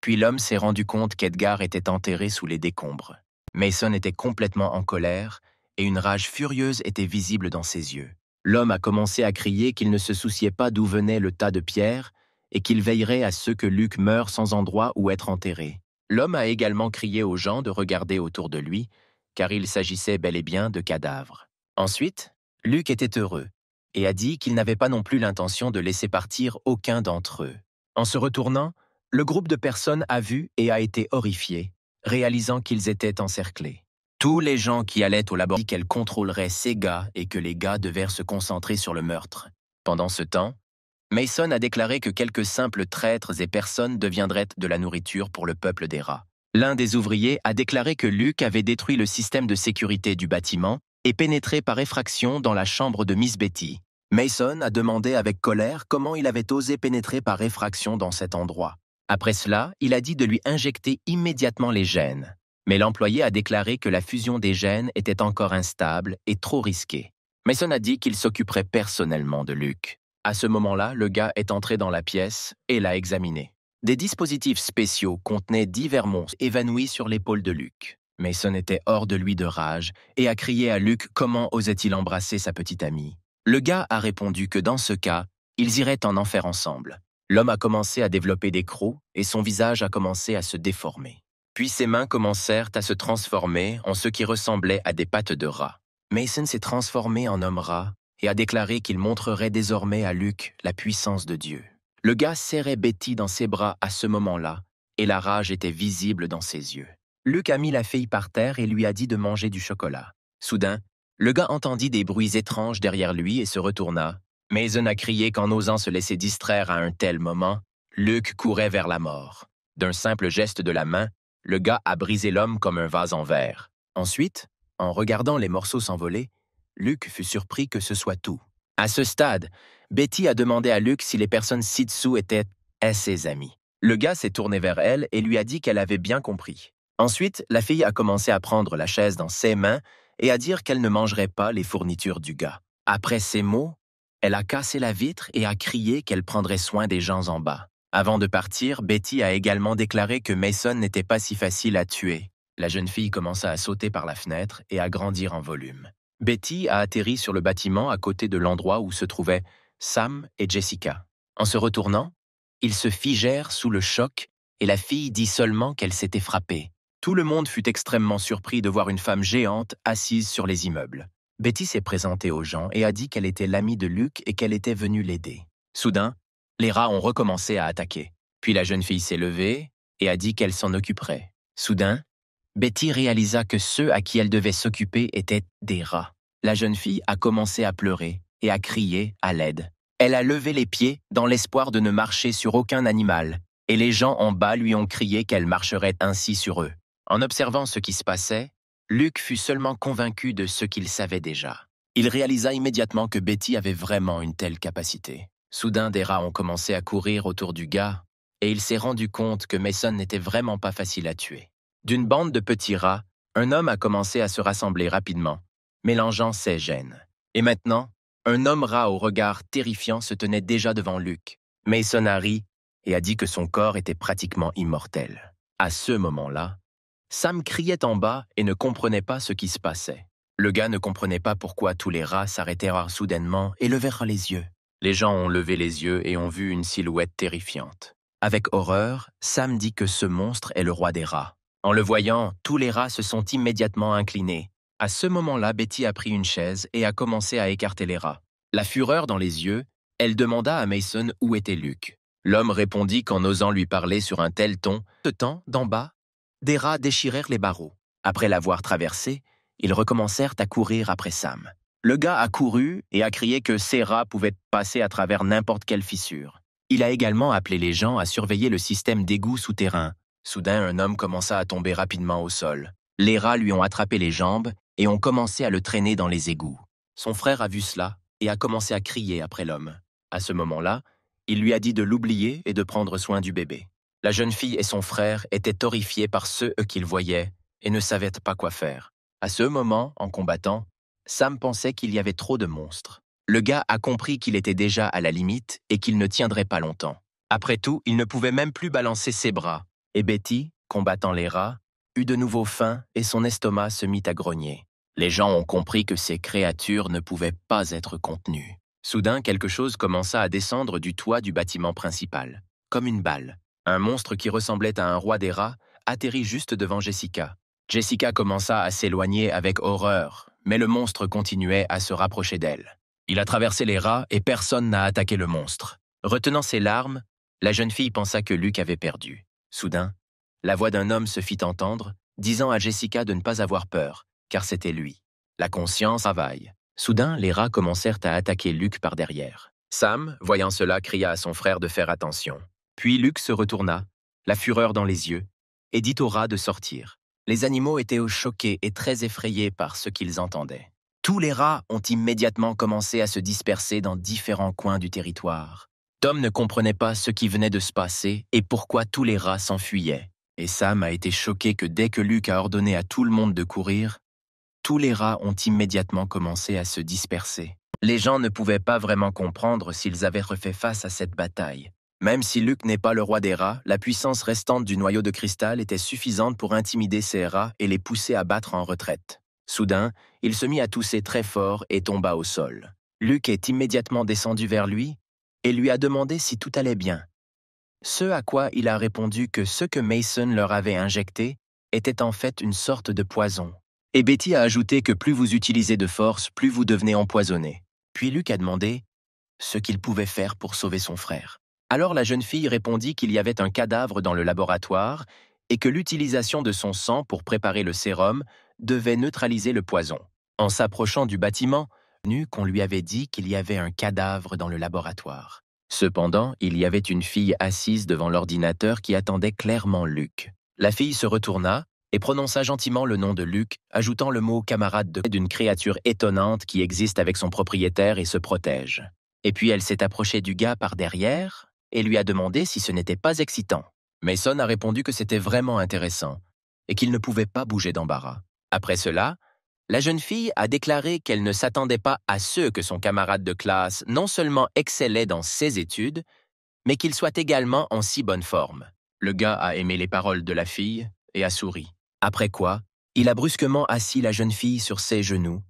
puis l'homme s'est rendu compte qu'Edgar était enterré sous les décombres. Mason était complètement en colère et une rage furieuse était visible dans ses yeux. L'homme a commencé à crier qu'il ne se souciait pas d'où venait le tas de pierres et qu'il veillerait à ce que Luke meure sans endroit où être enterré. L'homme a également crié aux gens de regarder autour de lui, car il s'agissait bel et bien de cadavres. Ensuite, Luke était heureux et a dit qu'il n'avait pas non plus l'intention de laisser partir aucun d'entre eux. En se retournant, le groupe de personnes a vu et a été horrifié, réalisant qu'ils étaient encerclés. Tous les gens qui allaient au laboratoire qu'elle contrôlerait ces gars et que les gars devaient se concentrer sur le meurtre. Pendant ce temps, Mason a déclaré que quelques simples traîtres et personnes deviendraient de la nourriture pour le peuple des rats. L'un des ouvriers a déclaré que Luke avait détruit le système de sécurité du bâtiment et pénétré par effraction dans la chambre de Miss Betty. Mason a demandé avec colère comment il avait osé pénétrer par effraction dans cet endroit. Après cela, il a dit de lui injecter immédiatement les gènes. Mais l'employé a déclaré que la fusion des gènes était encore instable et trop risquée. Mason a dit qu'il s'occuperait personnellement de Luke. À ce moment-là, le gars est entré dans la pièce et l'a examiné. Des dispositifs spéciaux contenaient divers monstres évanouis sur l'épaule de Luke. Mason était hors de lui de rage et a crié à Luke comment osait-il embrasser sa petite amie. Le gars a répondu que dans ce cas, ils iraient en enfer ensemble. L'homme a commencé à développer des crocs et son visage a commencé à se déformer. Puis ses mains commencèrent à se transformer en ce qui ressemblait à des pattes de rat. Mason s'est transformé en homme rat et a déclaré qu'il montrerait désormais à Luke la puissance de Dieu. Le gars serrait Betty dans ses bras à ce moment-là et la rage était visible dans ses yeux. Luke a mis la fille par terre et lui a dit de manger du chocolat. Soudain, le gars entendit des bruits étranges derrière lui et se retourna. Mason a crié qu'en osant se laisser distraire à un tel moment, Luke courait vers la mort. D'un simple geste de la main, le gars a brisé l'homme comme un vase en verre. Ensuite, en regardant les morceaux s'envoler, Luke fut surpris que ce soit tout. À ce stade, Betty a demandé à Luke si les personnes ci-dessous étaient ses amis. Le gars s'est tourné vers elle et lui a dit qu'elle avait bien compris. Ensuite, la fille a commencé à prendre la chaise dans ses mains et à dire qu'elle ne mangerait pas les fournitures du gars. Après ces mots, elle a cassé la vitre et a crié qu'elle prendrait soin des gens en bas. Avant de partir, Betty a également déclaré que Mason n'était pas si facile à tuer. La jeune fille commença à sauter par la fenêtre et à grandir en volume. Betty a atterri sur le bâtiment à côté de l'endroit où se trouvaient Sam et Jessica. En se retournant, ils se figèrent sous le choc et la fille dit seulement qu'elle s'était frappée. Tout le monde fut extrêmement surpris de voir une femme géante assise sur les immeubles. Betty s'est présentée aux gens et a dit qu'elle était l'amie de Luke et qu'elle était venue l'aider. Soudain, les rats ont recommencé à attaquer. Puis la jeune fille s'est levée et a dit qu'elle s'en occuperait. Soudain, Betty réalisa que ceux à qui elle devait s'occuper étaient des rats. La jeune fille a commencé à pleurer et à crier à l'aide. Elle a levé les pieds dans l'espoir de ne marcher sur aucun animal, et les gens en bas lui ont crié qu'elle marcherait ainsi sur eux. En observant ce qui se passait, Luke fut seulement convaincu de ce qu'il savait déjà. Il réalisa immédiatement que Betty avait vraiment une telle capacité. Soudain, des rats ont commencé à courir autour du gars, et il s'est rendu compte que Mason n'était vraiment pas facile à tuer. D'une bande de petits rats, un homme a commencé à se rassembler rapidement, mélangeant ses gènes. Et maintenant, un homme rat au regard terrifiant se tenait déjà devant Luke. Mason a ri et a dit que son corps était pratiquement immortel. À ce moment-là, Sam criait en bas et ne comprenait pas ce qui se passait. Le gars ne comprenait pas pourquoi tous les rats s'arrêtèrent soudainement et levèrent les yeux. Les gens ont levé les yeux et ont vu une silhouette terrifiante. Avec horreur, Sam dit que ce monstre est le roi des rats. En le voyant, tous les rats se sont immédiatement inclinés. À ce moment-là, Betty a pris une chaise et a commencé à écarter les rats. La fureur dans les yeux, elle demanda à Mason où était Luke. L'homme répondit qu'en osant lui parler sur un tel ton, ce temps, d'en bas, des rats déchirèrent les barreaux. Après l'avoir traversé, ils recommencèrent à courir après Sam. Le gars a couru et a crié que ces rats pouvaient passer à travers n'importe quelle fissure. Il a également appelé les gens à surveiller le système d'égout souterrain. Soudain, un homme commença à tomber rapidement au sol. Les rats lui ont attrapé les jambes et ont commencé à le traîner dans les égouts. Son frère a vu cela et a commencé à crier après l'homme. À ce moment-là, il lui a dit de l'oublier et de prendre soin du bébé. La jeune fille et son frère étaient horrifiés par ceux qu'ils voyaient et ne savaient pas quoi faire. À ce moment, en combattant, Sam pensait qu'il y avait trop de monstres. Le gars a compris qu'il était déjà à la limite et qu'il ne tiendrait pas longtemps. Après tout, il ne pouvait même plus balancer ses bras. Et Betty, combattant les rats, eut de nouveau faim et son estomac se mit à grogner. Les gens ont compris que ces créatures ne pouvaient pas être contenues. Soudain, quelque chose commença à descendre du toit du bâtiment principal, comme une balle. Un monstre qui ressemblait à un roi des rats atterrit juste devant Jessica. Jessica commença à s'éloigner avec horreur, mais le monstre continuait à se rapprocher d'elle. Il a traversé les rats et personne n'a attaqué le monstre. Retenant ses larmes, la jeune fille pensa que Luke avait perdu. Soudain, la voix d'un homme se fit entendre, disant à Jessica de ne pas avoir peur, car c'était lui. La conscience travaille. Soudain, les rats commencèrent à attaquer Luke par derrière. Sam, voyant cela, cria à son frère de faire attention. Puis Luke se retourna, la fureur dans les yeux, et dit aux rats de sortir. Les animaux étaient choqués et très effrayés par ce qu'ils entendaient. Tous les rats ont immédiatement commencé à se disperser dans différents coins du territoire. Tom ne comprenait pas ce qui venait de se passer et pourquoi tous les rats s'enfuyaient. Et Sam a été choqué que dès que Luke a ordonné à tout le monde de courir, tous les rats ont immédiatement commencé à se disperser. Les gens ne pouvaient pas vraiment comprendre s'ils avaient refait face à cette bataille. Même si Luke n'est pas le roi des rats, la puissance restante du noyau de cristal était suffisante pour intimider ces rats et les pousser à battre en retraite. Soudain, il se mit à tousser très fort et tomba au sol. Luke est immédiatement descendu vers lui et lui a demandé si tout allait bien. Ce à quoi il a répondu que ce que Mason leur avait injecté était en fait une sorte de poison. Et Betty a ajouté que plus vous utilisez de force, plus vous devenez empoisonné. Puis Luke a demandé ce qu'il pouvait faire pour sauver son frère. Alors la jeune fille répondit qu'il y avait un cadavre dans le laboratoire et que l'utilisation de son sang pour préparer le sérum devait neutraliser le poison. En s'approchant du bâtiment, qu'on lui avait dit qu'il y avait un cadavre dans le laboratoire. Cependant, il y avait une fille assise devant l'ordinateur qui attendait clairement Luke. La fille se retourna et prononça gentiment le nom de Luke, ajoutant le mot camarade d'une créature étonnante qui existe avec son propriétaire et se protège. Et puis elle s'est approchée du gars par derrière et lui a demandé si ce n'était pas excitant. Mason a répondu que c'était vraiment intéressant et qu'il ne pouvait pas bouger d'embarras. Après cela, la jeune fille a déclaré qu'elle ne s'attendait pas à ce que son camarade de classe non seulement excellait dans ses études, mais qu'il soit également en si bonne forme. Le gars a aimé les paroles de la fille et a souri. Après quoi, il a brusquement assis la jeune fille sur ses genoux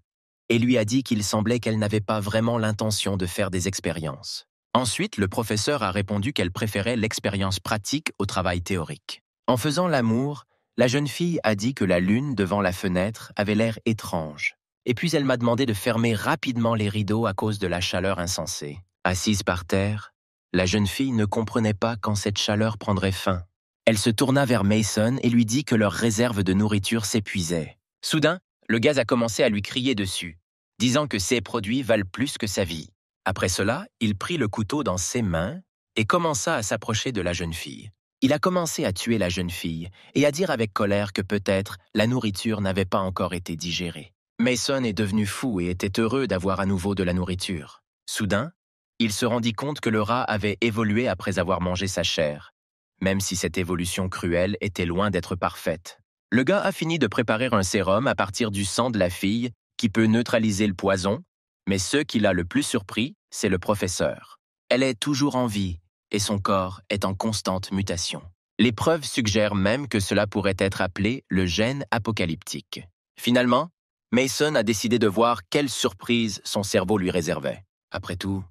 et lui a dit qu'il semblait qu'elle n'avait pas vraiment l'intention de faire des expériences. Ensuite, le professeur a répondu qu'elle préférait l'expérience pratique au travail théorique. En faisant l'amour, la jeune fille a dit que la lune devant la fenêtre avait l'air étrange. Et puis elle m'a demandé de fermer rapidement les rideaux à cause de la chaleur insensée. Assise par terre, la jeune fille ne comprenait pas quand cette chaleur prendrait fin. Elle se tourna vers Mason et lui dit que leur réserve de nourriture s'épuisait. Soudain, le gaz a commencé à lui crier dessus, disant que ses produits valent plus que sa vie. Après cela, il prit le couteau dans ses mains et commença à s'approcher de la jeune fille. Il a commencé à tuer la jeune fille et à dire avec colère que peut-être la nourriture n'avait pas encore été digérée. Mason est devenu fou et était heureux d'avoir à nouveau de la nourriture. Soudain, il se rendit compte que le rat avait évolué après avoir mangé sa chair, même si cette évolution cruelle était loin d'être parfaite. Le gars a fini de préparer un sérum à partir du sang de la fille qui peut neutraliser le poison, mais ce qui l'a le plus surpris, c'est le professeur. Elle est toujours en vie et son corps est en constante mutation. Les preuves suggèrent même que cela pourrait être appelé le gène apocalyptique. Finalement, Mason a décidé de voir quelle surprise son cerveau lui réservait. Après tout,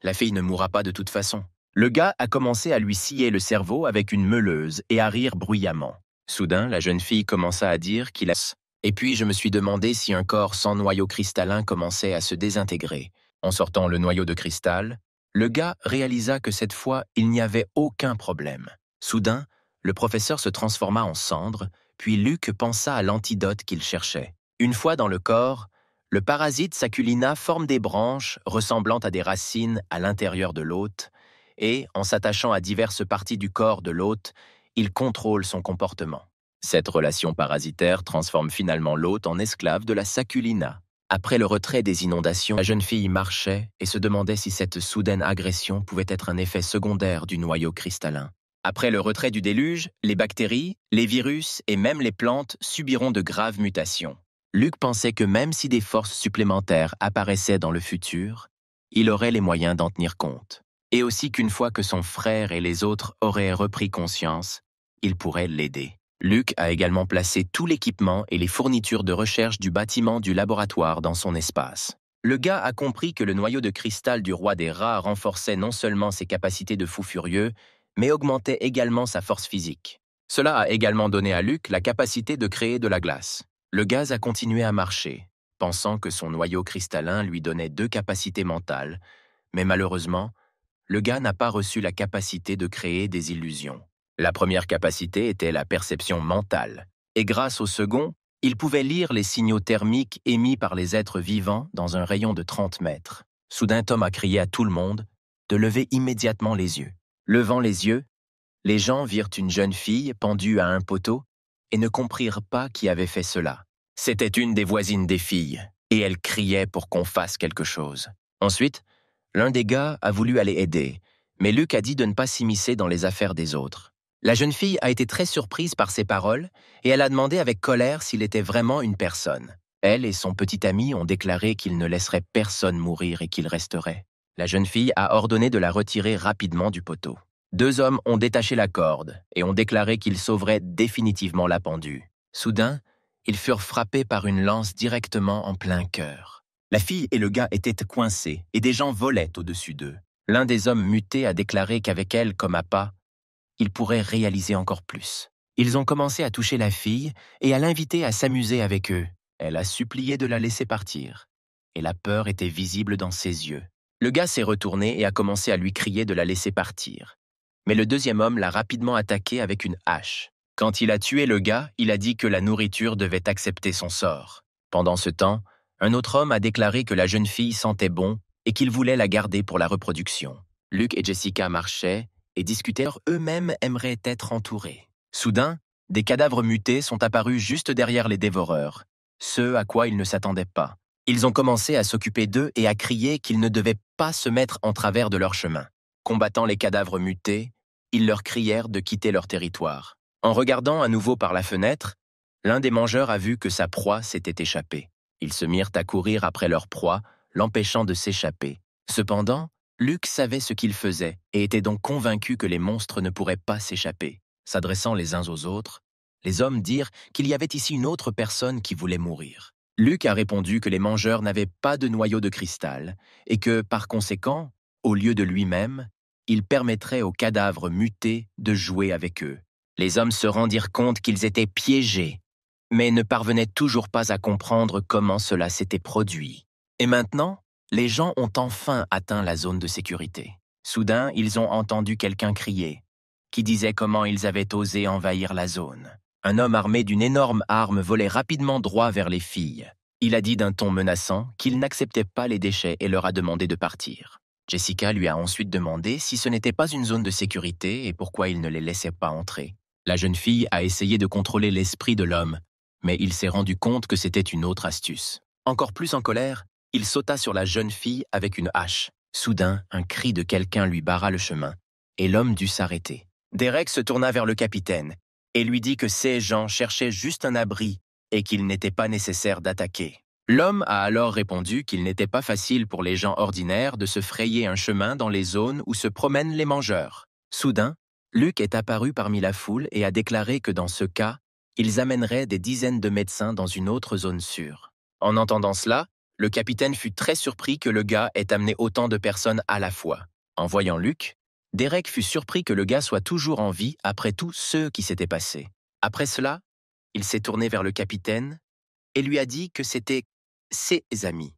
la fille ne mourra pas de toute façon. Le gars a commencé à lui scier le cerveau avec une meuleuse et à rire bruyamment. Soudain, la jeune fille commença à dire qu'il a... Et puis je me suis demandé si un corps sans noyau cristallin commençait à se désintégrer. En sortant le noyau de cristal, le gars réalisa que cette fois, il n'y avait aucun problème. Soudain, le professeur se transforma en cendre, puis Luke pensa à l'antidote qu'il cherchait. Une fois dans le corps, le parasite saculina forme des branches ressemblant à des racines à l'intérieur de l'hôte, et, en s'attachant à diverses parties du corps de l'hôte, il contrôle son comportement. Cette relation parasitaire transforme finalement l'hôte en esclave de la saculina. Après le retrait des inondations, la jeune fille marchait et se demandait si cette soudaine agression pouvait être un effet secondaire du noyau cristallin. Après le retrait du déluge, les bactéries, les virus et même les plantes subiront de graves mutations. Luke pensait que même si des forces supplémentaires apparaissaient dans le futur, il aurait les moyens d'en tenir compte. Et aussi qu'une fois que son frère et les autres auraient repris conscience, il pourrait l'aider. Luke a également placé tout l'équipement et les fournitures de recherche du bâtiment du laboratoire dans son espace. Le gars a compris que le noyau de cristal du roi des rats renforçait non seulement ses capacités de fou furieux, mais augmentait également sa force physique. Cela a également donné à Luke la capacité de créer de la glace. Le gaz a continué à marcher, pensant que son noyau cristallin lui donnait 2 capacités mentales, mais malheureusement, le gars n'a pas reçu la capacité de créer des illusions. La première capacité était la perception mentale, Et grâce au second, il pouvait lire les signaux thermiques émis par les êtres vivants dans un rayon de 30 mètres. Soudain, Tom a crié à tout le monde de lever immédiatement les yeux. Levant les yeux, les gens virent une jeune fille pendue à un poteau et ne comprirent pas qui avait fait cela. C'était une des voisines des filles, et elle criait pour qu'on fasse quelque chose. Ensuite, l'un des gars a voulu aller aider, mais Luke a dit de ne pas s'immiscer dans les affaires des autres. La jeune fille a été très surprise par ces paroles et elle a demandé avec colère s'il était vraiment une personne. Elle et son petit ami ont déclaré qu'ils ne laisseraient personne mourir et qu'ils resteraient. La jeune fille a ordonné de la retirer rapidement du poteau. 2 hommes ont détaché la corde et ont déclaré qu'ils sauveraient définitivement la pendue. Soudain, ils furent frappés par une lance directement en plein cœur. La fille et le gars étaient coincés et des gens volaient au-dessus d'eux. L'un des hommes mutés a déclaré qu'avec elle comme appât, ils pourraient réaliser encore plus. Ils ont commencé à toucher la fille et à l'inviter à s'amuser avec eux. Elle a supplié de la laisser partir. Et la peur était visible dans ses yeux. Le gars s'est retourné et a commencé à lui crier de la laisser partir. Mais le deuxième homme l'a rapidement attaqué avec une hache. Quand il a tué le gars, il a dit que la nourriture devait accepter son sort. Pendant ce temps, un autre homme a déclaré que la jeune fille sentait bon et qu'il voulait la garder pour la reproduction. Luke et Jessica marchaient et discutaient, eux-mêmes aimeraient être entourés. Soudain, des cadavres mutés sont apparus juste derrière les dévoreurs, ce à quoi ils ne s'attendaient pas. Ils ont commencé à s'occuper d'eux et à crier qu'ils ne devaient pas se mettre en travers de leur chemin. Combattant les cadavres mutés, ils leur crièrent de quitter leur territoire. En regardant à nouveau par la fenêtre, l'un des mangeurs a vu que sa proie s'était échappée. Ils se mirent à courir après leur proie, l'empêchant de s'échapper. Cependant, Luke savait ce qu'il faisait et était donc convaincu que les monstres ne pourraient pas s'échapper. S'adressant les uns aux autres, les hommes dirent qu'il y avait ici une autre personne qui voulait mourir. Luke a répondu que les mangeurs n'avaient pas de noyau de cristal et que, par conséquent, au lieu de lui-même, il permettrait aux cadavres mutés de jouer avec eux. Les hommes se rendirent compte qu'ils étaient piégés, mais ne parvenaient toujours pas à comprendre comment cela s'était produit. Et maintenant, les gens ont enfin atteint la zone de sécurité. Soudain, ils ont entendu quelqu'un crier, qui disait comment ils avaient osé envahir la zone. Un homme armé d'une énorme arme volait rapidement droit vers les filles. Il a dit d'un ton menaçant qu'il n'acceptait pas les déchets et leur a demandé de partir. Jessica lui a ensuite demandé si ce n'était pas une zone de sécurité et pourquoi il ne les laissait pas entrer. La jeune fille a essayé de contrôler l'esprit de l'homme, mais il s'est rendu compte que c'était une autre astuce. Encore plus en colère, il sauta sur la jeune fille avec une hache. Soudain, un cri de quelqu'un lui barra le chemin, et l'homme dut s'arrêter. Derek se tourna vers le capitaine et lui dit que ces gens cherchaient juste un abri et qu'il n'était pas nécessaire d'attaquer. L'homme a alors répondu qu'il n'était pas facile pour les gens ordinaires de se frayer un chemin dans les zones où se promènent les mangeurs. Soudain, Luke est apparu parmi la foule et a déclaré que dans ce cas, ils amèneraient des dizaines de médecins dans une autre zone sûre. En entendant cela, le capitaine fut très surpris que le gars ait amené autant de personnes à la fois. En voyant Luke, Derek fut surpris que le gars soit toujours en vie après tout ce qui s'était passé. Après cela, il s'est tourné vers le capitaine et lui a dit que c'était ses amis.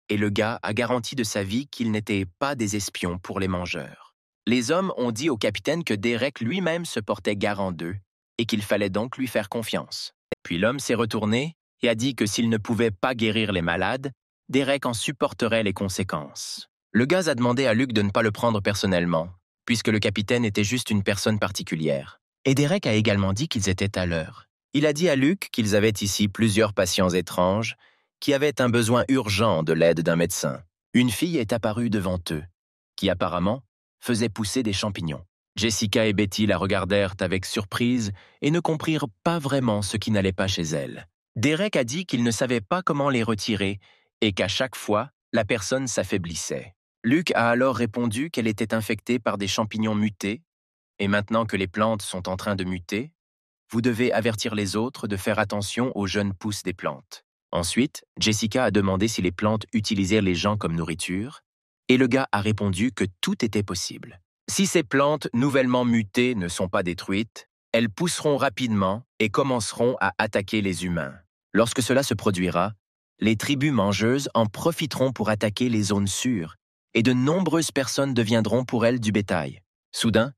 Et le gars a garanti de sa vie qu'ils n'étaient pas des espions pour les mangeurs. Les hommes ont dit au capitaine que Derek lui-même se portait garant d'eux et qu'il fallait donc lui faire confiance. Puis l'homme s'est retourné et a dit que s'il ne pouvait pas guérir les malades, Derek en supporterait les conséquences. Le gars a demandé à Luke de ne pas le prendre personnellement, puisque le capitaine était juste une personne particulière. Et Derek a également dit qu'ils étaient à l'heure. Il a dit à Luke qu'ils avaient ici plusieurs patients étranges qui avaient un besoin urgent de l'aide d'un médecin. Une fille est apparue devant eux, qui apparemment faisait pousser des champignons. Jessica et Betty la regardèrent avec surprise et ne comprirent pas vraiment ce qui n'allait pas chez elle. Derek a dit qu'il ne savait pas comment les retirer et qu'à chaque fois, la personne s'affaiblissait. Luke a alors répondu qu'elle était infectée par des champignons mutés, et maintenant que les plantes sont en train de muter, vous devez avertir les autres de faire attention aux jeunes pousses des plantes. Ensuite, Jessica a demandé si les plantes utilisaient les gens comme nourriture, et le gars a répondu que tout était possible. Si ces plantes nouvellement mutées ne sont pas détruites, elles pousseront rapidement et commenceront à attaquer les humains. Lorsque cela se produira, les tribus mangeuses en profiteront pour attaquer les zones sûres, et de nombreuses personnes deviendront pour elles du bétail. Soudain,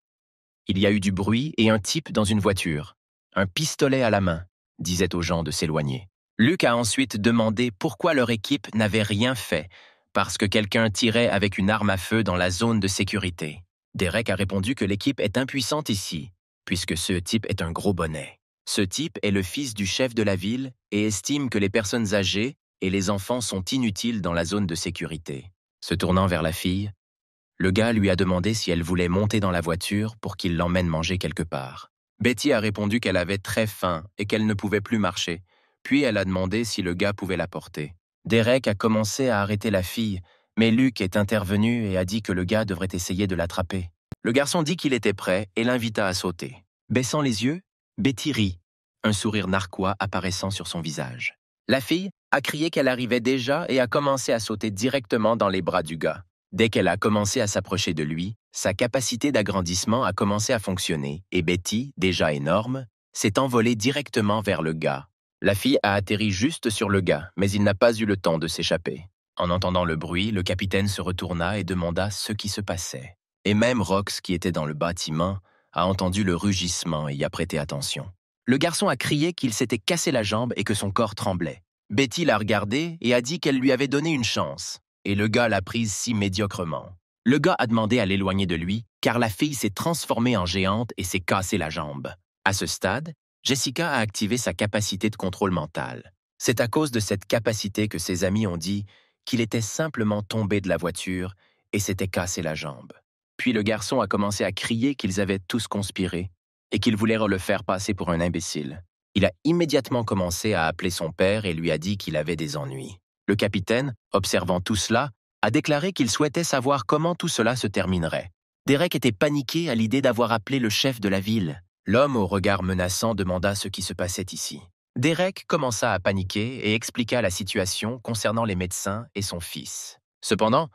il y a eu du bruit et un type dans une voiture, un pistolet à la main. disait aux gens de s'éloigner. Luke a ensuite demandé pourquoi leur équipe n'avait rien fait, parce que quelqu'un tirait avec une arme à feu dans la zone de sécurité. Derek a répondu que l'équipe est impuissante ici, puisque ce type est un gros bonnet. Ce type est le fils du chef de la ville et estime que les personnes âgées et les enfants sont inutiles dans la zone de sécurité. Se tournant vers la fille, le gars lui a demandé si elle voulait monter dans la voiture pour qu'il l'emmène manger quelque part. Betty a répondu qu'elle avait très faim et qu'elle ne pouvait plus marcher, puis elle a demandé si le gars pouvait la porter. Derek a commencé à arrêter la fille, mais Luke est intervenu et a dit que le gars devrait essayer de l'attraper. Le garçon dit qu'il était prêt et l'invita à sauter. Baissant les yeux, Betty rit, un sourire narquois apparaissant sur son visage. La fille a crié qu'elle arrivait déjà et a commencé à sauter directement dans les bras du gars. Dès qu'elle a commencé à s'approcher de lui, sa capacité d'agrandissement a commencé à fonctionner et Betty, déjà énorme, s'est envolée directement vers le gars. La fille a atterri juste sur le gars, mais il n'a pas eu le temps de s'échapper. En entendant le bruit, le capitaine se retourna et demanda ce qui se passait. Et même Rox, qui était dans le bâtiment, a entendu le rugissement et y a prêté attention. Le garçon a crié qu'il s'était cassé la jambe et que son corps tremblait. Betty l'a regardé et a dit qu'elle lui avait donné une chance. Et le gars l'a prise si médiocrement. Le gars a demandé à l'éloigner de lui, car la fille s'est transformée en géante et s'est cassé la jambe. À ce stade, Jessica a activé sa capacité de contrôle mental. C'est à cause de cette capacité que ses amis ont dit qu'il était simplement tombé de la voiture et s'était cassé la jambe. Puis le garçon a commencé à crier qu'ils avaient tous conspiré et qu'il voulait le faire passer pour un imbécile. Il a immédiatement commencé à appeler son père et lui a dit qu'il avait des ennuis. Le capitaine, observant tout cela, a déclaré qu'il souhaitait savoir comment tout cela se terminerait. Derek était paniqué à l'idée d'avoir appelé le chef de la ville. L'homme au regard menaçant demanda ce qui se passait ici. Derek commença à paniquer et expliqua la situation concernant les médecins et son fils. Cependant,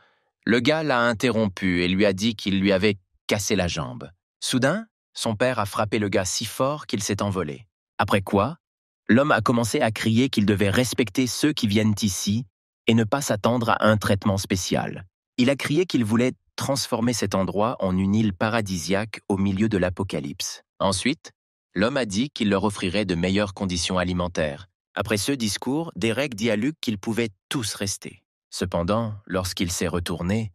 le gars l'a interrompu et lui a dit qu'il lui avait cassé la jambe. Soudain, son père a frappé le gars si fort qu'il s'est envolé. Après quoi, l'homme a commencé à crier qu'il devait respecter ceux qui viennent ici et ne pas s'attendre à un traitement spécial. Il a crié qu'il voulait transformer cet endroit en une île paradisiaque au milieu de l'apocalypse. Ensuite, l'homme a dit qu'il leur offrirait de meilleures conditions alimentaires. Après ce discours, Derek dit à Luke qu'ils pouvaient tous rester. Cependant, lorsqu'il s'est retourné,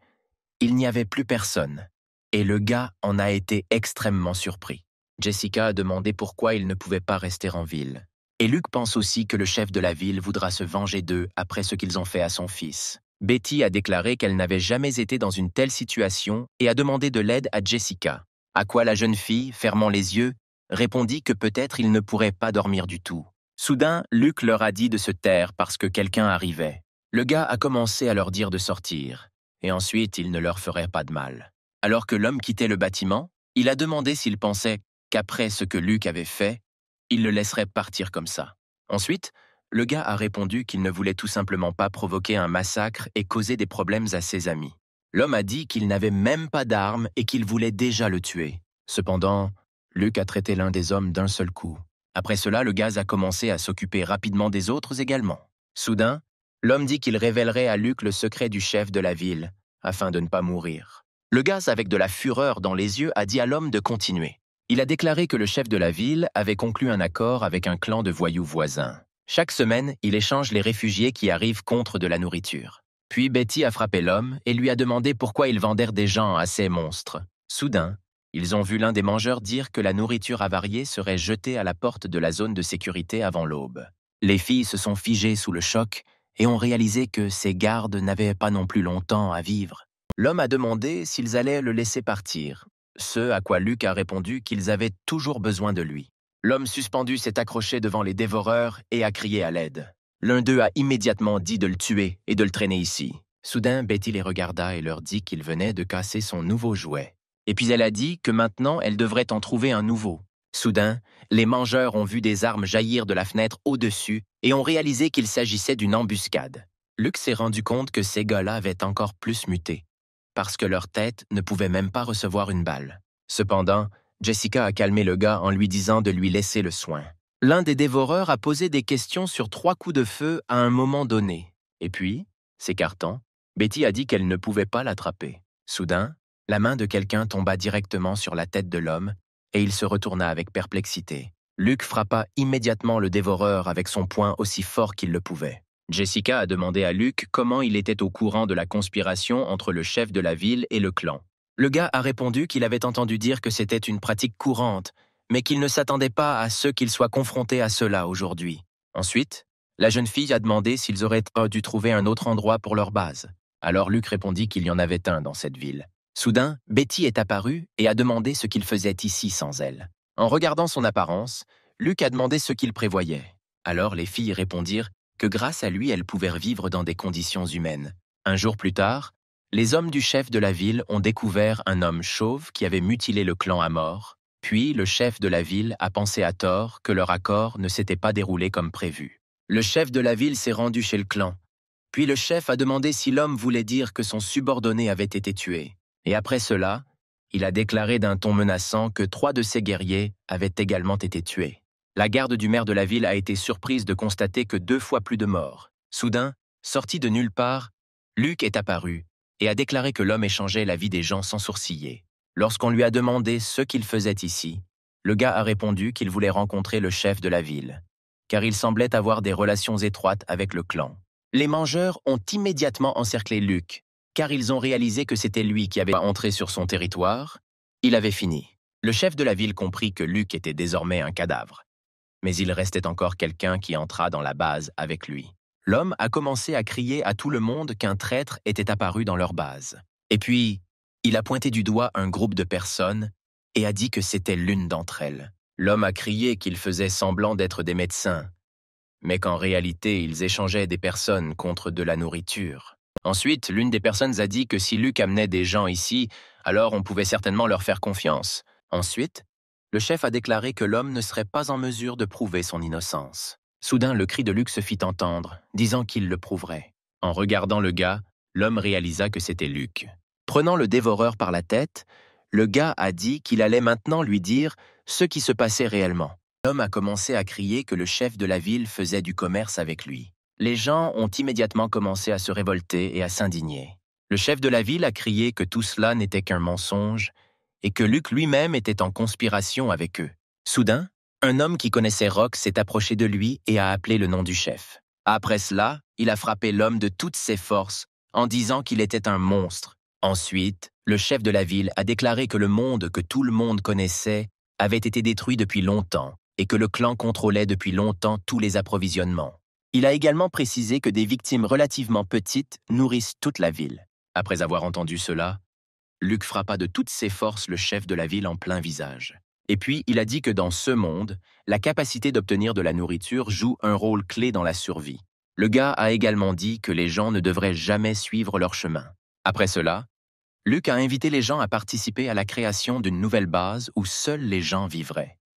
il n'y avait plus personne, et le gars en a été extrêmement surpris. Jessica a demandé pourquoi il ne pouvait pas rester en ville. Et Luke pense aussi que le chef de la ville voudra se venger d'eux après ce qu'ils ont fait à son fils. Betty a déclaré qu'elle n'avait jamais été dans une telle situation et a demandé de l'aide à Jessica. À quoi la jeune fille, fermant les yeux, répondit que peut-être il ne pourrait pas dormir du tout. Soudain, Luke leur a dit de se taire parce que quelqu'un arrivait. Le gars a commencé à leur dire de sortir, et ensuite il ne leur ferait pas de mal. Alors que l'homme quittait le bâtiment, il a demandé s'il pensait qu'après ce que Luke avait fait, il le laisserait partir comme ça. Ensuite, le gars a répondu qu'il ne voulait tout simplement pas provoquer un massacre et causer des problèmes à ses amis. L'homme a dit qu'il n'avait même pas d'arme et qu'il voulait déjà le tuer. Cependant, Luke a traité l'un des hommes d'un seul coup. Après cela, le gars a commencé à s'occuper rapidement des autres également. Soudain, l'homme dit qu'il révélerait à Luke le secret du chef de la ville, afin de ne pas mourir. Le gars, avec de la fureur dans les yeux, a dit à l'homme de continuer. Il a déclaré que le chef de la ville avait conclu un accord avec un clan de voyous voisins. Chaque semaine, il échange les réfugiés qui arrivent contre de la nourriture. Puis Betty a frappé l'homme et lui a demandé pourquoi ils vendèrent des gens à ces monstres. Soudain, ils ont vu l'un des mangeurs dire que la nourriture avariée serait jetée à la porte de la zone de sécurité avant l'aube. Les filles se sont figées sous le choc et ont réalisé que ces gardes n'avaient pas non plus longtemps à vivre. L'homme a demandé s'ils allaient le laisser partir, ce à quoi Luke a répondu qu'ils avaient toujours besoin de lui. L'homme suspendu s'est accroché devant les dévoreurs et a crié à l'aide. L'un d'eux a immédiatement dit de le tuer et de le traîner ici. Soudain, Betty les regarda et leur dit qu'il venait de casser son nouveau jouet. Et puis elle a dit que maintenant, elle devrait en trouver un nouveau. Soudain, les mangeurs ont vu des armes jaillir de la fenêtre au-dessus et ont réalisé qu'il s'agissait d'une embuscade. Luke s'est rendu compte que ces gars-là avaient encore plus muté, parce que leur tête ne pouvait même pas recevoir une balle. Cependant, Jessica a calmé le gars en lui disant de lui laisser le soin. L'un des dévoreurs a posé des questions sur 3 coups de feu à un moment donné. Et puis, s'écartant, Betty a dit qu'elle ne pouvait pas l'attraper. Soudain, la main de quelqu'un tomba directement sur la tête de l'homme et il se retourna avec perplexité. Luke frappa immédiatement le dévoreur avec son poing aussi fort qu'il le pouvait. Jessica a demandé à Luke comment il était au courant de la conspiration entre le chef de la ville et le clan. Le gars a répondu qu'il avait entendu dire que c'était une pratique courante, mais qu'il ne s'attendait pas à ce qu'ils soient confrontés à cela aujourd'hui. Ensuite, la jeune fille a demandé s'ils auraient dû trouver un autre endroit pour leur base. Alors Luke répondit qu'il y en avait un dans cette ville. Soudain, Betty est apparue et a demandé ce qu'il faisait ici sans elle. En regardant son apparence, Luke a demandé ce qu'il prévoyait. Alors les filles répondirent que grâce à lui, elles pouvaient vivre dans des conditions humaines. Un jour plus tard, les hommes du chef de la ville ont découvert un homme chauve qui avait mutilé le clan à mort, puis le chef de la ville a pensé à tort que leur accord ne s'était pas déroulé comme prévu. Le chef de la ville s'est rendu chez le clan, puis le chef a demandé si l'homme voulait dire que son subordonné avait été tué. Et après cela, il a déclaré d'un ton menaçant que 3 de ses guerriers avaient également été tués. La garde du maire de la ville a été surprise de constater que 2 fois plus de morts. Soudain, sorti de nulle part, Luke est apparu et a déclaré que l'homme échangeait la vie des gens sans sourciller. Lorsqu'on lui a demandé ce qu'il faisait ici, le gars a répondu qu'il voulait rencontrer le chef de la ville, car il semblait avoir des relations étroites avec le clan. Les mangeurs ont immédiatement encerclé Luke, car ils ont réalisé que c'était lui qui avait entré sur son territoire. Il avait fini. Le chef de la ville comprit que Luke était désormais un cadavre. Mais il restait encore quelqu'un qui entra dans la base avec lui. L'homme a commencé à crier à tout le monde qu'un traître était apparu dans leur base. Et puis, il a pointé du doigt un groupe de personnes et a dit que c'était l'une d'entre elles. L'homme a crié qu'ils faisaient semblant d'être des médecins, mais qu'en réalité, ils échangeaient des personnes contre de la nourriture. Ensuite, l'une des personnes a dit que si Luke amenait des gens ici, alors on pouvait certainement leur faire confiance. Ensuite, le chef a déclaré que l'homme ne serait pas en mesure de prouver son innocence. Soudain, le cri de Luke se fit entendre, disant qu'il le prouverait. En regardant le gars, l'homme réalisa que c'était Luke. Prenant le dévoreur par la tête, le gars a dit qu'il allait maintenant lui dire ce qui se passait réellement. L'homme a commencé à crier que le chef de la ville faisait du commerce avec lui. Les gens ont immédiatement commencé à se révolter et à s'indigner. Le chef de la ville a crié que tout cela n'était qu'un mensonge et que Luke lui-même était en conspiration avec eux. Soudain, un homme qui connaissait Rock s'est approché de lui et a appelé le nom du chef. Après cela, il a frappé l'homme de toutes ses forces en disant qu'il était un monstre. Ensuite, le chef de la ville a déclaré que le monde que tout le monde connaissait avait été détruit depuis longtemps et que le clan contrôlait depuis longtemps tous les approvisionnements. Il a également précisé que des victimes relativement petites nourrissent toute la ville. Après avoir entendu cela, Luke frappa de toutes ses forces le chef de la ville en plein visage. Et puis, il a dit que dans ce monde, la capacité d'obtenir de la nourriture joue un rôle clé dans la survie. Le gars a également dit que les gens ne devraient jamais suivre leur chemin. Après cela, Luke a invité les gens à participer à la création d'une nouvelle base où seuls les gens vivraient.